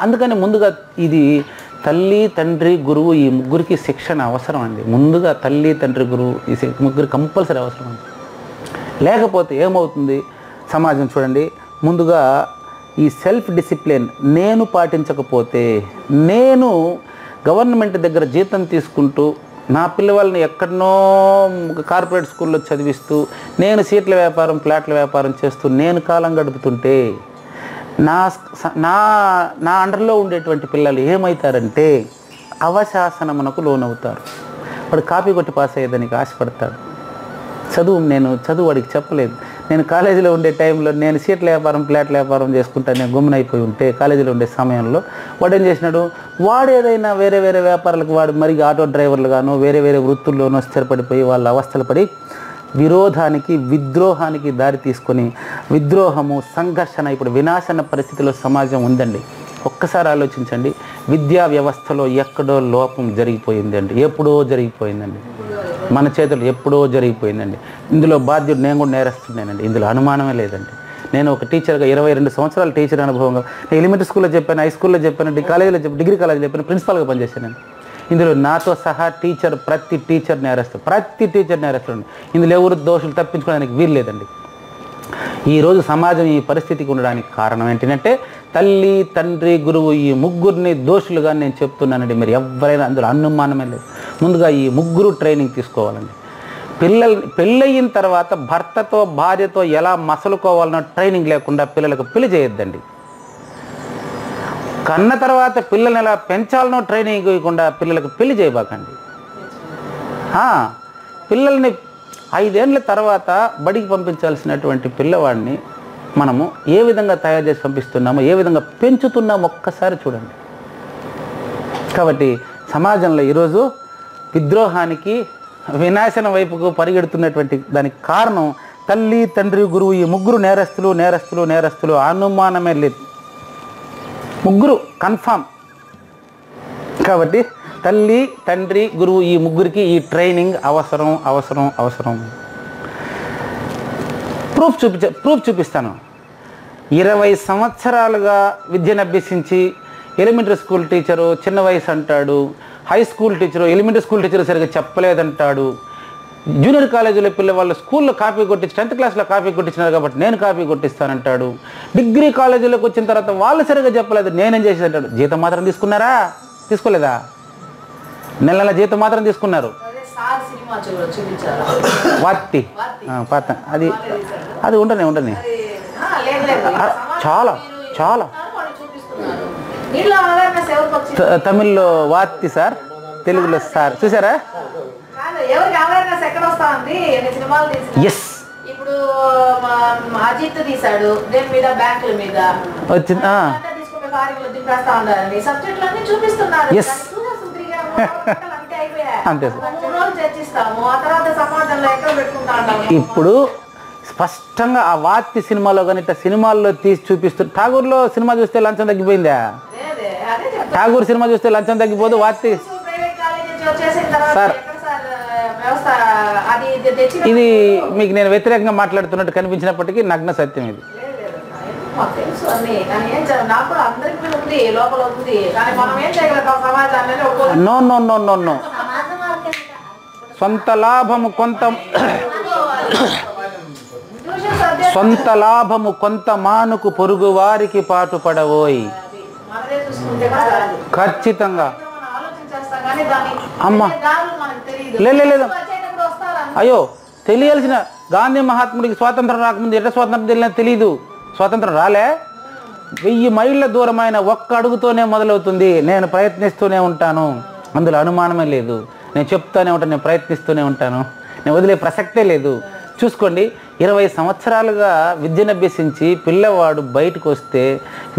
అందుకని ముందుగా ఇది తల్లి తండ్రి గురువు ఈ ముగ్గురికి శిక్షణ అవసరం అండి. ముందుగా తల్లి తండ్రి గురువు ఈ ముగ్గురు కంపల్సరీ అవసరం అండి. లేకపోతే ఏమవుతుంది సమాజం చూడండి, ముందుగా ఈ సెల్ఫ్ డిసిప్లిన్ నేను పాటించకపోతే, నేను గవర్నమెంట్ దగ్గర జీతం తీసుకుంటూ నా పిల్లవాళ్ళని ఎక్కడనో కార్పొరేట్ స్కూల్లో చదివిస్తూ నేను సీట్ల వ్యాపారం ప్లాట్ల వ్యాపారం చేస్తూ నేను కాలం గడుపుతుంటే నా నా అండర్లో ఉండేటువంటి పిల్లలు ఏమవుతారంటే అవశాసనమునకు లోనవుతారు. వాడు కాపీ కొట్టి పాస్ అయ్యేదానికి ఆశపడతాడు. చదువు వాడికి చెప్పలేదు. నేను కాలేజీలో ఉండే టైంలో నేను సీట్ల వ్యాపారం ప్లాట్ల వ్యాపారం చేసుకుంటా నేను గుమ్మనైపోయి ఉంటే కాలేజీలో ఉండే సమయంలో వాడు ఏం చేసినాడు, వాడు ఏదైనా వేరే వ్యాపారాలకు వాడు మరి ఆటో డ్రైవర్లుగానో వేరే వృత్తుల్లోనో స్థిరపడిపోయి వాళ్ళ అవస్థలు పడి విద్రోహానికి దారి తీసుకొని విద్రోహము సంఘర్షణ ఇప్పుడు వినాశన పరిస్థితిలో సమాజం ఉందండి. ఒక్కసారి ఆలోచించండి. విద్యా వ్యవస్థలో ఎక్కడో లోపం జరిగిపోయిందండి, ఎప్పుడో జరిగిపోయిందండి, మన చేతులు ఎప్పుడో జరిగిపోయిందండి. ఇందులో బాధ్యుడు నేను కూడా నేరస్తున్నానండి, ఇందులో అనుమానమే లేదండి. నేను ఒక టీచర్గా 22 సంవత్సరాల టీచర్ అనుభవంగా నేను ఎలిమెంటరీ స్కూల్లో చెప్పాను, హై స్కూల్లో చెప్పాను, డిగ్రీ కాలేజీలో చెప్పాను, ప్రిన్సిపాల్గా పనిచేశాను. ఇందులో నాతో సహా ప్రతి టీచర్ నేరస్తుడు. ఇందులో ఎవరు దోషులు తప్పించుకోవడానికి వీలు లేదండి. ఈరోజు సమాజం ఈ పరిస్థితికి ఉండడానికి కారణం ఏంటంటే తల్లి తండ్రి గురువు ఈ ముగ్గురిని దోషులుగా నేను చెప్తున్నానండి. మీరు ఎవరైనా అందులో అనుమానమే లేదు. ముందుగా ఈ ముగ్గురు ట్రైనింగ్ తీసుకోవాలండి. పెళ్ళయిన తర్వాత భర్తతో భార్యతో ఎలా మసలుకోవాలన్న ట్రైనింగ్ లేకుండా పిల్లలకు పెళ్లి చేయొద్దండి. కన్న తర్వాత పిల్లల్ని ఎలా పెంచాలనో ట్రైనింగ్ ఇవ్వకుండా పిల్లలకు పెళ్లి చేయబాకండి. పిల్లల్ని 5 ఏళ్ళ తర్వాత బడికి పంపించాల్సినటువంటి పిల్లవాడిని మనము ఏ విధంగా తయారు చేసి పంపిస్తున్నామో, ఏ విధంగా పెంచుతున్నామో ఒక్కసారి చూడండి. కాబట్టి సమాజంలో ఈరోజు విద్రోహానికి వినాశనం వైపుకు పరిగెడుతున్నటువంటి దానికి కారణం తల్లి తండ్రి గురువు ఈ ముగ్గురు నేరస్తులు అనుమానమే లేదు. ముగ్గురు కన్ఫామ్. కాబట్టి తల్లి తండ్రి గురువు ఈ ముగ్గురికి ఈ ట్రైనింగ్ అవసరం. ప్రూఫ్ చూపిస్తాను. 20 సంవత్సరాలుగా విద్యను అభ్యసించి ఎలిమెంటరీ స్కూల్ టీచరు చిన్న వయసు అంటాడు, high school teacher elementary school teacher సరిగ్గా చెప్పలేదంటాడు, జూనియర్ కాలేజీలో పిల్లవాళ్ళు స్కూల్లో కాపీ కొట్టించి 10th క్లాస్లో కాపీ కొట్టించినారు కాబట్టి నేను కాపీ కొట్టిస్తానంటాడు. డిగ్రీ కాలేజీలోకి వచ్చిన తర్వాత వాళ్ళు సరిగ్గా చెప్పలేదు, నేనేం చేసేదంటాడు. జీతం మాత్రం తీసుకున్నారా? తీసుకోలేదా? నెల జీతం మాత్రం తీసుకున్నారు. వార్తి పాత అది ఉండని చాలా తమిళ్లో వార్తి సార్, తెలుగులో సార్. చూసారా? ఎస్. ఇప్పుడు అజిత్ తీసాడు దేని మీద, బ్యాంకుల మీద వచ్చింది. అంతే ఇప్పుడు స్పష్టంగా ఆ వార్తి సినిమాలో కానీ ఇట్లా సినిమాల్లో తీసి చూపిస్తూ, ఠాగూర్లో సినిమా చూస్తే లంచం తగ్గిపోయిందా? ఠాగూర్ సినిమా చూస్తే లంచం తగ్గిపోదు. వార్తి సార్ ఇది మీకు నేను వ్యతిరేకంగా మాట్లాడుతున్నట్టు కనిపించినప్పటికీ నగ్న సత్యం ఇది. నో. సొంత లాభము కొంత మానుకు పొరుగు వారికి పాటు పడవోయి. ఖచ్చితంగా. అమ్మా లేదు అయ్యో, తెలియాల్సిన గాంధీ మహాత్ముడికి స్వాతంత్రం రాకముందు ఎట్లా స్వాతంత్రం తెలియదు, తెలీదు. స్వాతంత్రం రాలే. 1000 మైళ్ళ దూరమైన ఒక్క అడుగుతోనే మొదలవుతుంది. నేను ప్రయత్నిస్తూనే ఉంటాను, అందులో అనుమానమే లేదు. నేను చెప్తూనే ఉంటాను, నేను ప్రయత్నిస్తూనే ఉంటాను, నేను వదిలే ప్రసక్తే లేదు. చూసుకోండి, 20 సంవత్సరాలుగా విద్యను అభ్యసించి పిల్లవాడు బయటకు వస్తే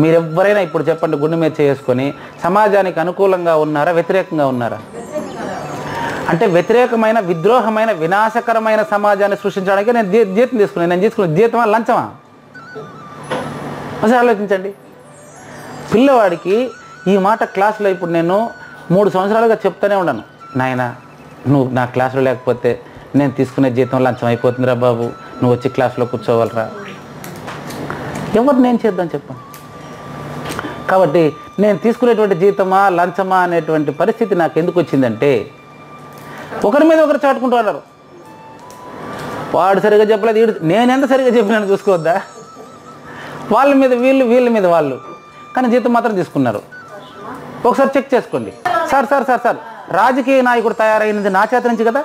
మీరెవ్వరైనా ఇప్పుడు చెప్పండి, గుండె మీద చేసుకొని సమాజానికి అనుకూలంగా ఉన్నారా, వ్యతిరేకంగా ఉన్నారా? అంటే వ్యతిరేకమైన, విద్రోహమైన, వినాశకరమైన సమాజాన్ని సృష్టించడానికి నేను జీతం తీసుకున్నాను. నేను తీసుకున్న జీతమా, లంచమా? అసలు ఆలోచించండి. పిల్లవాడికి ఈ మాట క్లాసులో ఇప్పుడు నేను 3 సంవత్సరాలుగా చెప్తూనే ఉన్నాను, నాయన నువ్వు నా క్లాసులో లేకపోతే నేను తీసుకునే జీతం లంచం అయిపోతుందిరా బాబు, నువ్వు వచ్చి క్లాసులో కూర్చోవాలరా. ఎవరు నేను చేద్దాం చెప్పండి. కాబట్టి నేను తీసుకునేటువంటి జీతమా లంచమా అనేటువంటి పరిస్థితి నాకు ఎందుకు వచ్చిందంటే, ఒకరి మీద ఒకరు చాటుకుంటూ ఉన్నారు. వాడు సరిగా చెప్పలేదు, నేను ఎంత సరిగా చెప్పినాను చూసుకోవద్దా? వాళ్ళ మీద వీళ్ళు, వీళ్ళ మీద వాళ్ళు, కానీ జీతం మాత్రం తీసుకున్నారు. ఒకసారి చెక్ చేసుకోండి. సార్ సార్ సార్ సార్ రాజకీయ నాయకుడు తయారైనది నా చేత నుంచి కదా.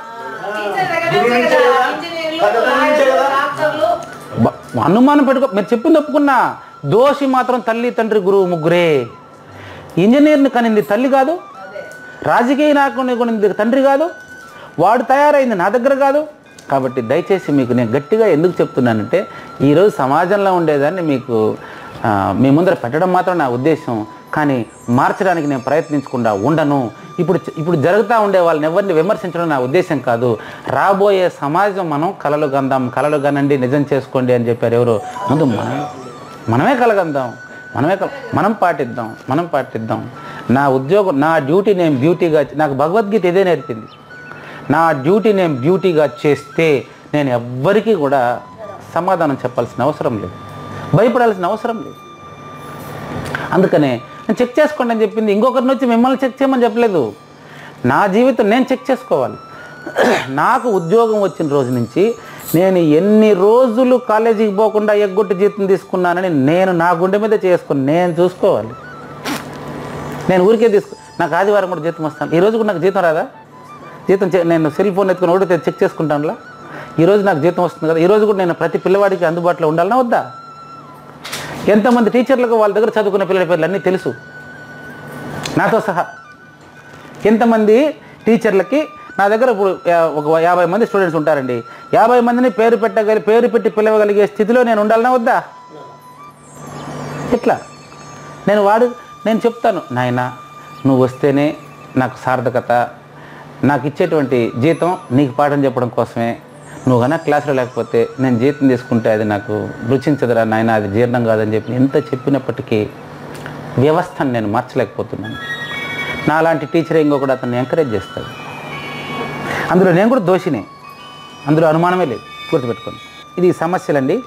అనుమానం పెట్టుకో, మీరు చెప్పింది ఒప్పుకున్నా. దోషి మాత్రం తల్లి, తండ్రి, గురువు ముగ్గురే. ఇంజనీర్ని కనింది తల్లి కాదు, రాజకీయ నాయకుడిని కొనింది తండ్రి కాదు, వాడు తయారైంది నా దగ్గర కాదు. కాబట్టి దయచేసి మీకు నేను గట్టిగా ఎందుకు చెప్తున్నానంటే, ఈరోజు సమాజంలో ఉండేదాన్ని మీకు మీ ముందర పెట్టడం మాత్రం నా ఉద్దేశం, కానీ మార్చడానికి నేను ప్రయత్నించకుండా ఉండను. ఇప్పుడు జరుగుతూ ఉండే వాళ్ళని ఎవరిని విమర్శించడం నా ఉద్దేశం కాదు. రాబోయే సమాజం మనం కలలు కందాం, కలలు కనండి, నిజం చేసుకోండి అని చెప్పారు ఎవరు. ముందు మనమే కలగందాం, మనం పాటిద్దాం. నా ఉద్యోగం, నా డ్యూటీ నేను బ్యూటీగా, నాకు భగవద్గీత ఇదే నేర్పింది. నా డ్యూటీ నేను బ్యూటీగా చేస్తే నేను ఎవ్వరికీ కూడా సమాధానం చెప్పాల్సిన అవసరం లేదు, భయపడాల్సిన అవసరం లేదు. అందుకనే నేను చెక్ చేసుకోండి అని చెప్పింది. ఇంకొకరిని వచ్చి మిమ్మల్ని చెక్ చేయమని చెప్పలేదు. నా జీవితం నేను చెక్ చేసుకోవాలి. నాకు ఉద్యోగం వచ్చిన రోజు నుంచి నేను ఎన్ని రోజులు కాలేజీకి పోకుండా ఎగ్గొట్టి జీతం తీసుకున్నానని నేను నా గుండె మీద చేసుకుని నేను చూసుకోవాలి. నేను ఊరికే నాకు ఆదివారం కూడా జీతం వస్తాను. ఈరోజు కూడా నాకు జీతం రాదా? జీతం నేను సెల్ ఫోన్ ఎత్తుకుని ఒకటి చెక్ చేసుకుంటానులా. ఈరోజు నాకు జీతం వస్తుంది కదా, ఈరోజు కూడా నేను ప్రతి పిల్లవాడికి అందుబాటులో ఉండాలన్నా వద్దా? ఎంతమంది టీచర్లకు వాళ్ళ దగ్గర చదువుకున్న పిల్లల పేర్లు అన్నీ తెలుసు నాతో సహా. ఎంతమంది టీచర్లకి నా దగ్గర ఇప్పుడు ఒక 50 మంది స్టూడెంట్స్ ఉంటారండి. 50 మందిని పేరు పెట్టి పిలవగలిగే స్థితిలో నేను ఉండాలన్నా వద్దా? ఇట్లా నేను చెప్తాను, నాయన నువ్వు వస్తేనే నాకు సార్థకత, నాకు ఇచ్చేటువంటి జీతం నీకు పాఠం చెప్పడం కోసమే. నువ్వు కన్నా క్లాసులో లేకపోతే నేను జీతం తీసుకుంటే అది నాకు రుచించదురా నాయన, అది జీర్ణం కాదని చెప్పి ఎంత చెప్పినప్పటికీ వ్యవస్థను నేను మార్చలేకపోతున్నాను. నాలాంటి టీచర్ ఇంకొకటి అతన్ని ఎంకరేజ్ చేస్తాడు. అందులో నేను కూడా దోషినే, అందులో అనుమానమే లేదు, గుర్తుపెట్టుకోండి. ఇది సమస్యలండి.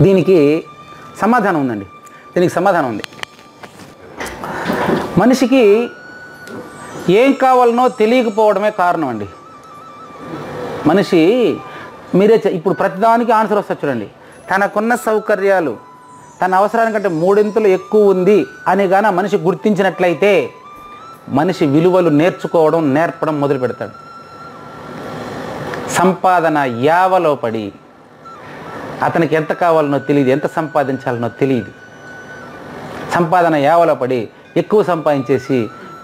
దీనికి సమాధానం ఉందండి. మనిషికి ఏం కావాలనో తెలియకపోవడమే కారణం అండి. మనిషి మీరే ఇప్పుడు ప్రతిదానికి ఆన్సర్ వస్తుంది చూడండి. తనకున్న సౌకర్యాలు తన అవసరానికంటే 3 ఎక్కువ ఉంది అని కానీ మనిషి గుర్తించినట్లయితే మనిషి విలువలు నేర్పడం మొదలు పెడతాడు. సంపాదన యావలో పడి అతనికి ఎంత కావాలనో తెలియదు, ఎంత సంపాదించాలనో తెలియదు. సంపాదన యావలో పడి ఎక్కువ సంపాదించేసి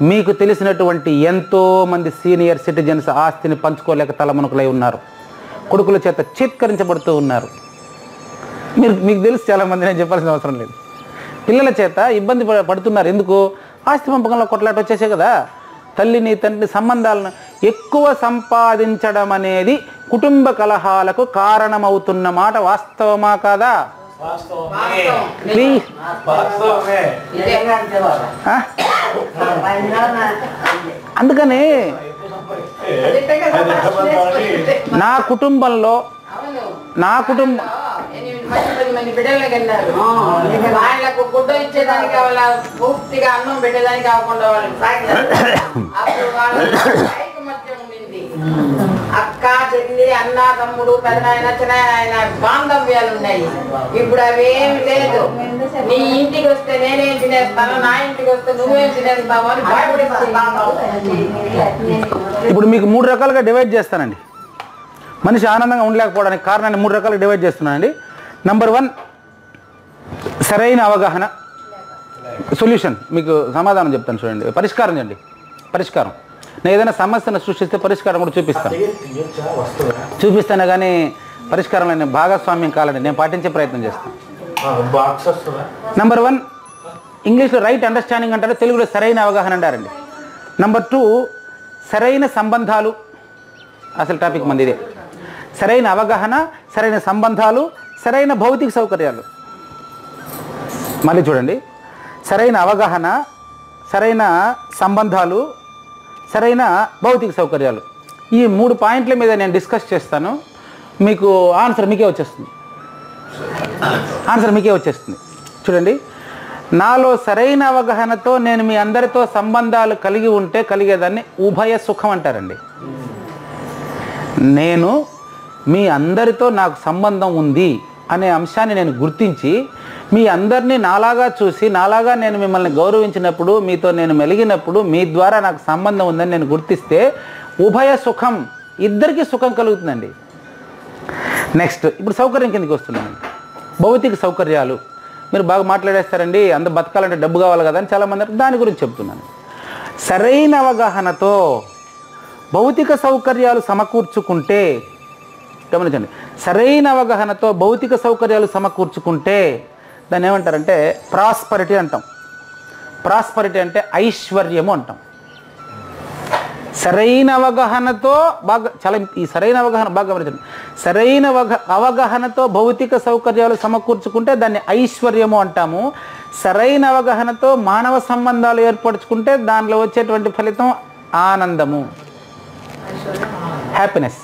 మీకు తెలిసినటువంటి ఎంతోమంది సీనియర్ సిటిజన్స్ ఆస్తిని పంచుకోలేక తలమునకులై ఉన్నారు. కొడుకుల చేత చీత్కరించబడుతూ ఉన్నారు. మీకు తెలుసు చాలామంది, నేను చెప్పాల్సిన అవసరం లేదు. పిల్లల చేత ఇబ్బంది పడుతున్నారు. ఎందుకు? ఆస్తి పంపకంలో కొట్లాట వచ్చేసే కదా. తల్లిని తండ్రిని సంబంధాలను ఎక్కువ సంపాదించడం అనేది కుటుంబ కలహాలకు కారణమవుతున్న మాట వాస్తవమా కాదా? అందుకని నా కుటుంబంలో వాళ్ళకు గుడ్డ ఇచ్చేదానికి వాళ్ళ పూర్తిగా అన్నం పెట్టేదానికి కాకుండా అక్క చెల్లి అన్న తమ్ముడు పెదనాయన చిన్నాయన బాంధవ్యాలు ఉన్నాయి. ఇప్పుడు అవేమి లేదు. నీ ఇంటికి వస్తే నేనేం తినేస్తాను, నా ఇంటికి వస్తే నువ్వేం తినేస్తావు అని భయపడిస్తాను. ఇప్పుడు మీకు 3 రకాలుగా డివైడ్ చేస్తానండి. మనిషి ఆనందంగా ఉండలేకపోవడానికి కారణాన్ని 3 రకాలుగా డివైడ్ చేస్తున్నానండి. నంబర్ 1 సరైన అవగాహన. సొల్యూషన్ మీకు సమాధానం చెప్తాను చూడండి. పరిష్కారం నేను ఏదైనా సమస్యను సృష్టిస్తే పరిష్కారం కూడా చూపిస్తాను కానీ పరిష్కారంలో నేను భాగస్వామ్యం కావాలండి, నేను పాటించే ప్రయత్నం చేస్తాను. బాక్స్ వస్తుందా? నెంబర్ 1 ఇంగ్లీష్లో రైట్ అండర్స్టాండింగ్ అంటారు, తెలుగులో సరైన అవగాహన అంటారండి. నెంబర్ 2 సరైన సంబంధాలు. అసలు టాపిక్ మంది ఇదే. సరైన అవగాహన, సరైన సంబంధాలు, సరైన భౌతిక సౌకర్యాలు. మళ్ళీ చూడండి, సరైన అవగాహన, సరైన సంబంధాలు, సరైన భౌతిక సౌకర్యాలు. ఈ 3 పాయింట్ల మీద నేను డిస్కస్ చేస్తాను. మీకు ఆన్సర్ మీకే వచ్చేస్తుంది. చూడండి, నాలో సరైన అవగాహనతో నేను మీ అందరితో సంబంధాలు కలిగి ఉంటే కలిగేదాన్ని ఉభయ సుఖం అంటారండి. నేను మీ అందరితో నాకు సంబంధం ఉంది అనే అంశాన్ని నేను గుర్తించి మీ అందరినీ నాలాగా చూసి నాలాగా నేను మిమ్మల్ని గౌరవించినప్పుడు, మీతో నేను మెలిగినప్పుడు మీ ద్వారా నాకు సంబంధం ఉందని నేను గుర్తిస్తే ఉభయ సుఖం, ఇద్దరికీ సుఖం కలుగుతుందండి. నెక్స్ట్ ఇప్పుడు సౌకర్యం కిందకి వస్తున్నాను. భౌతిక సౌకర్యాలు మీరు బాగా మాట్లాడేస్తారండి, అంత బతకాలంటే డబ్బు కావాలి కదా అని చాలామంది, దాని గురించి చెప్తున్నాను. సరైన అవగాహనతో భౌతిక సౌకర్యాలు సమకూర్చుకుంటే, గమనించండి, సరైన అవగాహనతో భౌతిక సౌకర్యాలు సమకూర్చుకుంటే దాన్ని ఏమంటారంటే ప్రాస్పరిటీ అంటాం. ప్రాస్పరిటీ అంటే ఐశ్వర్యము అంటాం. సరైన అవగాహనతో బాగా చాలా ఈ సరైన అవగాహన బాగా గమనించండి. సరైన అవగాహనతో భౌతిక సౌకర్యాలు సమకూర్చుకుంటే దాన్ని ఐశ్వర్యము అంటాము. సరైన అవగాహనతో మానవ సంబంధాలు ఏర్పరచుకుంటే దానిలో వచ్చేటువంటి ఫలితం ఆనందము, హ్యాపీనెస్.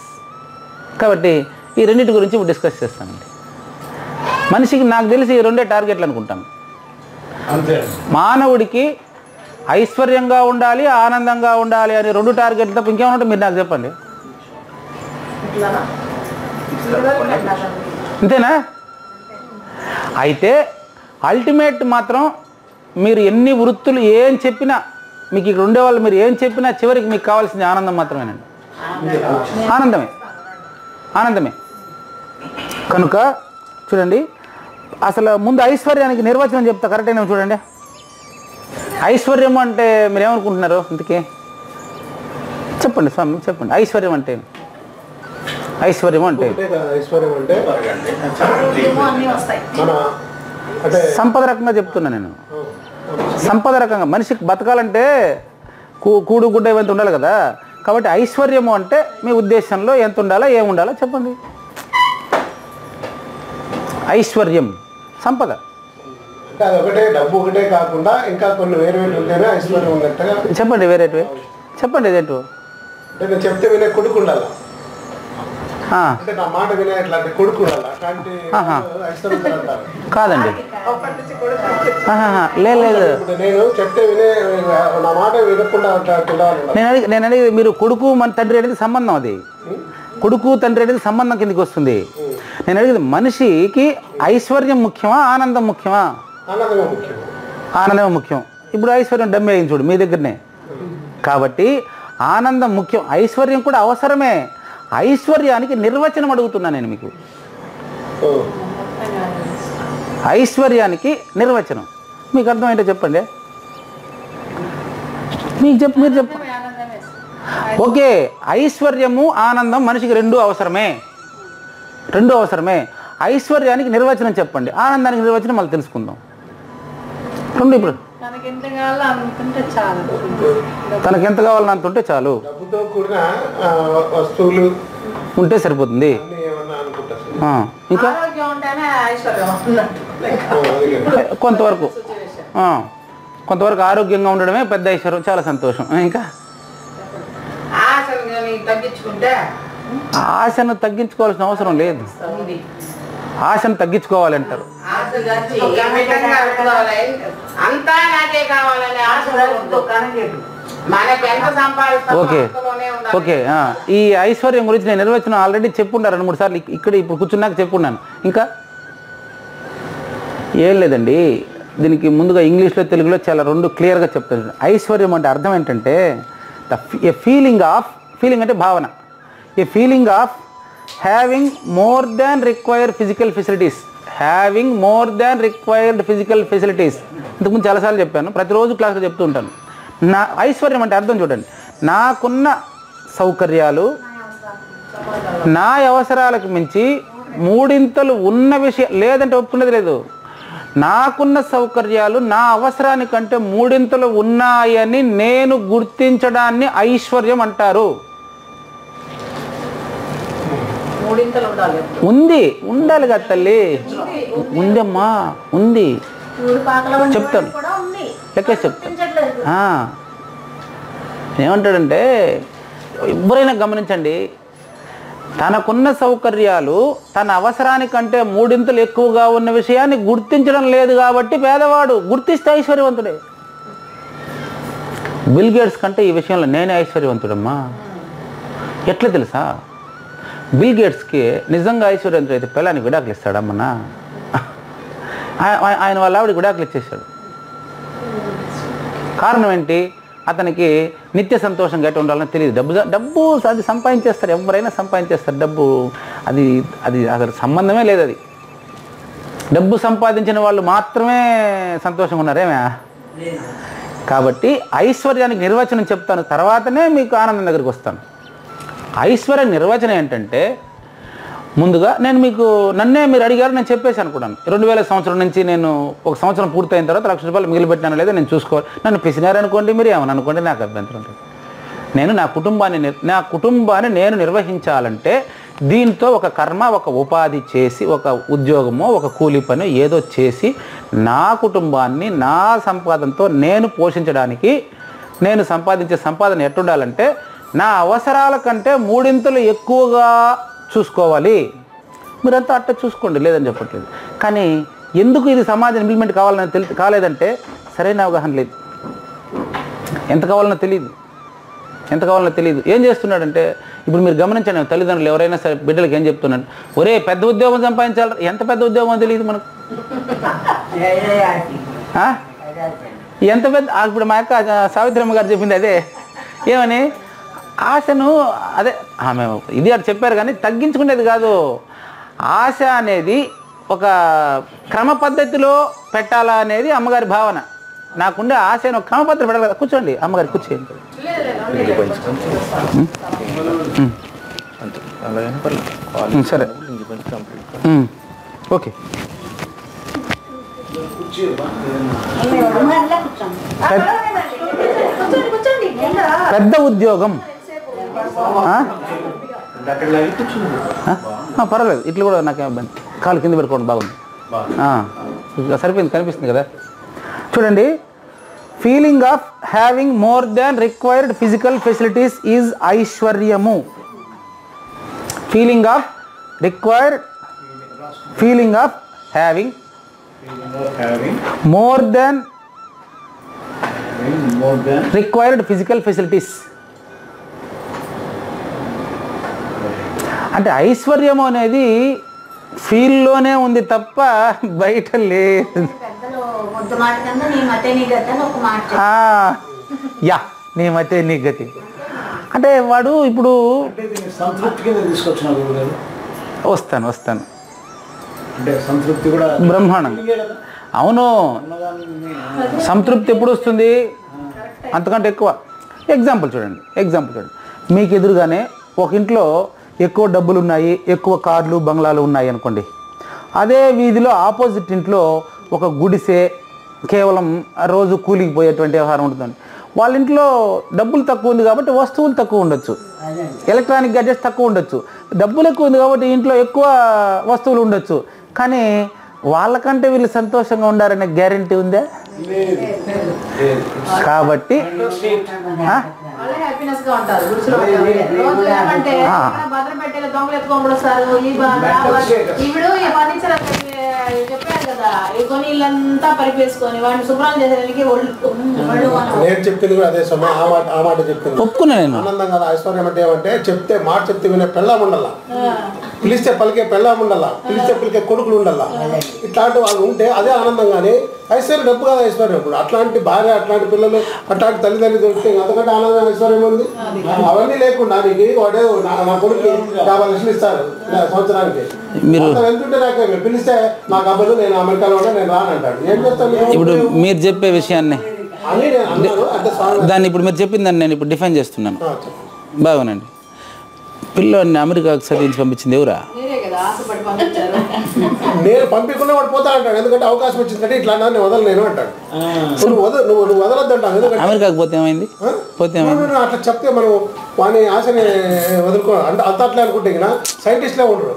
కాబట్టి ఈ రెండింటి గురించి డిస్కస్ చేస్తానండి. మనిషికి నాకు తెలిసి ఈ 2 టార్గెట్లు అనుకుంటాను. మానవుడికి ఐశ్వర్యంగా ఉండాలి, ఆనందంగా ఉండాలి అని 2 టార్గెట్లు తప్ప ఇంకేమన్నా మీరు నాకు చెప్పండి. అంతేనా? అయితే అల్టిమేట్ మాత్రం మీరు ఎన్ని వృత్తులు ఏం చెప్పినా, మీకు ఇక్కడ ఉండేవాళ్ళు మీరు ఏం చెప్పినా చివరికి మీకు కావాల్సింది ఆనందం మాత్రమేనండి. ఆనందమే. కనుక చూడండి, అసలు ముందు ఐశ్వర్యానికి నిర్వచనం చెప్తా, కరెక్ట్ అయినా చూడండి. ఐశ్వర్యం అంటే మీరు ఏమనుకుంటున్నారు ఇంతకీ? చెప్పండి స్వామి, చెప్పండి. ఐశ్వర్యం అంటే సంపద రకంగా చెప్తున్నా నేను. సంపద రకంగా మనిషికి బతకాలంటే కూడు గుడ్డ ఇవంత ఉండాలి కదా. కాబట్టి ఐశ్వర్యము అంటే మీ ఉద్దేశంలో ఎంత ఉండాలో ఏముండాలో చెప్పండి. ఐశ్వర్యం సంపద అంటే అదొకటే, డబ్బు ఒకటే కాకుండా ఇంకా కొన్ని వేరే ఉంటేనే ఐశ్వర్యం ఉన్నట్టుగా చెప్పండి. వేరేటివి చెప్పండి. ఇదేంటో అంటే నేను చెప్తే వినే కొడుకు ఉండాలి, అంటే నా మాట వినే ఇట్లాంటి కొడుకు ఉండాలి. అట్లాంటి ఐశ్వర్యం అంటారు కాదండి. లేదు, నేను చెప్తే వినే నా మాట వినకుండా నేను అనేది మీరు కొడుకు మన తండ్రి అనేది సంబంధం, అది కొడుకు తండ్రి అనేది సంబంధం కిందకి వస్తుంది. నేను అడిగేది మనిషికి ఐశ్వర్యం ముఖ్యమా, ఆనందం ముఖ్యమా? ఆనందమే ముఖ్యం. ఇప్పుడు ఐశ్వర్యం డమ్మి అయింది చూడు మీ దగ్గరనే. కాబట్టి ఆనందం ముఖ్యం, ఐశ్వర్యం కూడా అవసరమే. ఐశ్వర్యానికి నిర్వచనం అడుగుతున్నా నేను మీకు. ఐశ్వర్యానికి నిర్వచనం మీకు అర్థమైందో చెప్పండి. మీరు చెప్పు. ఓకే, ఐశ్వర్యము ఆనందం మనిషికి రెండు అవసరమే. ఐశ్వర్యానికి నిర్వచనం చెప్పండి, ఆనందానికి నిర్వచనం మళ్ళీ తెలుసుకుందాం. రెండు ఇప్పుడు తనకి ఎంత కావాలని అంత ఉంటే చాలు, వస్తువులు ఉంటే సరిపోతుంది. ఇంకా కొంతవరకు ఆరోగ్యంగా ఉండడమే పెద్ద ఐశ్వర్యం, చాలా సంతోషం. ఇంకా ఆశను తగ్గించుకోవాల్సిన అవసరం లేదు. ఆశను తగ్గించుకోవాలంటారు. ఓకే. ఈ ఐశ్వర్యం గురించి నేను నిర్వచనం ఆల్రెడీ చెప్పుంటాను 2-3 సార్లు ఇక్కడ ఇప్పుడు కూర్చున్నాక చెప్పున్నాను. ఇంకా ఏం లేదండి, దీనికి ముందుగా ఇంగ్లీష్లో తెలుగులో చాలా 2 క్లియర్గా చెప్తాను. ఐశ్వర్యం అంటే అర్థం ఏంటంటే ఫీలింగ్ అంటే భావన, a feeling of having more than required physical facilities. ఇంతకుముందు చాలాసార్లు చెప్పాను, ప్రతిరోజు క్లాస్లో చెప్తూ ఉంటాను. నా ఐశ్వర్యం అంటే అర్థం చూడండి, నాకున్న సౌకర్యాలు, నా అవసరాలకు మించి మూడింతలు ఉన్న విషయం లేదంటే ఒప్పుకునేది లేదు. నాకున్న సౌకర్యాలు నా అవసరానికంటే మూడింతలు ఉన్నాయని నేను గుర్తించడాన్ని ఐశ్వర్యం అంటారు. ఉండాలి కదా తల్లి, ఉందమ్మా, ఉంది, చెప్తాను, లెక్క చెప్తాను. ఏమంటాడంటే ఎవరైనా గమనించండి, తనకున్న సౌకర్యాలు తన అవసరానికంటే మూడింతలు ఎక్కువగా ఉన్న విషయాన్ని గుర్తించడం లేదు కాబట్టి పేదవాడు. గుర్తిస్తే ఐశ్వర్యవంతుడే. బిల్ గేట్స్ కంటే ఈ విషయంలో నేనే ఐశ్వర్యవంతుడమ్మా. ఎట్లా తెలుసా? బిల్ గేట్స్కి నిజంగా ఐశ్వర్యవంతుడు అయితే పిల్లానికి విడాకులు ఇస్తాడమ్మన్నా. ఆయన వాళ్ళ ఆవిడకి విడాకులు ఇచ్చేసాడు. కారణం ఏంటి? అతనికి నిత్య సంతోషంగా ఎట్లా ఉండాలని తెలియదు. డబ్బు అది సంపాదించేస్తారు, ఎవరైనా సంపాదించేస్తారు డబ్బు. అది అది అసలు సంబంధమే లేదు. అది డబ్బు సంపాదించిన వాళ్ళు మాత్రమే సంతోషంగా ఉన్నారేమే. కాబట్టి ఐశ్వర్యానికి నిర్వచనం చెప్తాను, తర్వాతనే మీకు ఆనందం దగ్గరికి వస్తాను. ఐశ్వర్య నిర్వచనం ఏంటంటే, ముందుగా నేను మీకు నన్నే మీరు అడిగారు, నేను చెప్పేసి అనుకున్నాను. 2000 సంవత్సరం నుంచి నేను ఒక సంవత్సరం పూర్తయిన తర్వాత ₹1,00,000 మిగిలిపెట్టినాను లేదా నేను చూసుకోవాలి. నన్ను పిసినారనుకోండి, మీరు ఏమని అనుకోండి, నాకు అభ్యంతరం లేదు. నేను నా కుటుంబాన్ని నేను నిర్వహించాలంటే దీంతో ఒక కర్మ, ఒక ఉపాధి చేసి, ఒక ఉద్యోగమో ఒక కూలి పని ఏదో చేసి నా కుటుంబాన్ని నా సంపాదనతో నేను పోషించడానికి నేను సంపాదించే సంపాదన ఎట్టుండాలంటే నా అవసరాల కంటే మూడింతలు ఎక్కువగా చూసుకోవాలి. మీరంతా అట్ట చూసుకోండి, లేదని చెప్పట్లేదు. కానీ ఎందుకు ఇది సమాజం ఇంప్లిమెంట్ కాలేదంటే సరైన అవగాహన లేదు. ఎంత కావాలనో తెలియదు. ఏం చేస్తున్నాడంటే, ఇప్పుడు మీరు గమనించండి, తల్లిదండ్రులు ఎవరైనా సరే బిడ్డలకి ఏం చెప్తున్నాడు, ఒరే పెద్ద ఉద్యోగం సంపాదించాలి. ఎంత పెద్ద ఉద్యోగం తెలియదు మనకు. ఎంత పెద్ద, ఇప్పుడు మా యొక్క సావిత్రమ్మ గారు చెప్పింది అదే. ఏమని? ఆశను అదే ఆమె ఇది అటు చెప్పారు, కానీ తగ్గించుకునేది కాదు. ఆశ అనేది ఒక క్రమ పద్ధతిలో పెట్టాలా అనేది అమ్మగారి భావన. నాకుండే ఆశను ఒక క్రమ పద్ధతి పెట్టాలి కదా. కూర్చోండి అమ్మగారి, కూర్చోండి. సరే, ఓకే. పెద్ద ఉద్యోగం పర్వాలేదు, ఇట్లా కూడా నాకేం కాలు కింద పెట్టుకోండి, బాగుంది, సరిపోయింది, కనిపిస్తుంది కదా. చూడండి, feeling of having more than required physical facilities is ఐశ్వర్యము. Feeling of having more than required physical facilities అంటే ఐశ్వర్యము అనేది ఫీల్లోనే ఉంది తప్ప బయట లేదు. యా, నీ మతే నీ గతి అంటే వాడు ఇప్పుడు వస్తాను బ్రహ్మాండం. అవును, సంతృప్తి ఎప్పుడు వస్తుంది? అంతకంటే ఎక్కువ. ఎగ్జాంపుల్ చూడండి, మీకు ఎదురుగానే ఒక ఇంట్లో ఎక్కువ డబ్బులు ఉన్నాయి, ఎక్కువ కార్లు బంగ్లాలు ఉన్నాయి అనుకోండి. అదే వీధిలో ఆపోజిట్ ఇంట్లో ఒక గుడిసె, కేవలం రోజు కూలికి పోయేటువంటి వ్యవహారం ఉంటుంది. వాళ్ళ ఇంట్లో డబ్బులు తక్కువ ఉంది కాబట్టి వస్తువులు తక్కువ ఉండొచ్చు, ఎలక్ట్రానిక్ గ్యాడ్జెట్స్ తక్కువ ఉండొచ్చు. డబ్బులు ఎక్కువ ఉంది కాబట్టి ఇంట్లో ఎక్కువ వస్తువులు ఉండొచ్చు. కానీ వాళ్ళకంటే వీళ్ళు సంతోషంగా ఉండారనే గ్యారెంటీ ఉందా? కాబట్టి నేను చెప్పింది కూడా అదే సమయం, ఆ మాట చెప్పింది. ఒప్పుకున్నా నేను. ఆనందం కదా ఐశ్వర్యం అంటే ఏమంటే, చెప్తే మాట చెప్తే వినే పెళ్ళాం ఉండాల, పిలిస్తే పలికే పెళ్ళాం ఉండాల, పిలిస్తే పలికే కొడుకులు ఉండాల. ఇట్లాంటి వాళ్ళు ఉంటే అదే ఆనందం. కానీ ఐశ్వర్యం డబ్బు కాదు ఐశ్వర్యం. ఇప్పుడు అట్లాంటి భార్య, అట్లాంటి పిల్లలు, అట్లాంటి తల్లిదండ్రులు దొరికితే అంతకంటే ఆనందం ఐశ్వర్యం ఉంది. అవన్నీ లేకుండా నీకు వాడే నా కొడుకు 50 లక్షలు ఇస్తారు సంవత్సరానికి, వెళ్తుంటే నాకు పిలిస్తే నాకు అవ్వదు, నేను అమెరికాలో ఉన్నా, నేను రానంటాడు. ఏం చేస్తాను? ఇప్పుడు మీరు చెప్పే విషయాన్ని దాన్ని ఇప్పుడు మీరు చెప్పిందని నేను ఇప్పుడు డిఫైన్ చేస్తున్నాను. బాగునండి. పిల్లోని అమెరికాకు చదివించి పంపించింది ఎవరా? మీరే కదా ఆశపడి పంపించారు. నేను పంపించకుండా వాడు పోతా అంటాడు. ఎందుకంటే అవకాశం వచ్చిందంటే ఇట్లా నేను వదలలేను అంటాడు. నువ్వు వదలొద్దు అంటావు. ఎందుకంటే అమెరికాకు పోతే ఏమైంది? పోతే ఏమైంది? అట్లా చెప్తే మనం వాని ఆశని వదులుకో అంటే అట్లా అనుకుంటే సైంటిస్ట్లే ఉండరు.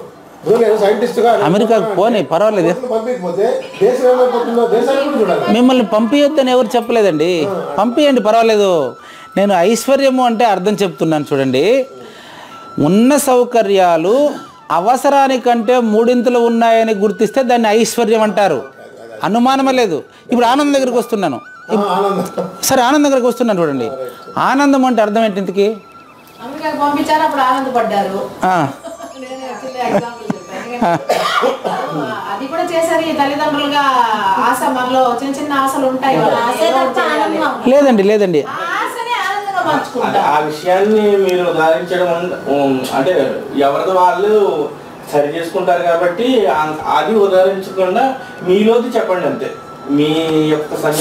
సైంటిస్ట్గా అమెరికాకు పోనీ పర్వాలేదు. పంపించకపోతే దేశం ఏమైపోతుందో దేశాన్ని కూడా చూడాలి. మిమ్మల్ని పంపించొద్దని ఎవరు చెప్పలేదండి. పంపించండి, పర్వాలేదు. నేను ఐశ్వర్యము అంటే అర్థం చెప్తున్నాను చూడండి. ఉన్న సౌకర్యాలు అవసరానికంటే మూడింతలు ఉన్నాయని గుర్తిస్తే దాన్ని ఐశ్వర్యం అంటారు. అనుమానమే లేదు. ఇప్పుడు ఆనందం దగ్గరికి వస్తున్నాను. సరే, ఆనందం దగ్గరికి వస్తున్నాను చూడండి. ఆనందం అంటే అర్థం ఏంటి? ఇంతకి అమెరికాకి పంపించారు, అప్పుడు ఆనందపడ్డారు. అది కూడా చేశారు. ఈ తల్లిదండ్రులుగా ఆశ, మనలో చిన్న చిన్న ఆశలు ఉంటాయి. లేదండి. ఆ విషయాన్ని మీరు ఉదాహరించడం అంటే ఎవరిది వాళ్ళు సరి చేసుకుంటారు కాబట్టి అది ఉదాహరించకుండా మీలోది చెప్పండి అంతే. మీ యొక్క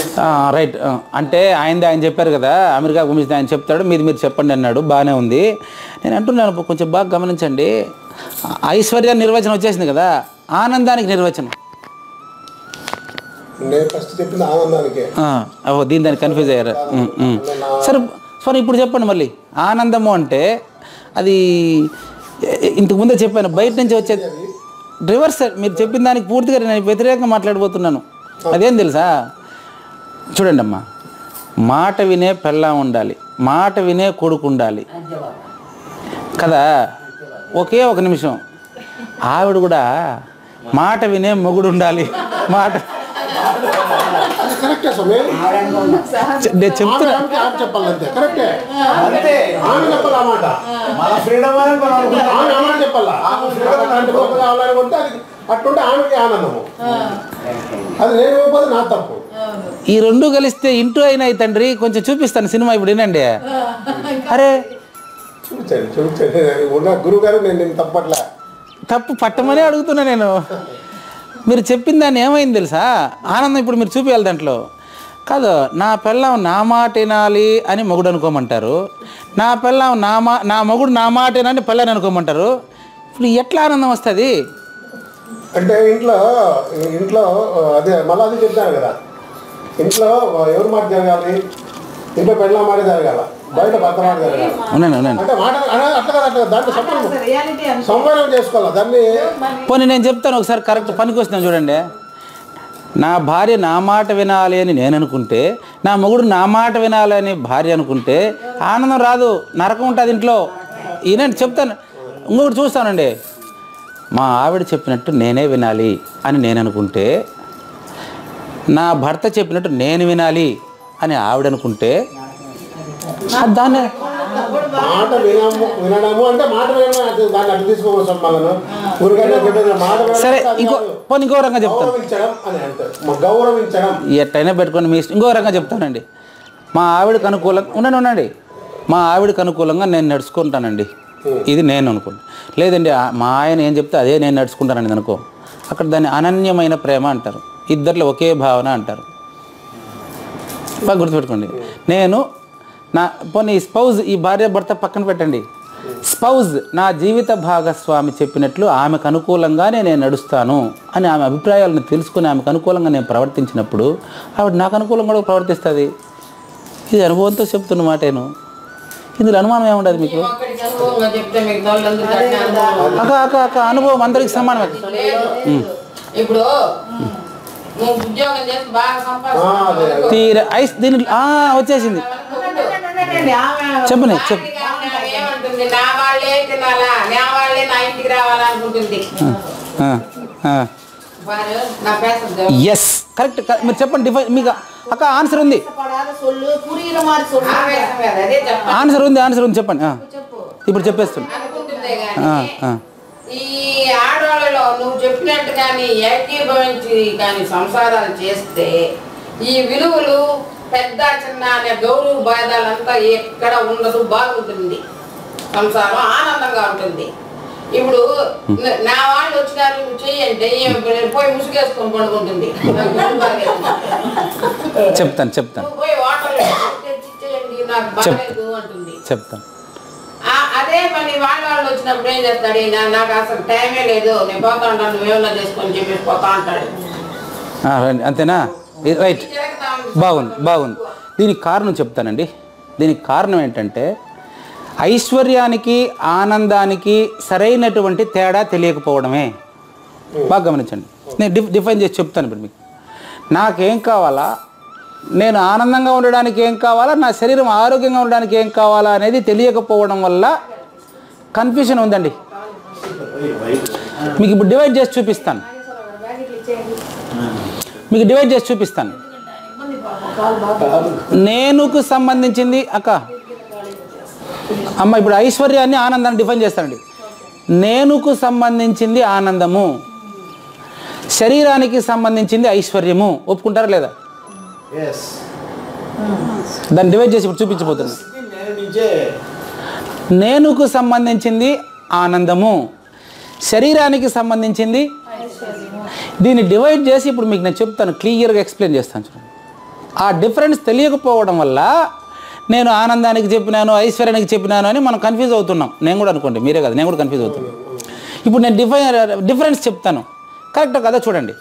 రైట్. అంటే ఆయన చెప్పారు కదా, అమెరికా పంపిస్తే ఆయన చెప్తాడు, మీరు చెప్పండి అన్నాడు. బాగానే ఉంది. నేను అంటున్నాను, కొంచెం బాగా గమనించండి. ఐశ్వర్యాన్ని నిర్వచనం వచ్చేసింది కదా, ఆనందానికి నిర్వచనం. నేను ఫస్ట్ చెప్పింది ఆనందానికే. దానికి కన్ఫ్యూజ్ అయ్యారు. సరే ఇప్పుడు చెప్పండి మళ్ళీ. ఆనందము అంటే అది ఇంతకుముందే చెప్పాను, బయట నుంచి వచ్చేది రివర్స్. మీరు చెప్పిన దానికి పూర్తిగా నేను వ్యతిరేకంగా మాట్లాడబోతున్నాను. అదేం తెలుసా? చూడండి అమ్మా, మాట వినే పెళ్ళాం ఉండాలి, మాట వినే కొడుకు ఉండాలి కదా. ఒకే ఒక నిమిషం, ఆవిడ కూడా మాట వినే మొగుడు ఉండాలి. మాట కరెక్టే స్వామి. నేను చెప్తున్నా. చెప్పాలంతే. కరెక్టే. అంతే. ఆమె చెప్పాలి అన్నమాట. మన ఫ్రీడమ్ అని ఆమె చెప్పాలా. కావాలనుకుంటే అది అట్టుంటే ఆమెకి ఆనందము. అది నేను ఇవ్వకపోతే నా తప్పు. ఈ రెండు కలిస్తే ఇంటూ అయినాయి తండ్రి. కొంచెం చూపిస్తాను సినిమా, ఇప్పుడు వినండి. అరే చూపించండి ఉన్న గురువు గారు, నేను తప్పట్లే. తప్పు పట్టమనే అడుగుతున్నా నేను. మీరు చెప్పిన దాన్ని ఏమైంది తెలుసా? ఆనందం ఇప్పుడు మీరు చూపించాలి దాంట్లో. కాదు, నా పెళ్ళాం నా మాట వినాలి అని మొగుడు అనుకోమంటారు, నా పెళ్ళాం నా మొగుడు నా మాట వినాలని పెళ్ళని అనుకోమంటారు. ఇప్పుడు ఎట్లా ఆనందం వస్తుంది? అంటే ఇంట్లో అదే మళ్ళీ అది చెప్తాను కదా, ఇంట్లో ఎవరి మాట జరగాలి? ఇంట్లో పెళ్ళ మాట జరగాల, బయట భర్త మాట జరగాలి. అంటే మాట అట్లా దాంట్లో సంవరణం చేసుకోవాలి దాన్ని. పోనీ నేను చెప్తాను ఒకసారి, కరెక్ట్ పనికి వస్తున్నాను చూడండి. నా భార్య నా మాట వినాలి అని నేను అనుకుంటే, నా మొగుడు నా మాట వినాలి అని భార్య అనుకుంటే ఆనందం రాదు, నరకం ఉంటుంది ఇంట్లో. ఈయనండి చెప్తాను. ఇంకొకటి చూస్తానండి, మా ఆవిడ చెప్పినట్టు నేనే వినాలి అని నేను అనుకుంటే, నా భర్త చెప్పినట్టు నేను వినాలి అని ఆవిడ అనుకుంటే, దాన్ని మాట వినడము అంటే మాట దాన్ని అట్లా తీసుకోవచ్చు. సరే, ఇంకో రంగా చెప్తాను. గౌరవించడం ఎట్టయినా పెట్టుకొని మీ ఇంకో రంగా చెప్తానండి. మా ఆవిడకి అనుకూలంగా ఉండండి. మా ఆవిడకి అనుకూలంగా నేను నడుచుకుంటానండి, ఇది నేను అనుకుంటాను. లేదండి మా ఆయన ఏం చెప్తే అదే నేను నడుచుకుంటానండి అనుకో, అక్కడ దాన్ని అనన్యమైన ప్రేమ అంటారు. ఇద్దరిలో ఒకే భావన అంటారు. బాగా గుర్తుపెట్టుకోండి. నేను పోనీ స్పౌజ్, ఈ భార్య భర్త పక్కన పెట్టండి. స్పౌజ్ నా జీవిత భాగస్వామి చెప్పినట్లు ఆమెకు అనుకూలంగానే నేను నడుస్తాను అని ఆమె అభిప్రాయాలను తెలుసుకుని ఆమెకు అనుకూలంగా నేను ప్రవర్తించినప్పుడు ఆవిడ నాకు అనుకూలంగా కూడా ప్రవర్తిస్తుంది. ఇది అనుభవంతో చెప్తున్న మాటేను. ఇందులో అనుమానం ఏముండదు మీకు? అక్క అనుభవం అందరికి సమానమే. ఇప్పుడు తీర ఐస్ దీని వచ్చేసింది. చెప్పండి నా వాళ్ళే తినాలా, నా వాళ్ళే నా ఇంటికి రావాలనుకుంటుంది. Yes correct. మీరు చెప్పండి. మీకు అక్క ఆన్సర్ ఉంది, ఆన్సర్ ఉంది చెప్పండి. ఇప్పుడు చెప్పేస్తాను. ఈ ఆడవాళ్ళలో నువ్వు చెప్పినట్టు కానీ ఏకీభవించి కానీ సంసారాలు చేస్తే ఈ విలువలు పెద్ద చిన్న అనే గౌరవ భేదాలంతా ఎక్కడ ఉండదు, బాగుంటుంది, సంసారం ఆనందంగా ఉంటుంది. ఇప్పుడు నా వాళ్ళు వచ్చినారు చెయ్యంటే పోయి ముసుగేసుకొని పడుకుంటుంది. చెప్తాను పోయి వాటర్ తెచ్చిచ్చేయండి నాకు బాగాలేదు అంటుంది. చెప్తాను. అదే పని వాళ్ళు వచ్చినప్పుడు ఏం చేస్తాడు ఈయన, నాకు అసలు టైమే లేదు నేను పోతా ఉంటాను నువ్వేమన్నా చేసుకొని చెప్పేసి పోతా అంటాడు. అంతేనా? రైట్, బాగుంది. దీనికి కారణం చెప్తానండి. దీనికి కారణం ఏంటంటే ఐశ్వర్యానికి ఆనందానికి సరైనటువంటి తేడా తెలియకపోవడమే. బాగా గమనించండి, నేను డిఫైన్ చేసి చెప్తాను ఇప్పుడు మీకు. నాకేం కావాలా, నేను ఆనందంగా ఉండడానికి ఏం కావాలా, నా శరీరం ఆరోగ్యంగా ఉండడానికి ఏం కావాలా అనేది తెలియకపోవడం వల్ల కన్ఫ్యూజన్ ఉందండి. మీకు ఇప్పుడు డివైడ్ చేసి చూపిస్తాను. నేనుకు సంబంధించింది అక్క అమ్మ, ఇప్పుడు ఐశ్వర్యాన్ని ఆనందాన్ని డిఫైన్ చేస్తానండి. నేనుకు సంబంధించింది ఆనందము, శరీరానికి సంబంధించింది ఐశ్వర్యము. ఒప్పుకుంటారా లేదా? దాన్ని డివైడ్ చేసి ఇప్పుడు చూపించబోతున్నా. నేనుకు సంబంధించింది ఆనందము, శరీరానికి సంబంధించింది. దీన్ని డివైడ్ చేసి ఇప్పుడు మీకు నేను చెప్తాను, క్లియర్గా ఎక్స్ప్లెయిన్ చేస్తాను. చూడండి, ఆ డిఫరెన్స్ తెలియకపోవడం వల్ల నేను ఆనందానికి చెప్పినాను ఐశ్వర్యానికి చెప్పినాను అని మనం కన్ఫ్యూజ్ అవుతున్నాం. నేను కూడా అనుకోండి, మీరే కదా, నేను కూడా కన్ఫ్యూజ్ అవుతున్నాను. ఇప్పుడు నేను డిఫరెన్స్ చెప్తాను, కరెక్ట్ కదా? చూడండి,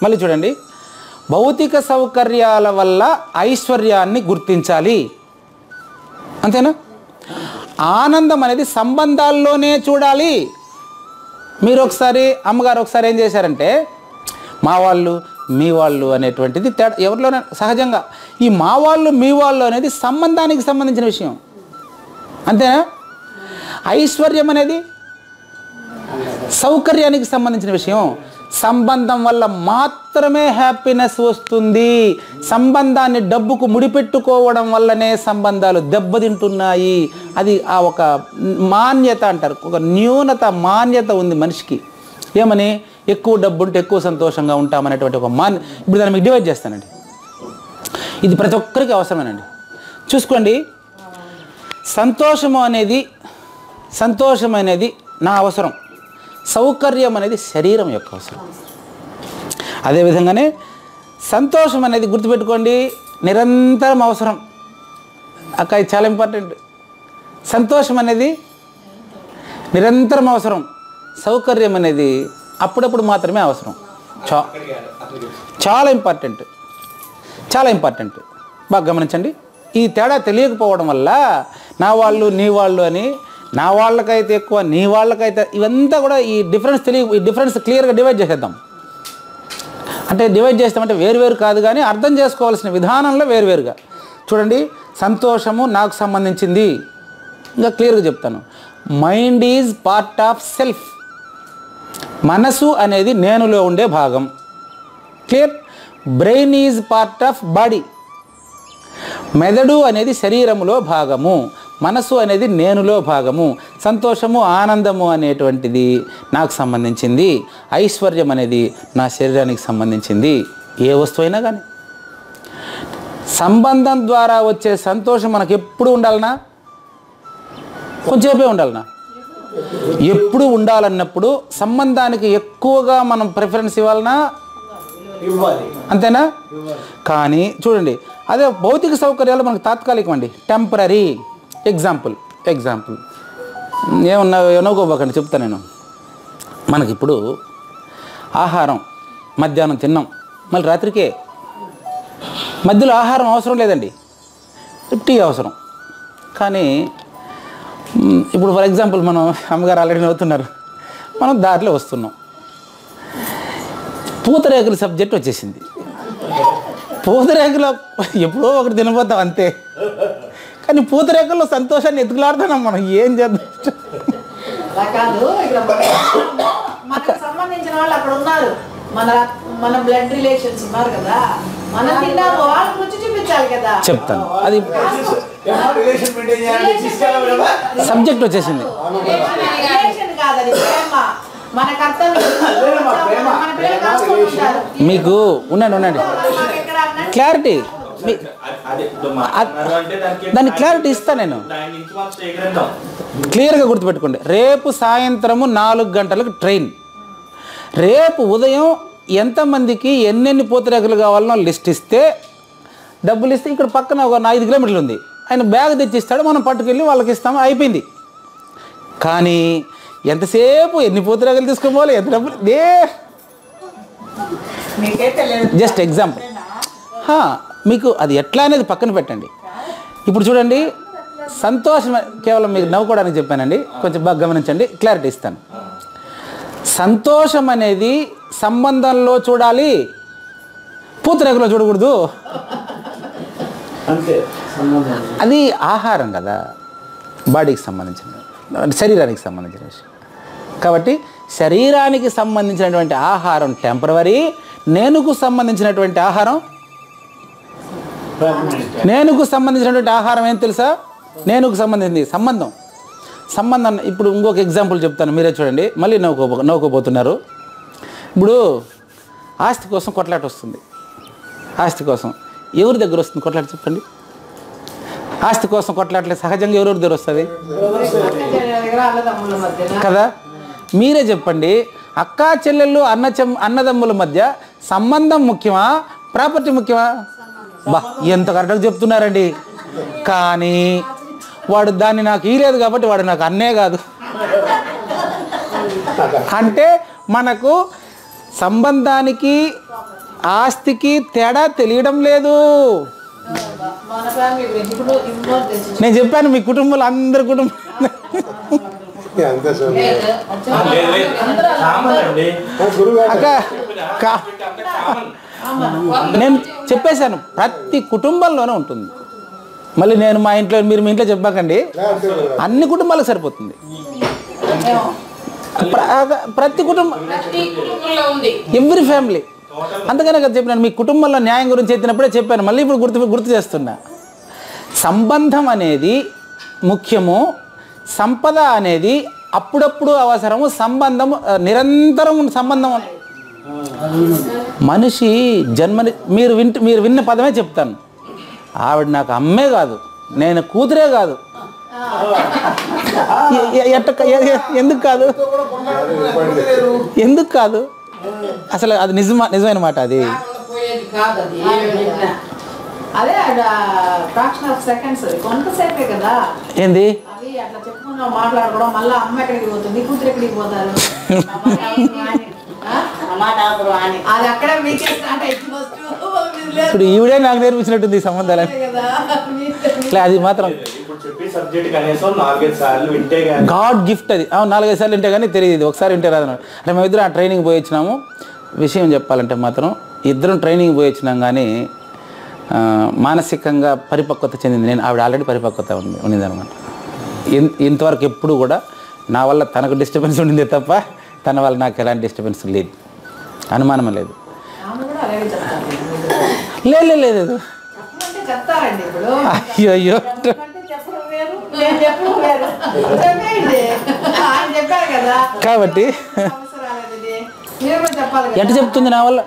మళ్ళీ చూడండి. భౌతిక సౌకర్యాల వల్ల ఐశ్వర్యాన్ని గుర్తించాలి, అంతేనా? ఆనందం అనేది సంబంధాల్లోనే చూడాలి. మీరు ఒకసారి అమ్మగారు ఒకసారి ఏం చేశారంటే మా వాళ్ళు మీ వాళ్ళు అనేటువంటిది తేడా ఎవరిలోనే సహజంగా. ఈ మా వాళ్ళు మీ వాళ్ళు అనేది సంబంధానికి సంబంధించిన విషయం, అంతేనా? ఐశ్వర్యం అనేది సౌకర్యానికి సంబంధించిన విషయం. సంబంధం వల్ల మాత్రమే హ్యాపీనెస్ వస్తుంది. సంబంధాన్ని డబ్బుకు ముడిపెట్టుకోవడం వల్లనే సంబంధాలు దెబ్బతింటున్నాయి. అది ఆ ఒక మాన్యత అంటారు, ఒక న్యూనత మాన్యత ఉంది మనిషికి. ఏమని? ఎక్కువ డబ్బు ఉంటే ఎక్కువ సంతోషంగా ఉంటామనేటువంటి ఒక ఇప్పుడు దాన్ని మీకు డివైడ్ చేస్తానండి. ఇది ప్రతి ఒక్కరికి అవసరమేనండి. చూసుకోండి, సంతోషం అనేది నా అవసరం, సౌకర్యం అనేది శరీరం యొక్క అవసరం. అదేవిధంగానే సంతోషం అనేది గుర్తుపెట్టుకోండి నిరంతరం అవసరం. అక్క ఇది చాలా ఇంపార్టెంట్. సంతోషం అనేది నిరంతరం అవసరం, సౌకర్యం అనేది అప్పుడప్పుడు మాత్రమే అవసరం. చాలా ఇంపార్టెంట్, చాలా ఇంపార్టెంట్. బాగా గమనించండి. ఈ తేడా తెలియకపోవడం వల్ల నా వాళ్ళు నీ వాళ్ళు అని, నా వాళ్ళకైతే ఎక్కువ నీ వాళ్ళకైతే, ఇవంతా కూడా ఈ డిఫరెన్స్ క్లియర్గా డివైడ్ చేసేద్దాం. అంటే డివైడ్ చేస్తామంటే వేరువేరు కాదు, కానీ అర్థం చేసుకోవాల్సిన విధానంలో వేరువేరుగా చూడండి. సంతోషము నాకు సంబంధించింది, ఇంకా క్లియర్గా చెప్తాను. Mind is part of self. మనసు అనేది నేనులో ఉండే భాగం. Clear? Brain is part of body. మెదడు అనేది శరీరములో భాగము, మనసు అనేది నేనులో భాగము. సంతోషము ఆనందము అనేటువంటిది నాకు సంబంధించింది, ఐశ్వర్యం అనేది నా శరీరానికి సంబంధించింది. ఏ వస్తువు అయినా కానీ సంబంధం ద్వారా వచ్చే సంతోషం మనకు ఎప్పుడు ఉండాలనా? కొంచెంసేపే ఉండాలనా? ఎప్పుడు ఉండాలన్నప్పుడు సంబంధానికి ఎక్కువగా మనం ప్రిఫరెన్స్ ఇవ్వాలనా? అంతేనా? కానీ చూడండి, అదే భౌతిక సౌకర్యాలు మనకు తాత్కాలికం అండి, టెంపరీ. ఎగ్జాంపుల్ ఏమన్నా ఏమనుకోబాకండి, చెప్తాను నేను. మనకిప్పుడు ఆహారం మధ్యాహ్నం తిన్నాం, మళ్ళీ రాత్రికే. మధ్యలో ఆహారం అవసరం లేదండి, టీ అవసరం. కానీ ఇప్పుడు ఫర్ ఎగ్జాంపుల్ మనం అమ్మగారు ఆల్రెడీ నవ్వుతున్నారు, మనం దారిలో వస్తున్నాం, పూతరేకుల సబ్జెక్ట్ వచ్చేసింది. పూతరేకులో ఎప్పుడో ఒకటి తినబోతాం అంతే, కానీ పూతరేకుల్లో సంతోషాన్ని ఎత్తుకులాడుతున్నాం మనం. ఏం చేద్దాం? మనకు సంబంధించిన వాళ్ళు అక్కడ ఉన్నారు, మన బ్లడ్ రిలేషన్స్ ఉన్నారు కదా, మనం తిన్నాము, వాళ్ళకి రుచి చూపించాలి కదా. చెప్తాను, అది సబ్జెక్ట్ వచ్చేసింది. రిలేషన్ కాదని ప్రేమ, మన కర్తవ్యం. మీకు ఉండండి క్లారిటీ, దాన్ని క్లారిటీ ఇస్తా నేను. క్లియర్గా గుర్తుపెట్టుకోండి. రేపు సాయంత్రము 4 గంటలకు ట్రైన్. రేపు ఉదయం ఎంతమందికి ఎన్నెన్ని పూతరేకులు కావాలనో లిస్ట్ ఇస్తే, డబ్బులు ఇస్తే, ఇక్కడ పక్కన ఒక 5 కిలోమీటర్లు ఉంది, ఆయన బ్యాగ్ తెచ్చిస్తాడు, మనం పట్టుకెళ్ళి వాళ్ళకి ఇస్తాము, అయిపోయింది. కానీ ఎంతసేపు ఎన్ని పూతరేగలు తీసుకోవాలి, ఎంత డబ్బులు జస్ట్ ఎగ్జాంపుల్. మీకు అది ఎట్లా అనేది పక్కన పెట్టండి. ఇప్పుడు చూడండి, సంతోషం కేవలం మీకు నవ్వుకోవడానికి చెప్పానండి, కొంచెం బాగా గమనించండి, క్లారిటీ ఇస్తాను. సంతోషం అనేది సంబంధంలో చూడాలి, పూతరేగలో చూడకూడదు. అంతే సంబంధం. అది ఆహారం కదా, బాడీకి సంబంధించిన, శరీరానికి సంబంధించిన విషయం. కాబట్టి శరీరానికి సంబంధించినటువంటి ఆహారం టెంపరవరీ, నేనుకు సంబంధించినటువంటి ఆహారం, నేనుకు సంబంధించినటువంటి ఆహారం ఏం తెలుసా? నేనుకు సంబంధించింది సంబంధం. ఇప్పుడు ఇంకొక ఎగ్జాంపుల్ చెప్తాను, మీరే చూడండి, మళ్ళీ నవ్వుకోబోతున్నారు. ఇప్పుడు ఆస్తి కోసం కొట్లాట వస్తుంది. ఆస్తి కోసం ఎవరి దగ్గర వస్తుంది కొట్లాట చెప్పండి? ఆస్తి కోసం కొట్లాటలే సహజంగా ఎవరెవరి దగ్గర వస్తుంది కదా? మీరే చెప్పండి, అక్కా చెల్లెళ్ళు అన్నదమ్ముల మధ్య సంబంధం ముఖ్యమా, ప్రాపర్టీ ముఖ్యమా? బా ఎంత కరెక్ట్గా చెప్తున్నారండి. కానీ వాడు దాన్ని నాకు ఇయ్యలేదు కాబట్టి వాడు నాకు అన్నే కాదు. అంటే మనకు సంబంధానికి ఆస్తికి తేడా తెలియడం లేదు. నేను చెప్పాను మీ కుటుంబంలో అందరి కుటుంబం నేను చెప్పేశాను, ప్రతి కుటుంబంలోనే ఉంటుంది. మళ్ళీ నేను మా ఇంట్లో, మీరు మీ ఇంట్లో చెప్పకండి, అన్ని కుటుంబాలకు సరిపోతుంది. ప్రతి కుటుంబం, ఎవ్రీ ఫ్యామిలీ. అందుకనే కదా చెప్పినాను, మీ కుటుంబంలో న్యాయం గురించి ఎత్తినప్పుడే చెప్పాను, మళ్ళీ ఇప్పుడు గుర్తు చేస్తున్నా. సంబంధం అనేది ముఖ్యము, సంపద అనేది అప్పుడప్పుడు అవసరము, సంబంధము నిరంతరం సంబంధం. మనిషి జన్మని మీరు విన్న పదమే చెప్తాను, ఆవిడ నాకు అమ్మే కాదు, నేను కూతురే కాదు. ఎందుకు కాదు అసలు? అది నిజమైన మాట. అది అదే ఫ్రాక్షన్ ఆఫ్ సెకండ్స్, కొంతసేపే కదా. ఏంది అది అట్లా చెప్పుకున్నాం, మాట్లాడుకోవడం, మళ్ళీ అమ్మ ఎక్కడికి పోతుంది, కూతురు ఎక్కడికి పోతారు, అది అక్కడే మీకే స్టార్ట్ అయిపోవచ్చు. ఇప్పుడు ఈవిడే నాకు నేర్పించినట్టుంది ఈ సంబంధాలని. అది మాత్రం గాడ్ గిఫ్ట్. అది 4-5 సార్లు వింటే కానీ తెలియదు, ఒకసారి వింటే రాదు. అంటే మేమిద్దరం ఆ ట్రైనింగ్ పోయి వచ్చినాము. విషయం చెప్పాలంటే మాత్రం ఇద్దరం ట్రైనింగ్ పోయి వచ్చినాం, కానీ మానసికంగా పరిపక్వత చెందింది నేను, ఆవిడ ఆల్రెడీ పరిపక్వత ఉన్నదనమాట. ఇంతవరకు ఎప్పుడు కూడా నా వల్ల తనకు డిస్టర్బెన్స్ ఉండిందే తప్ప తన వల్ల నాకు ఎలాంటి డిస్టర్బెన్స్ లేదు, అనుమానమే లేదు. లేదు అయ్యో కాబట్టి ఎట్ట చెప్తుంది నా వల్ల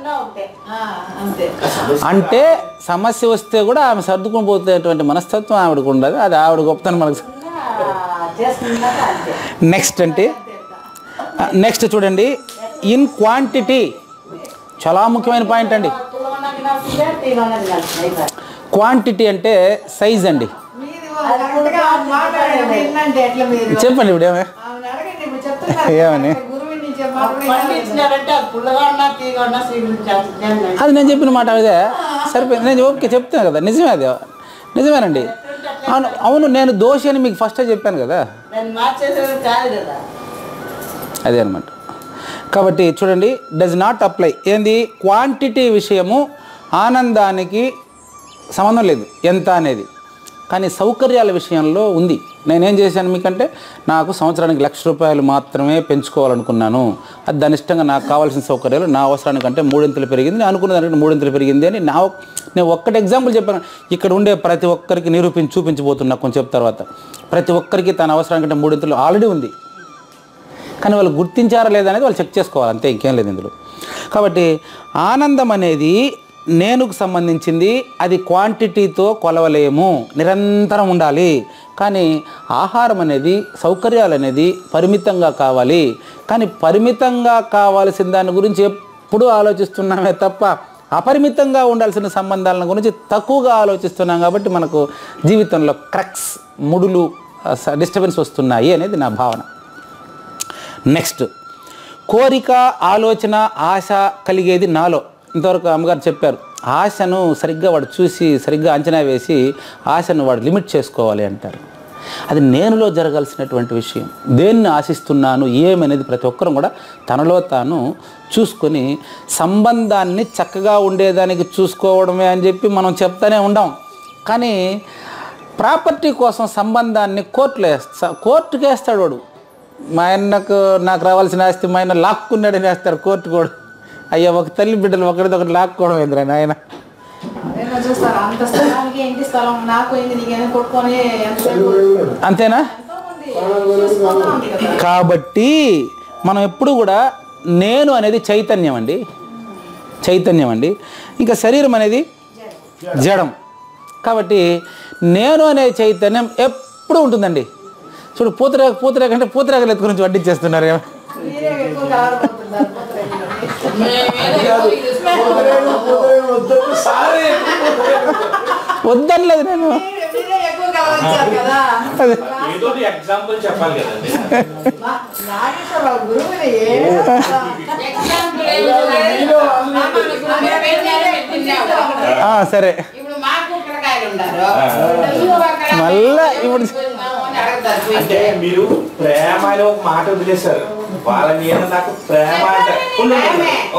అంటే సమస్య వస్తే కూడా ఆమె సర్దుకొని పోతేటువంటి మనస్తత్వం ఆవిడకు ఉండదు. అది ఆవిడ గొప్పతనం మనకు. నెక్స్ట్ చూడండి, ఇన్ క్వాంటిటీ చాలా ముఖ్యమైన పాయింట్ అండి. క్వాంటిటీ అంటే సైజ్ అండి. చెప్పండి ఇప్పుడు ఏమని అది నేను చెప్పిన మాట అదే సరిపోయింది. నేను ఓకే చెప్తాను కదా, నిజమే, అది నిజమేనండి. అవును నేను దోష అని మీకు ఫస్టే చెప్పాను కదా, అదే అనమాట. కాబట్టి చూడండి, డస్ నాట్ అప్లై. ఏంది క్వాంటిటీ విషయము ఆనందానికి సంబంధం లేదు ఎంత అనేది, కానీ సౌకర్యాల విషయంలో ఉంది. నేనేం చేశాను మీకంటే, నాకు సంవత్సరానికి ₹1,00,000 మాత్రమే పెంచుకోవాలనుకున్నాను. అది దాని ఇష్టంగా నాకు కావాల్సిన సౌకర్యాలు నా అవసరానికంటే 3 ఇంతలు పెరిగింది, నేను అనుకున్న దానికంటే 3 ఇంతలు పెరిగింది అని నేను ఒక్కటి ఎగ్జాంపుల్ చెప్పాను. ఇక్కడ ఉండే ప్రతి ఒక్కరికి చూపించబోతున్నా కొంచెం తర్వాత. ప్రతి ఒక్కరికి తన అవసరానికంటే 3 ఇంతలు ఆల్రెడీ ఉంది, కానీ వాళ్ళు గుర్తించారా లేదా అనేది వాళ్ళు చెక్ చేసుకోవాలి, అంతే, ఇంకేం లేదు ఇందులో. కాబట్టి ఆనందం అనేది నేనుకు సంబంధించింది, అది క్వాంటిటీతో కొలవలేము, నిరంతరం ఉండాలి. కానీ ఆహారం అనేది, సౌకర్యాలు అనేది పరిమితంగా కావాలి. కానీ పరిమితంగా కావాల్సిన దాని గురించి ఎప్పుడూ ఆలోచిస్తున్నామే తప్ప అపరిమితంగా ఉండాల్సిన సంబంధాల గురించి తక్కువగా ఆలోచిస్తున్నాం. కాబట్టి మనకు జీవితంలో క్రక్స్, ముడులు, డిస్టర్బెన్స్ వస్తున్నాయి అనేది నా భావన. నెక్స్ట్, కోరిక, ఆలోచన, ఆశ కలిగేది నాలో. ఇంతవరకు అమ్మగారు చెప్పారు. ఆశను సరిగ్గా వాడు చూసి సరిగ్గా అంచనా వేసి ఆశను వాడు లిమిట్ చేసుకోవాలి అంటారు. అది నేనులో జరగాల్సినటువంటి విషయం. దేన్ని ఆశిస్తున్నాను ఏమనేది ప్రతి ఒక్కరూ కూడా తనలో తాను చూసుకొని సంబంధాన్ని చక్కగా ఉండేదానికి చూసుకోవడమే అని చెప్పి మనం చెప్తానే ఉండాం. కానీ ప్రాపర్టీ కోసం సంబంధాన్ని కోర్టుకి వేస్తాడు వాడు. మా ఆయనకు నాకు రావాల్సిన ఆస్తి మా ఆయన లాక్కున్నాడని వేస్తారు కోర్టు కూడా. అయ్యా, ఒక తల్లి బిడ్డలు ఒకటి లాక్కోవడం ఏంద్రా నాయన. చూస్తారు అంత స్థలానికి ఇంటి స్థలం నాకు అయింది నీకేమో కొట్టుకొని అంతేనా? కాబట్టి మనం ఎప్పుడు కూడా నేను అనేది చైతన్యం అండి. ఇంకా శరీరం అనేది జడం. కాబట్టి నేను అనే చైతన్యం ఎప్పుడు ఉంటుందండి. చూడు, పూతరేక అంటే పూతరేకలు ఎత్తు గురించి వడ్డించేస్తున్నారు. వద్దనలేదు నేను. ఎగ్జాంపుల్ చెప్పాలి కదండి. సరే, మళ్ళా ఇప్పుడు అంటే మీరు ప్రేమ అనే ఒక మాట వదిలేశారు. వాళ్ళని నాకు ప్రేమ అంటే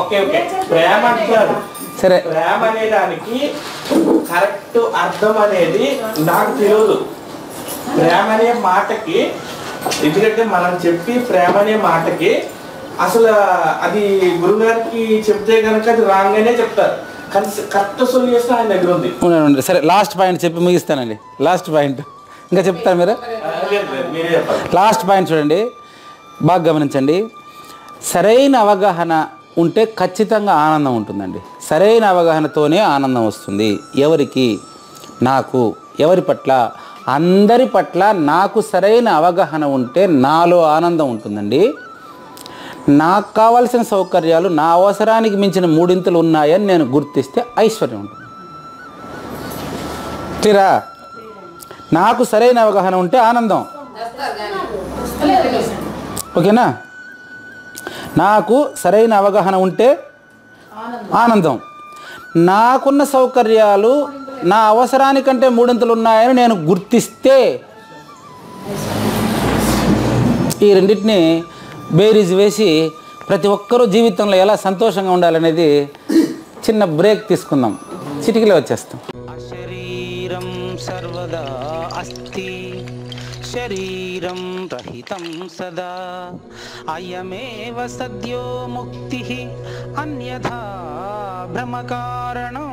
ఓకే ప్రేమ అంటున్నారు. సరే, ప్రేమ అనే దానికి కరెక్ట్ అర్థం అనేది నాకు తెలియదు. ప్రేమ అనే మాటకి, ఎందుకంటే మనం చెప్పి ప్రేమ అనే మాటకి అసలు అది గురుగారికి చెప్తే కనుక అది రాంగ్ అనే చెప్తారు. కానీ కరెక్ట్ సొల్యూషన్ ఆయన దగ్గర ఉంది. సరే, లాస్ట్ పాయింట్ చెప్పి ముగిస్తానండి. లాస్ట్ పాయింట్ ఇంకా చెప్తారు మీరు. మీరే చెప్పాలి. లాస్ట్ పాయింట్ చూడండి, బాగా గమనించండి. సరైన అవగాహన ఉంటే ఖచ్చితంగా ఆనందం ఉంటుందండి. సరైన అవగాహనతోనే ఆనందం వస్తుంది. ఎవరికి? నాకు. ఎవరి పట్ల? అందరి పట్ల నాకు సరైన అవగాహన ఉంటే నాలో ఆనందం ఉంటుందండి. నాకు కావాల్సిన సౌకర్యాలు నా అవసరానికి మించిన మూడింతలు ఉన్నాయని నేను గుర్తిస్తే ఐశ్వర్యం ఉంటుంది. క్లియరా? నాకు సరైన అవగాహన ఉంటే ఆనందం. ఓకేనా? నాకు సరైన అవగాహన ఉంటే ఆనందం. నాకున్న సౌకర్యాలు నా అవసరానికంటే మూడింతలు ఉన్నాయని నేను గుర్తిస్తే, ఈ రెండింటిని బేరీజ్ వేసి ప్రతి ఒక్కరూ జీవితంలో ఎలా సంతోషంగా ఉండాలనేది చిన్న బ్రేక్ తీసుకుందాం. చిటికలో వచ్చేస్తాం. శరీరం సర్వదా అస్తి శరీరం రహితం సదా అయమేవ సద్యో ముక్తి అన్యథా భ్రమకారణం